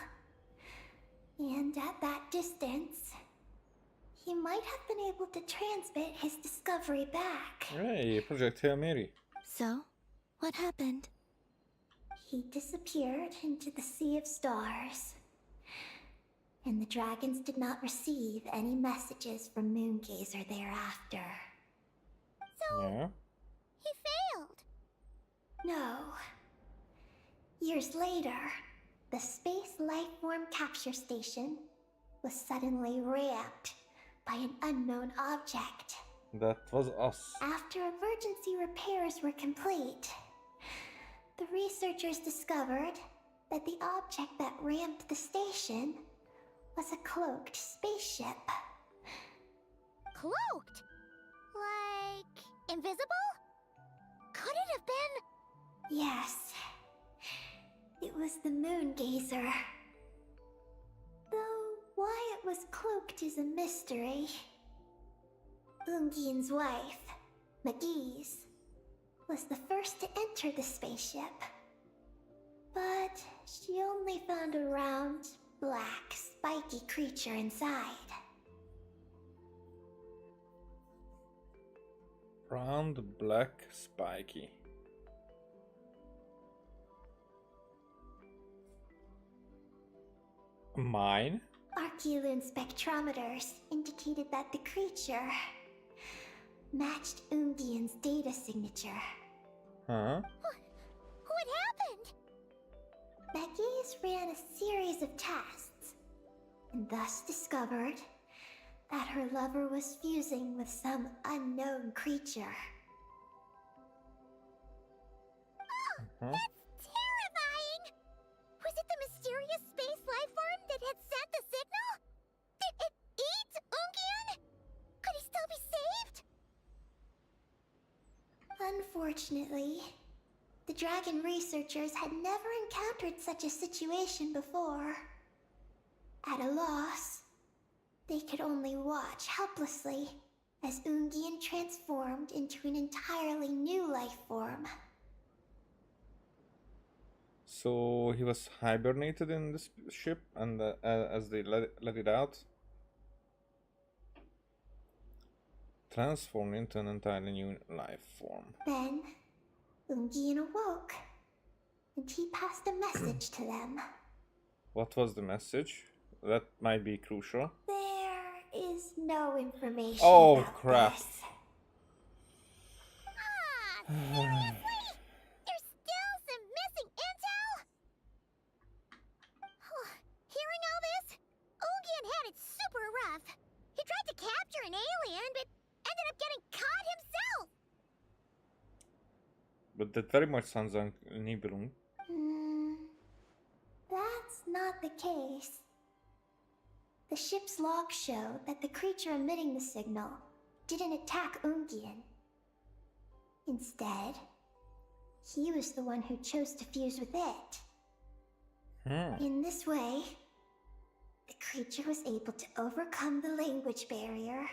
And at that distance, he might have been able to transmit his discovery back. Hey, Project Hail Mary. So, what happened? He disappeared into the sea of stars. And the dragons did not receive any messages from Moongazer thereafter. So, Yeah. he failed. No. Years later, the space lifeform capture station was suddenly ramped by an unknown object. That was us. After emergency repairs were complete, the researchers discovered that the object that ramped the station was a cloaked spaceship. Cloaked? Like invisible? Could it have been? Yes, it was the Moon Gazer. Though why it was cloaked is a mystery. Ungian's wife, McGee's, was the first to enter the spaceship. But she only found a round, black, spiky creature inside. Round, black, spiky. Mine? Archeloon spectrometers indicated that the creature matched Ungian's data signature. Huh? What happened? McGee's ran a series of tests, and thus discovered that her lover was fusing with some unknown creature. Huh? That's terrifying! Was it the mysterious space lifeform that had sent the signal? Did it eat Ungian? Could he still be saved? Unfortunately, the dragon researchers had never encountered such a situation before. At a loss, they could only watch helplessly as Ungian transformed into an entirely new life form. So he was hibernated in the ship, and as they let it out, transformed into an entirely new life form. Then, Ungian awoke, and he passed a message to them. What was the message? That might be crucial. There is no information Oh, about crap. this. Seriously? There's still some missing intel? Hearing all this, Ungian had it super rough. He tried to capture an alien, but ended up getting caught himself. But that very much sounds like Nibelung. That's not the case. The ship's logs show that the creature emitting the signal didn't attack Ungian. Instead, he was the one who chose to fuse with it. In this way, the creature was able to overcome the language barrier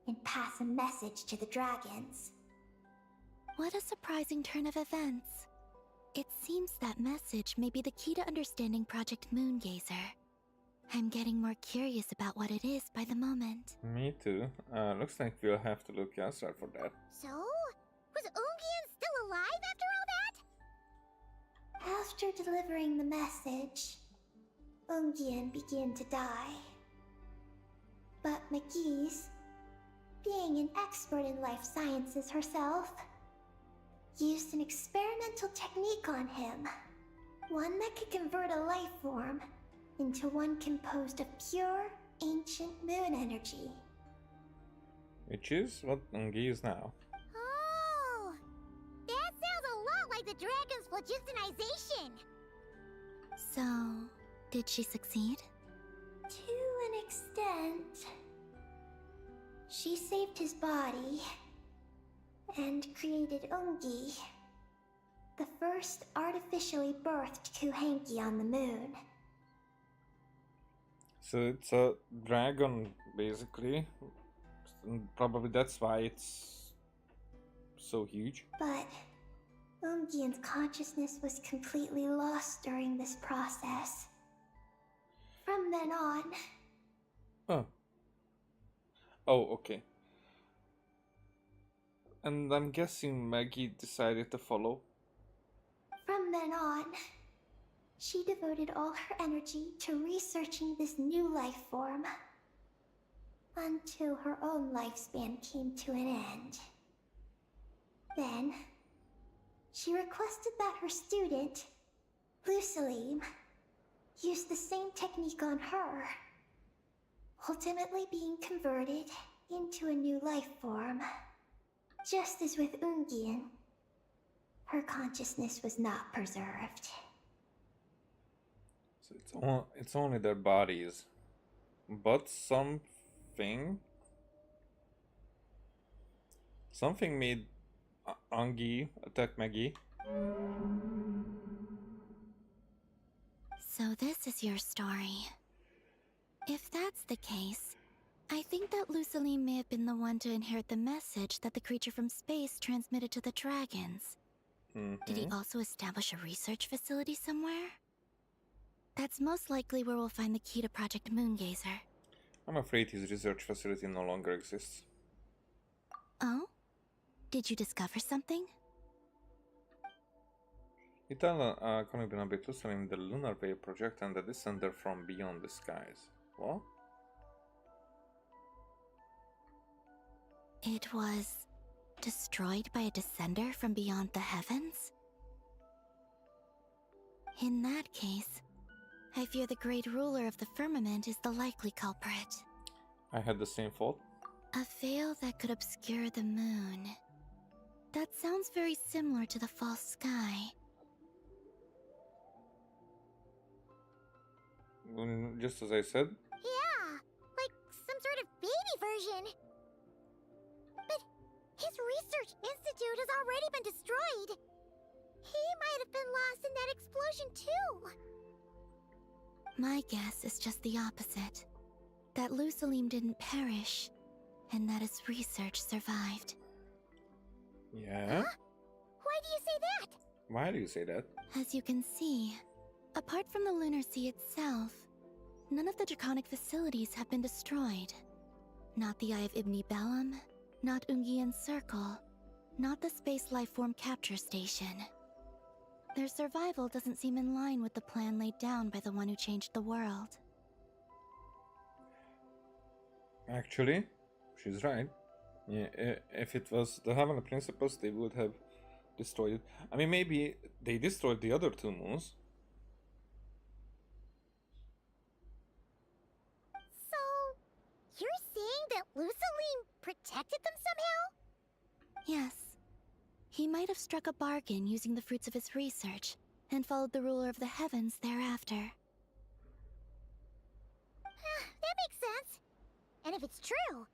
and pass a message to the dragons. What a surprising turn of events. It seems that message may be the key to understanding Project Moongazer. I'm getting more curious about what it is by the moment. Me too. Looks like we'll have to look outside for that. So, was Ungian still alive after all that? After delivering the message, Ungian began to die. But McGee's, being an expert in life sciences herself, used an experimental technique on him. One that could convert a life form into one composed of pure, ancient moon energy. Which is what Ungi is now. Oh, that sounds a lot like the dragon's phlogistonization. So, did she succeed? To an extent. She saved his body and created Ungi, the first artificially birthed Kuhanki on the moon. So it's a dragon, basically. And probably that's why it's so huge. But Ungian's consciousness was completely lost during this process. From then on, Oh. Oh, okay. And I'm guessing Maggie decided to follow. she devoted all her energy to researching this new life form. Until her own lifespan came to an end. Then, she requested that her student, Lucilim, used the same technique on her, ultimately being converted into a new life form. Just as with Ungian, her consciousness was not preserved. So it's only their bodies, but something made Angie attack Maggie. So this is your story. If that's the case, I think that Luceline may have been the one to inherit the message that the creature from space transmitted to the dragons. Did he also establish a research facility somewhere? That's most likely where we'll find the key to Project Moongazer. I'm afraid his research facility no longer exists. Oh? Did you discover something? Italian Conibina Betusalim, the Lunar Wave Project, and the Descender from Beyond the Skies. What? It was destroyed by a descender from beyond the heavens? In that case, I fear the great ruler of the firmament is the likely culprit. I had the same thought. A veil that could obscure the moon. That sounds very similar to the false sky. Just as I said. Yeah, like some sort of baby version. But his research institute has already been destroyed. He might have been lost in that explosion too. My guess is just the opposite. That Luceline didn't perish, and that his research survived. Yeah? Why do you say that? Why do you say that? As you can see, apart from the Lunar Sea itself, none of the draconic facilities have been destroyed. Not the Eye of Ibni Bellum, not Ungian's Circle, not the Space Lifeform Capture Station. Their survival doesn't seem in line with the plan laid down by the one who changed the world. Actually, she's right. Yeah, if it was the Heavenly Principles, they would have destroyed it. I mean, maybe they destroyed the other two moons. So, you're saying that Luceline protected them somehow? Yes. He might have struck a bargain using the fruits of his research, and followed the ruler of the heavens thereafter. That makes sense. And if it's true,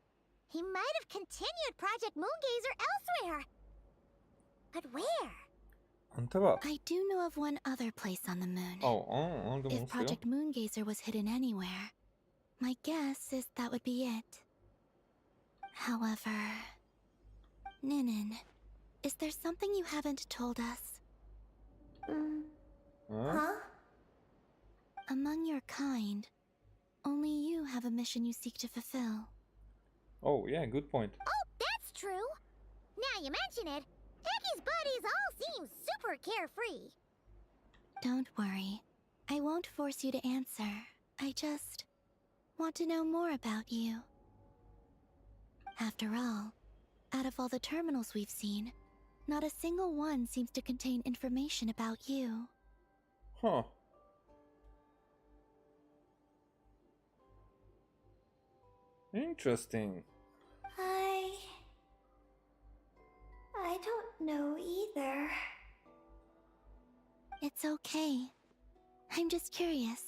he might have continued Project Moongazer elsewhere. But where? Ante what? I do know of one other place on the moon. Oh, on the moon If Project Moongazer was hidden anywhere, my guess is that would be it. However... Ninin, is there something you haven't told us? Huh? Among your kind, only you have a mission you seek to fulfill. Oh, yeah, good point. Oh, that's true. Now you mention it, Ecky's buddies all seem super carefree. Don't worry. I won't force you to answer. I just want to know more about you. After all, out of all the terminals we've seen, not a single one seems to contain information about you. Huh. Interesting. I don't know either. It's okay. I'm just curious.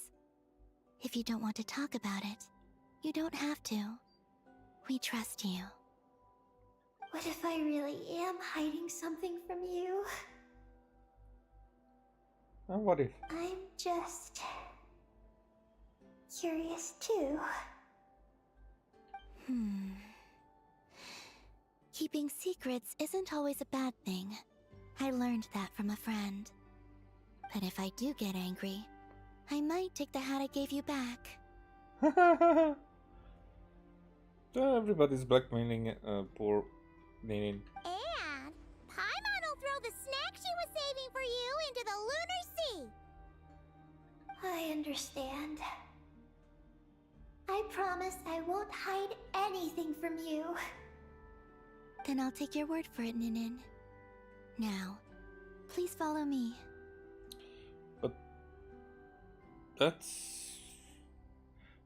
If you don't want to talk about it, you don't have to. We trust you. What if I really am hiding something from you? And what if? I'm just... curious too. Keeping secrets isn't always a bad thing. I learned that from a friend. But if I do get angry, I might take the hat I gave you back. Everybody's blackmailing poor Ninin. And Paimon will throw the snack she was saving for you into the Lunar Sea. I understand. I promise I won't hide anything from you. Then I'll take your word for it, Ninin. Now, please follow me. But That's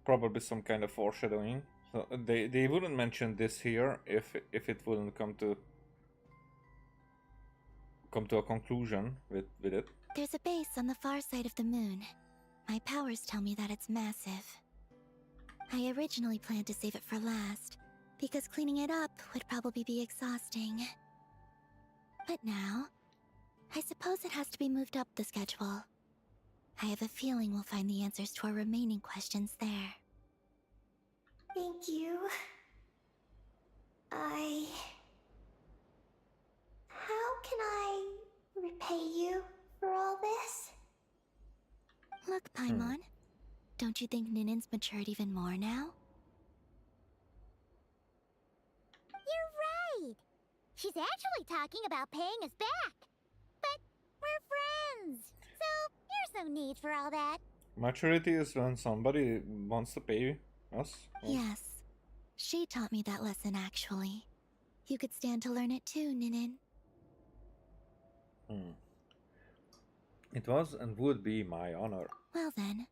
probably some kind of foreshadowing. So they wouldn't mention this here if it wouldn't come to a conclusion with it. There's a base on the far side of the moon. My powers tell me that it's massive. I originally planned to save it for last, because cleaning it up would probably be exhausting. But now, I suppose it has to be moved up the schedule. I have a feeling we'll find the answers to our remaining questions there. Thank you. How can I repay you for all this? Look, Paimon, don't you think Ninen's matured even more now? You're right. She's actually talking about paying us back. But we're friends, so there's no need for all that. Maturity is when somebody wants to pay us. Oh. Yes. She taught me that lesson, actually. You could stand to learn it too, Ninin. It was and would be my honor. Well then,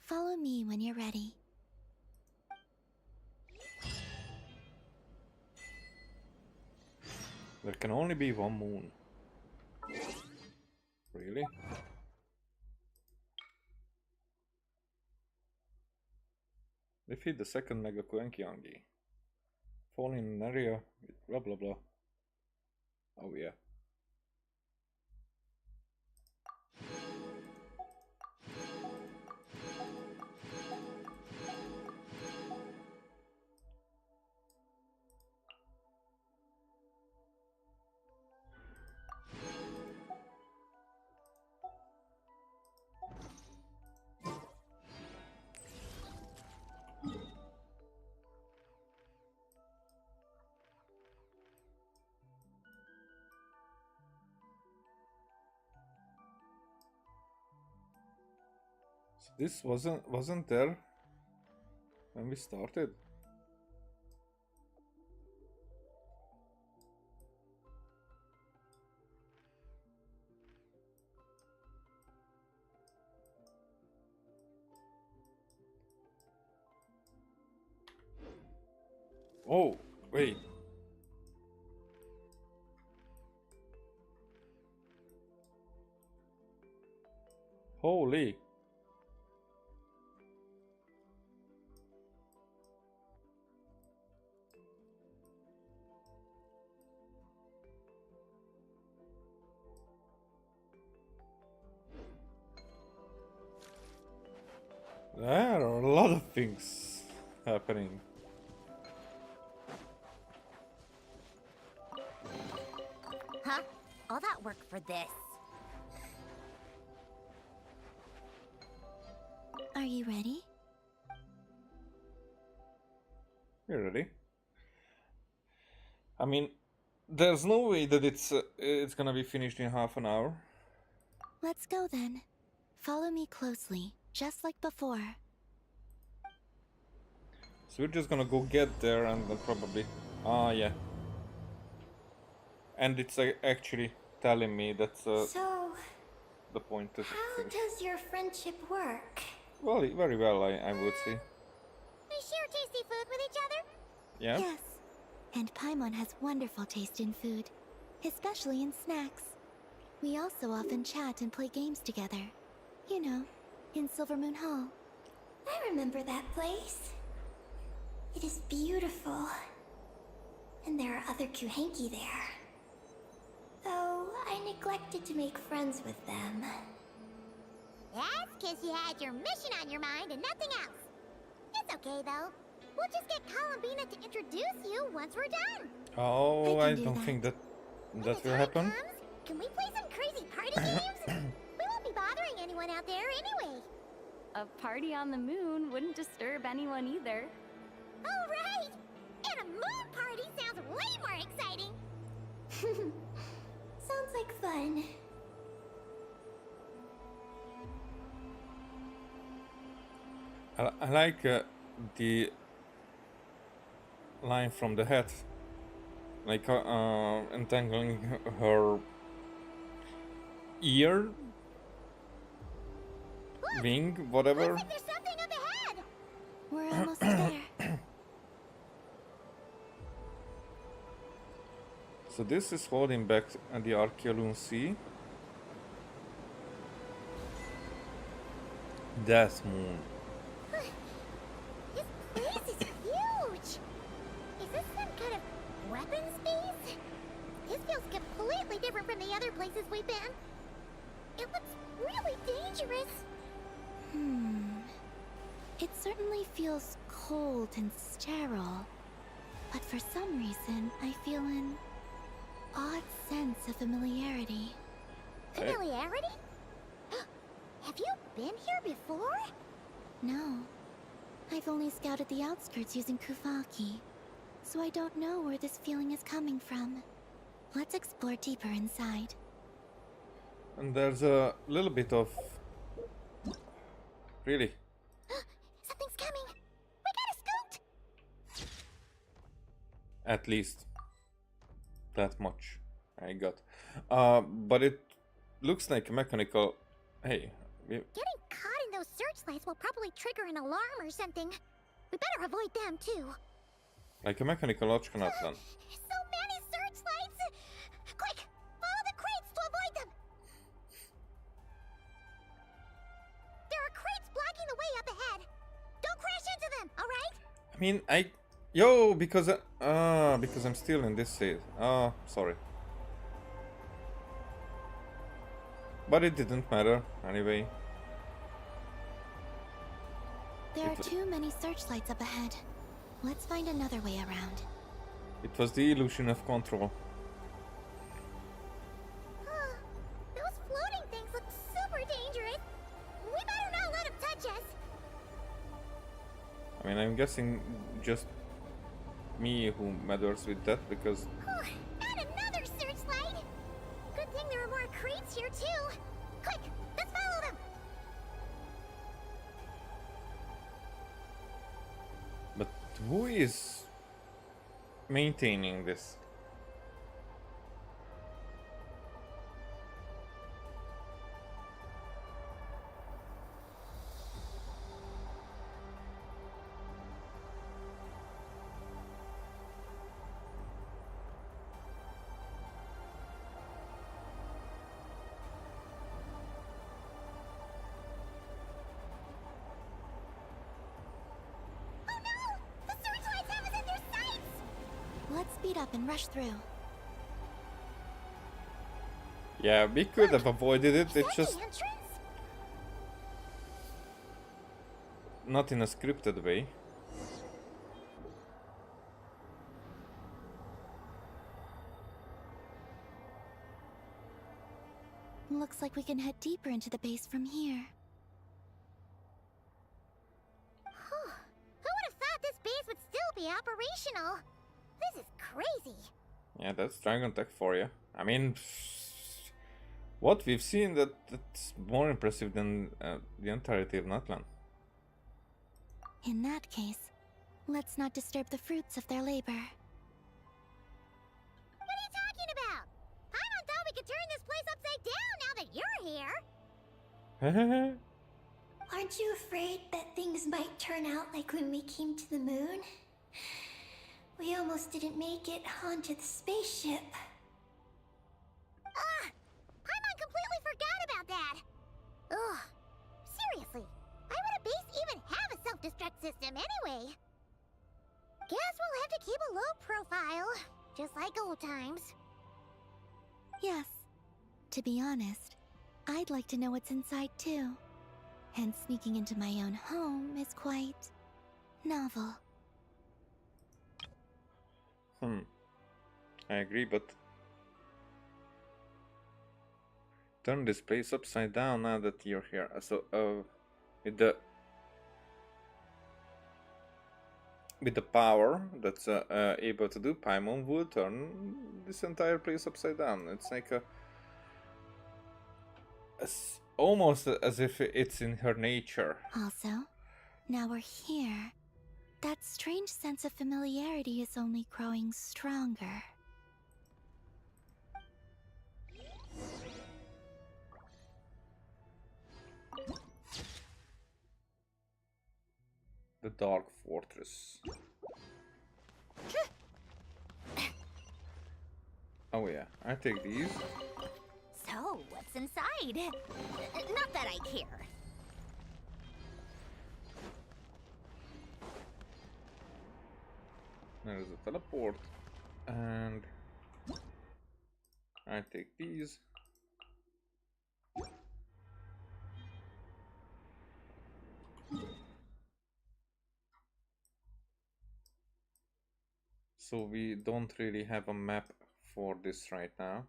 follow me when you're ready. There can only be one moon. Really? Defeat the second Mega Kuenkiangi. Fall in an area with blah blah blah. Oh yeah. This wasn't there when we started. Oh, wait. Holy. There are a lot of things happening. Huh? All that work for this? Are you ready? You're ready? I mean, there's no way that it's gonna be finished in half an hour. Let's go then. Follow me closely, just like before. So we're just gonna go get there and then probably... Ah, yeah. And it's actually telling me that's So, the point. To how finish. does your friendship work? Well, very well, I would say. We share tasty food with each other? Yeah? Yes. And Paimon has wonderful taste in food, especially in snacks. We also often chat and play games together. You know, in Silvermoon Hall. I remember that place. It is beautiful. And there are other Kuhenki there. Though I neglected to make friends with them. That's because you had your mission on your mind and nothing else. It's okay, though. We'll just get Columbina to introduce you once we're done. Oh, I I can do don't that. think that When that the will time happen. comes, can we play some crazy party games? We won't be bothering anyone out there anyway. A party on the moon wouldn't disturb anyone either. Oh, right! And a moon party sounds way more exciting. Sounds like fun. I like the line from the hat, like entangling her ear. Whoa! wing, whatever. Looks like there's something up ahead. We're almost there. So this is holding back the Archeolun Sea. Death Moon. This place is huge. Is this some kind of weapons base? This feels completely different from the other places we've been. It looks really dangerous. It certainly feels cold and sterile. But for some reason, I feel an odd sense of familiarity. Familiarity? Have you been here before? No. I've only scouted the outskirts using Kuvaki, so I don't know where this feeling is coming from. Let's explore deeper inside. And there's a little bit of... Really? Something's coming. We gotta scoot. At least. That much I got. But it looks like a mechanical... Hey. Getting caught in those searchlights will probably trigger an alarm or something. We better avoid them too. Like a mechanical Ochkanatlan. So many searchlights! Quick, follow the crates to avoid them. There are crates blocking the way up ahead. Don't crash into them, all right? I mean, because I'm still in this state. Sorry. But it didn't matter, anyway. There are too many searchlights up ahead. Let's find another way around. It was the illusion of control. Those floating things look super dangerous. We better not let them touch us. I mean, I'm guessing just me who matters with that, because... And another searchlight! Good thing there are more crates here too. Quick, let's follow them. But who is maintaining this? Oh no! The searchlights have us in their sights! Let's speed up and rush through. Yeah, we could have avoided it, Is it's that just the entrance? not in a scripted way. Looks like we can head deeper into the base from here. Who would have thought this base would still be operational? This is crazy. Yeah, that's Dragon Tech for you. I mean, what we've seen, that's more impressive than the entirety of Natlan. In that case, let's not disturb the fruits of their labor. What are you talking about? Paimon thought we could turn this place upside down now that you're here. Aren't you afraid that things might turn out like when we came to the moon? We almost didn't make it onto the spaceship. Paimon completely forgot about that. Ugh. Seriously, why would a base even have a self-destruct system anyway? Guess we'll have to keep a low profile, just like old times. Yes. To be honest, I'd like to know what's inside too. And sneaking into my own home is quite novel. I agree, but turn this place upside down now that you're here. So, with the power that's able to do, Paimon would turn this entire place upside down. It's like almost as if it's in her nature. Also, now we're here. That strange sense of familiarity is only growing stronger. The Dark Fortress. Oh yeah, I take these. So, what's inside? Not that I care. There's a teleport. And I take these. So we don't really have a map for this right now.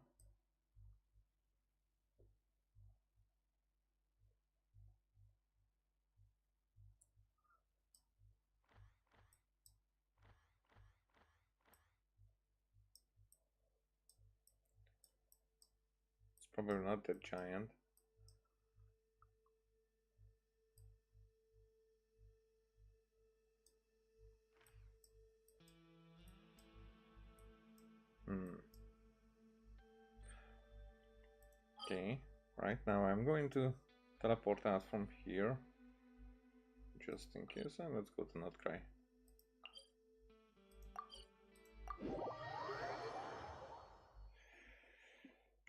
It's probably not that giant. Okay, right now I'm going to teleport out from here. Just in case, and let's go to Nutcry.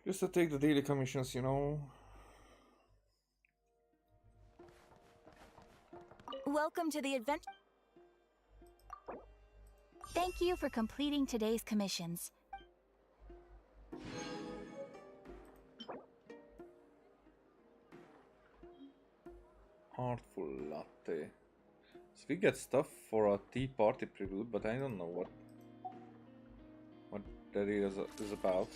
Just to take the daily commissions, you know. Welcome to the adventure. Thank you for completing today's commissions. Artful latte. So we get stuff for a tea party prelude, but I don't know what that is about.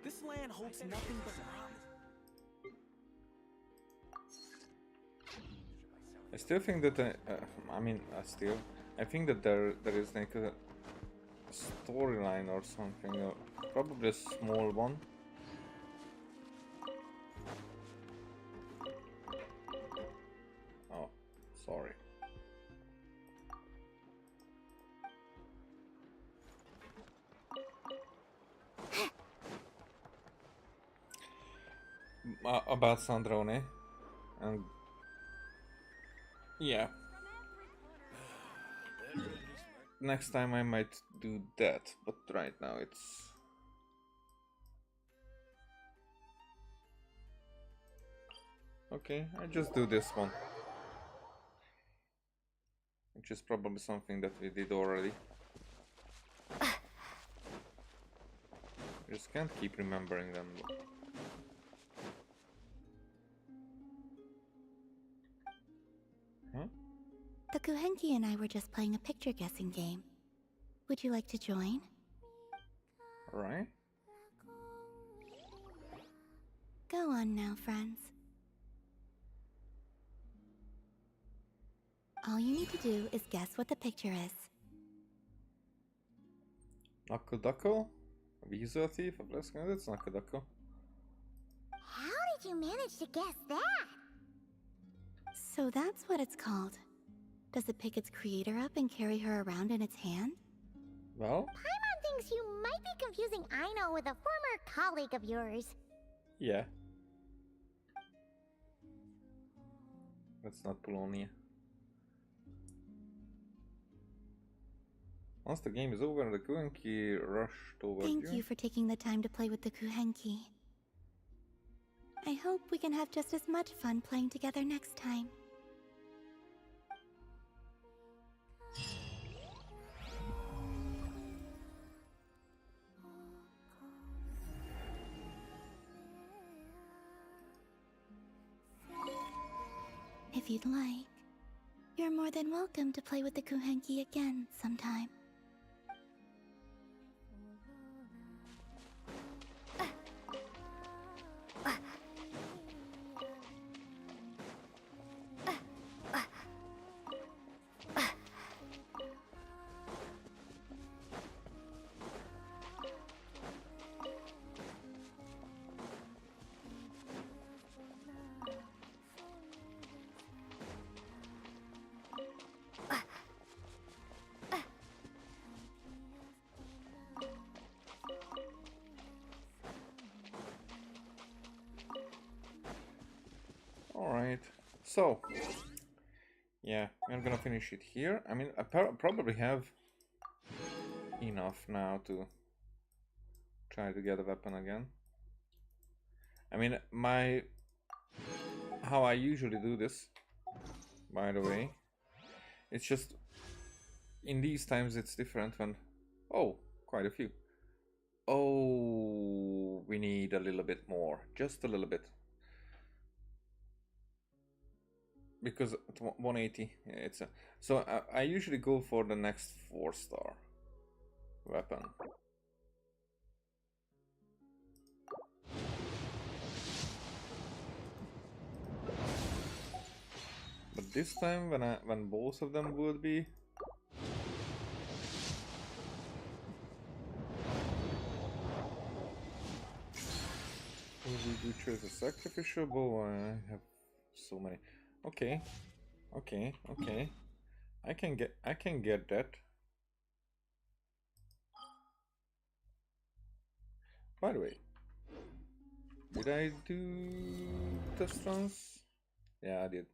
This land holds nothing but I still think that I think that there is like a storyline or something, probably a small one. Oh, sorry. About Sandrone, and yeah, next time I might do that, but right now it's okay. I just do this one, which is probably something that we did already. I just can't keep remembering them. Huh? The Kuhenki and I were just playing a picture guessing game. Would you like to join? Alright. Go on now, friends. All you need to do is guess what the picture is. Nakuduckle? A visa thief? A blessing? That's Nakuduckle. How did you manage to guess that? So that's what it's called. Does it pick its creator up and carry her around in its hand? Well? Paimon thinks you might be confusing Aino with a former colleague of yours. Yeah. That's not Polonia. Once the game is over, the Kuhenki rush towards you. Thank you for taking the time to play with the Kuhenki. I hope we can have just as much fun playing together next time. If you'd like, you're more than welcome to play with the Kuhenki again sometime. Alright, so yeah, I'm gonna finish it here. I mean, I probably have enough now to try to get a weapon again. I mean, how I usually do this, by the way, it's just in these times it's different when, oh, quite a few. Oh, we need a little bit more, just a little bit. Because 180, it's a, so I usually go for the next 4-star weapon. But this time, when both of them would be, would we choose a sacrificial bow? I have so many. Okay, okay, okay. I can get that. By the way, did I do test runs? Yeah, I did.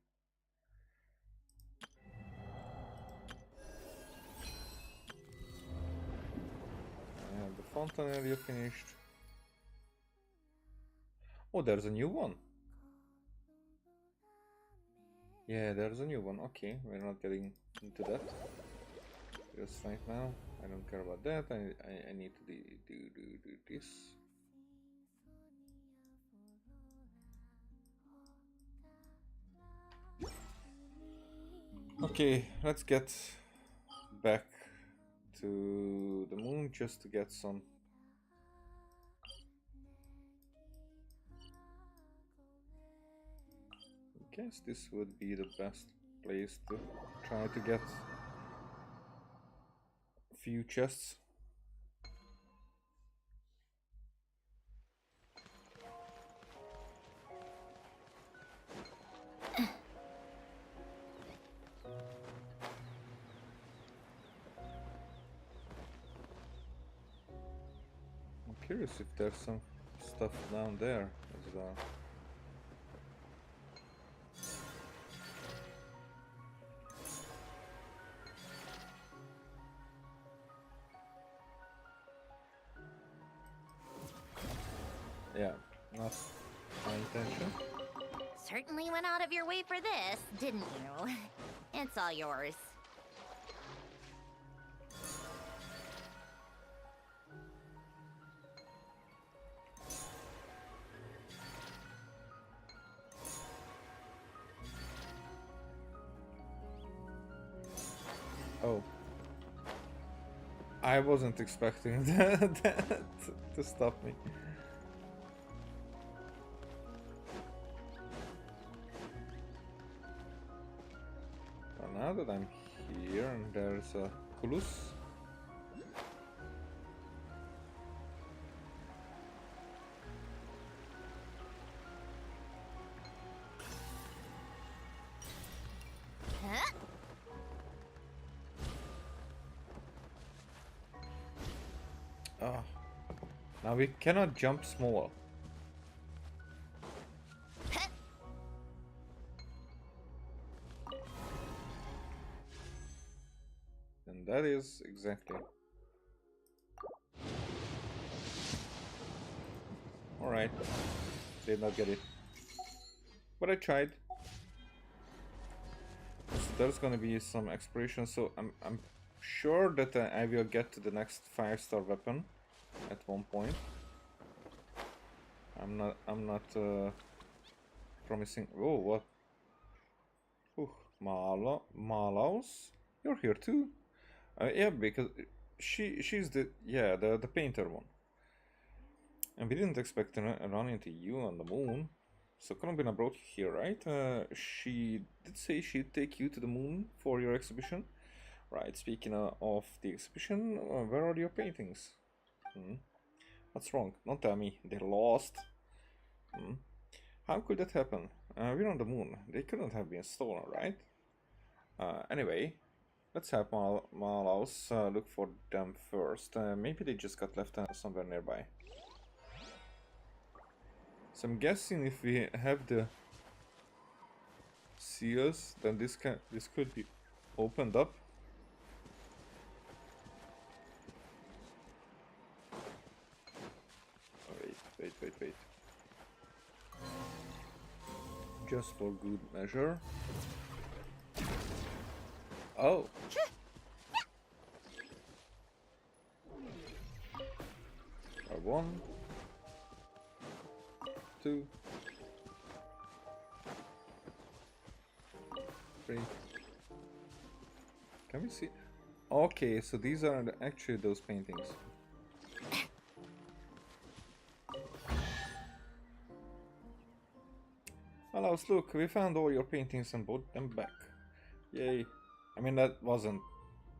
I have the fountain area finished. Oh, there's a new one. Yeah, there's a new one. Okay, we're not getting into that just right now. I don't care about that. I need to do this. Okay, let's get back to the moon just to get some. I guess this would be the best place to try to get a few chests. I'm curious if there's some stuff down there as well. Yeah, not my intention. Certainly went out of your way for this, didn't you? It's all yours. Oh. I wasn't expecting that to stop me. Well, now that I'm here and there's a Kulus. Huh? Ah. Now we cannot jump small. And that is exactly. Alright. Did not get it. But I tried. So there's gonna be some exploration, so I'm sure that I will get to the next 5-star weapon at one point. I'm not promising. Oh, what? Ooh, Malaus, you're here too. Yeah, because she's the painter one, and we didn't expect to run into you on the moon. So Columbina brought you here, right? She did say she'd take you to the moon for your exhibition. Right, speaking of the exhibition, where are your paintings? Hmm? What's wrong? Don't tell me. They're lost. Hmm? How could that happen? We're on the moon. They couldn't have been stolen, right? Anyway, let's have Malaus look for them first. Maybe they just got left somewhere nearby. So I'm guessing if we have the see us, then this could be opened up. Wait. Just for good measure. Oh. One, two, three. Can we see? Okay, so these are actually those paintings. Alaus, look, we found all your paintings and brought them back. Yay. I mean, that wasn't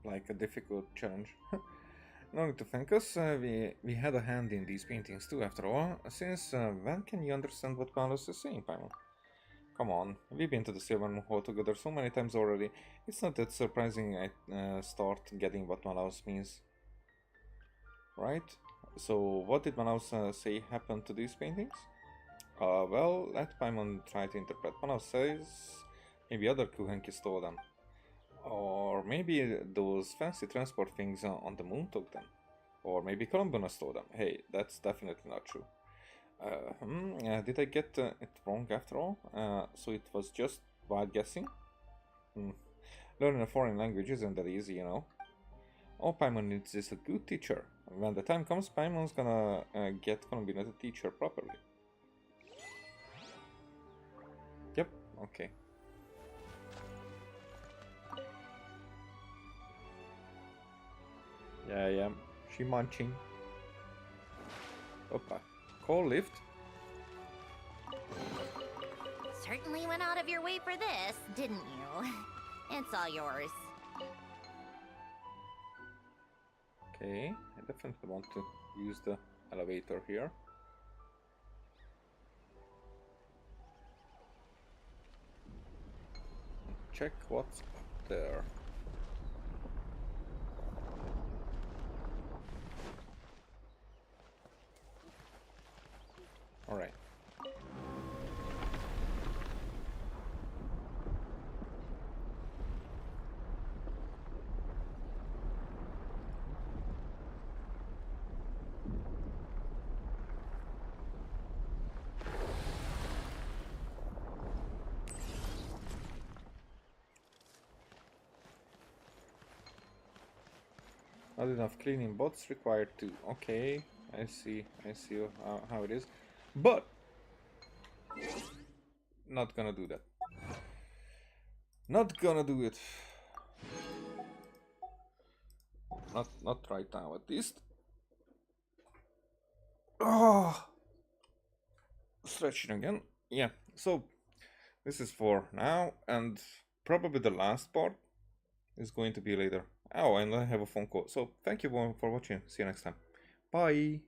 like a difficult challenge. No need to thank us, we had a hand in these paintings too, after all. Since when can you understand what Paulus is saying, Paimon? Come on, we've been to the Silver Moon Hall together so many times already. It's not that surprising I start getting what Malaus means. Right? So, what did Malaus say happened to these paintings? Well, let Paimon try to interpret. Malaus says maybe other Kuhenki stole them. Or maybe those fancy transport things on the moon took them. Or maybe Columbus stole them. Hey, that's definitely not true. Did I get it wrong after all? So it was just wild guessing? Learning a foreign language isn't that easy, you know. All Paimon needs is a good teacher. When the time comes, Paimon's gonna get Columbina to teach her properly. Yep, okay. Yeah, she munching. Opa. Call lift. Certainly went out of your way for this, didn't you? It's all yours. Okay, I definitely want to use the elevator here. Check what's up there. Alright. Not enough cleaning bots required too. Okay, I see how it is. But not gonna do that. Not gonna do it. Not right now at least. Oh, stretching again. Yeah, so this is for now, and probably the last part is going to be later. Oh, and I have a phone call. So thank you for watching. See you next time. Bye.